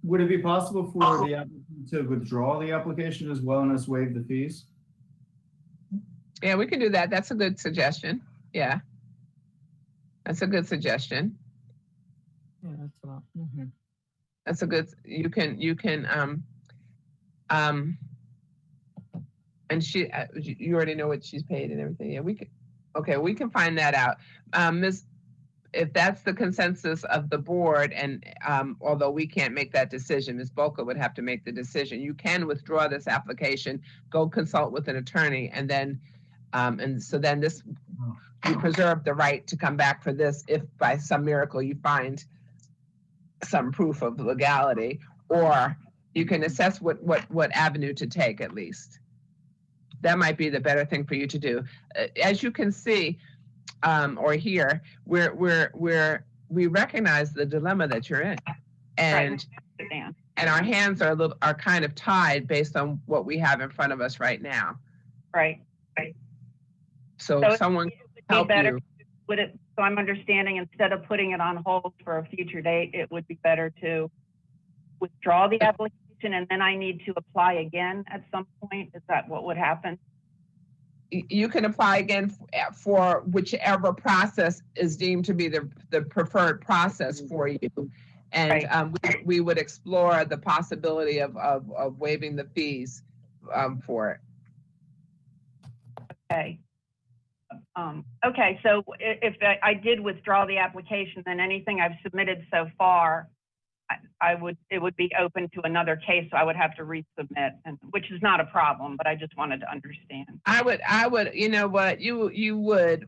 Would it be possible for the applicant to withdraw the application as well as waive the fees? Yeah, we can do that. That's a good suggestion. Yeah. That's a good suggestion. Yeah, that's a lot. Mm-hmm. That's a good, you can, and you already know what she's paid and everything. Yeah, we can find that out. If that's the consensus of the board, and although we can't make that decision, Ms. Bulka would have to make the decision. You can withdraw this application, go consult with an attorney, and then, so then you preserve the right to come back for this if by some miracle you find some proof of legality, or you can assess what avenue to take at least. That might be the better thing for you to do. As you can see, or hear, we recognize the dilemma that you're in, and And our hands are kind of tied based on what we have in front of us right now. Right. So So someone it would be help better, you. so I'm understanding, instead of putting it on hold for a future date, it would be better to withdraw the application and then I need to apply again at some point? Is that what would happen? You can apply again for whichever process is deemed to be the preferred process for you. And we would explore the possibility of waiving the fees for it. Okay. Okay, so if I did withdraw the application, then anything I've submitted so far, it would be open to another case, so I would have to resubmit, which is not a problem, but I just wanted to understand. I would, you know what, you would,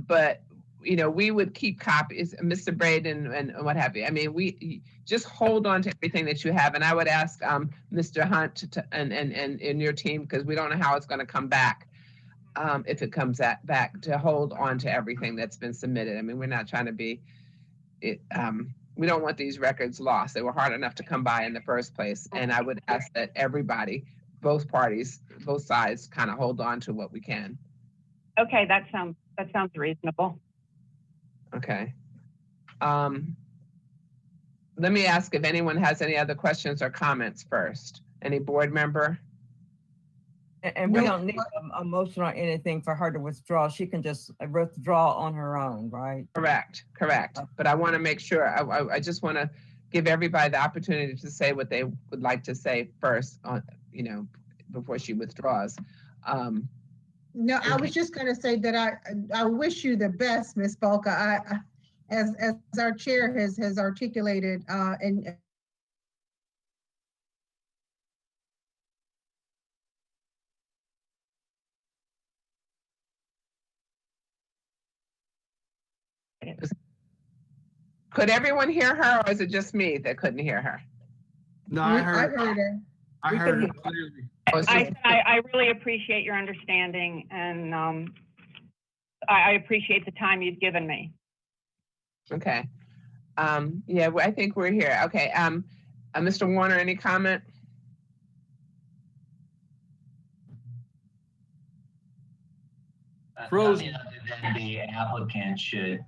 but you know, we would keep copies, Mr. Braden and what have you. I mean, we just hold on to everything that you have, and I would ask Mr. Hunt and your team, because we don't know how it's going to come back. If it comes back, to hold on to everything that's been submitted. I mean, we're not trying to be, we don't want these records lost. They were hard enough to come by in the first place. And I would ask that everybody, both parties, both sides, kind of hold on to what we can. Okay, that sounds reasonable. Okay. Let me ask if anyone has any other questions or comments first. Any board member? And we don't need a motion or anything for her to withdraw. She can just withdraw on her own, right? Correct. But I want to make sure, I just want to give everybody the opportunity to say what they would like to say first, you know, before she withdraws. No, I was just going to say that I wish you the best, Ms. Bulka. As our chair has articulated, and could everyone hear her, or is it just me that couldn't hear her? No, I heard her. I heard her clearly. I really appreciate your understanding, and I appreciate the time you've given me. Okay. Yeah, well, I think we're here. Okay. Mr. Warner, any comment? Frozen. Then the applicant should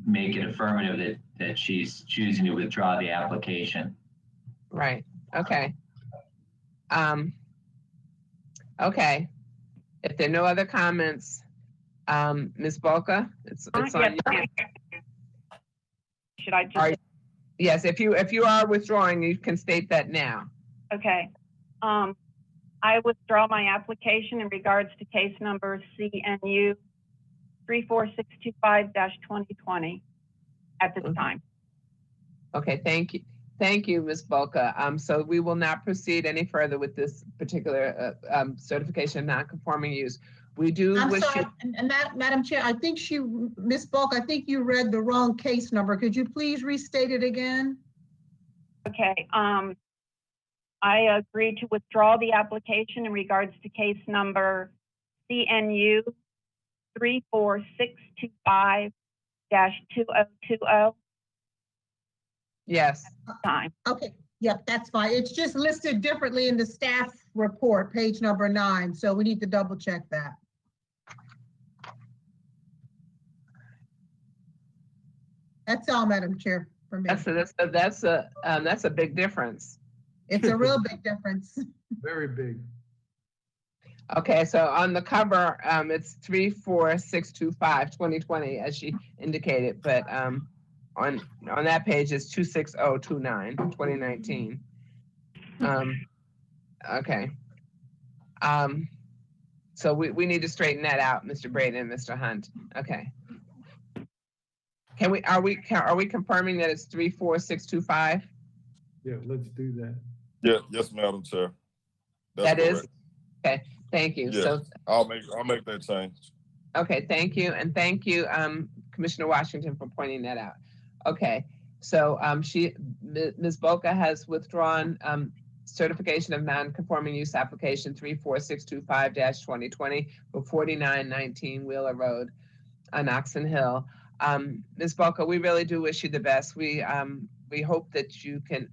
make it affirmative that she's choosing to withdraw the application. Right. Okay. Okay. If there are no other comments, Ms. Bulka, it's on you. Should I just? Yes, if you are withdrawing, you can state that now. Okay. I withdraw my application in regards to case number CNU 34625-2020 at this time. Okay, thank you. Thank you, Ms. Bulka. So we will not proceed any further with this particular certification of non-conforming use. We do I'm wish sorry, you. and Madam Chair, I think Ms. Bulk, I think you read the wrong case number. Could you please restate it again? Okay. I agree to withdraw the application in regards to case number CNU 34625-2020. Yes. Time. Okay. Yep, that's fine. It's just listed differently in the staff report, page number 9. So we need to double check that. That's all, Madam Chair, for me. That's a big difference. It's a real big difference. Very big. Okay, so on the cover, it's 34625-2020, as she indicated, but on that page it's 26029-2019. Okay. So we need to straighten that out, Mr. Braden and Mr. Hunt. Okay. Are we confirming that it's 34625? Yeah, let's do that. Yeah, yes, Madam Chair. That is okay. Thank you. Yes, So I'll make that change. okay, thank you, and thank you, Commissioner Washington, for pointing that out. Okay, so Ms. Bulka has withdrawn certification of non-conforming use application 34625-2020 for 4919 Wheeler Road on Oxon Hill. Ms. Bulka, we really do wish you the best. We hope that you can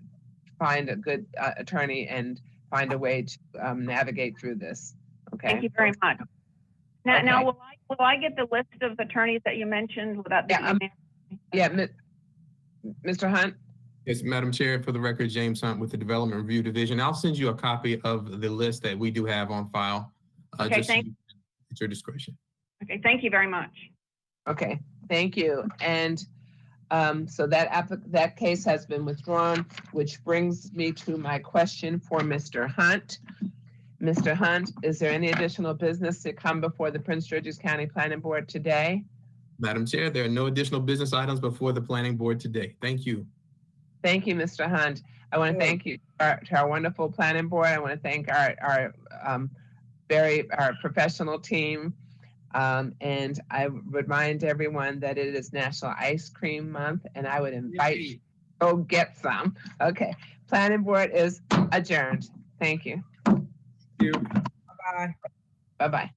find a good attorney and find a way to navigate through this. Okay. Thank you very much. Now, Okay. now will I get the list of attorneys that you mentioned without the email? Yeah, Mr. Hunt? Yes, Madam Chair, for the record, James Hunt with the Development Review Division. I'll send you a copy of the list that we do have on file. Okay, just so thank you- At your discretion. Okay, thank you very much. Okay, thank you. And so that case has been withdrawn, which brings me to my question for Mr. Hunt. Mr. Hunt, is there any additional business to come before the Prince George's County Planning Board today? Madam Chair, there are no additional business items before the Planning Board today. Thank you. Thank you, Mr. Hunt. I want to thank you to our wonderful planning board. I want to thank our professional team. And I remind everyone that it is National Ice Cream Month, and I would invite you to go get some. Okay, planning board is adjourned. Thank you. Bye. Bye-bye.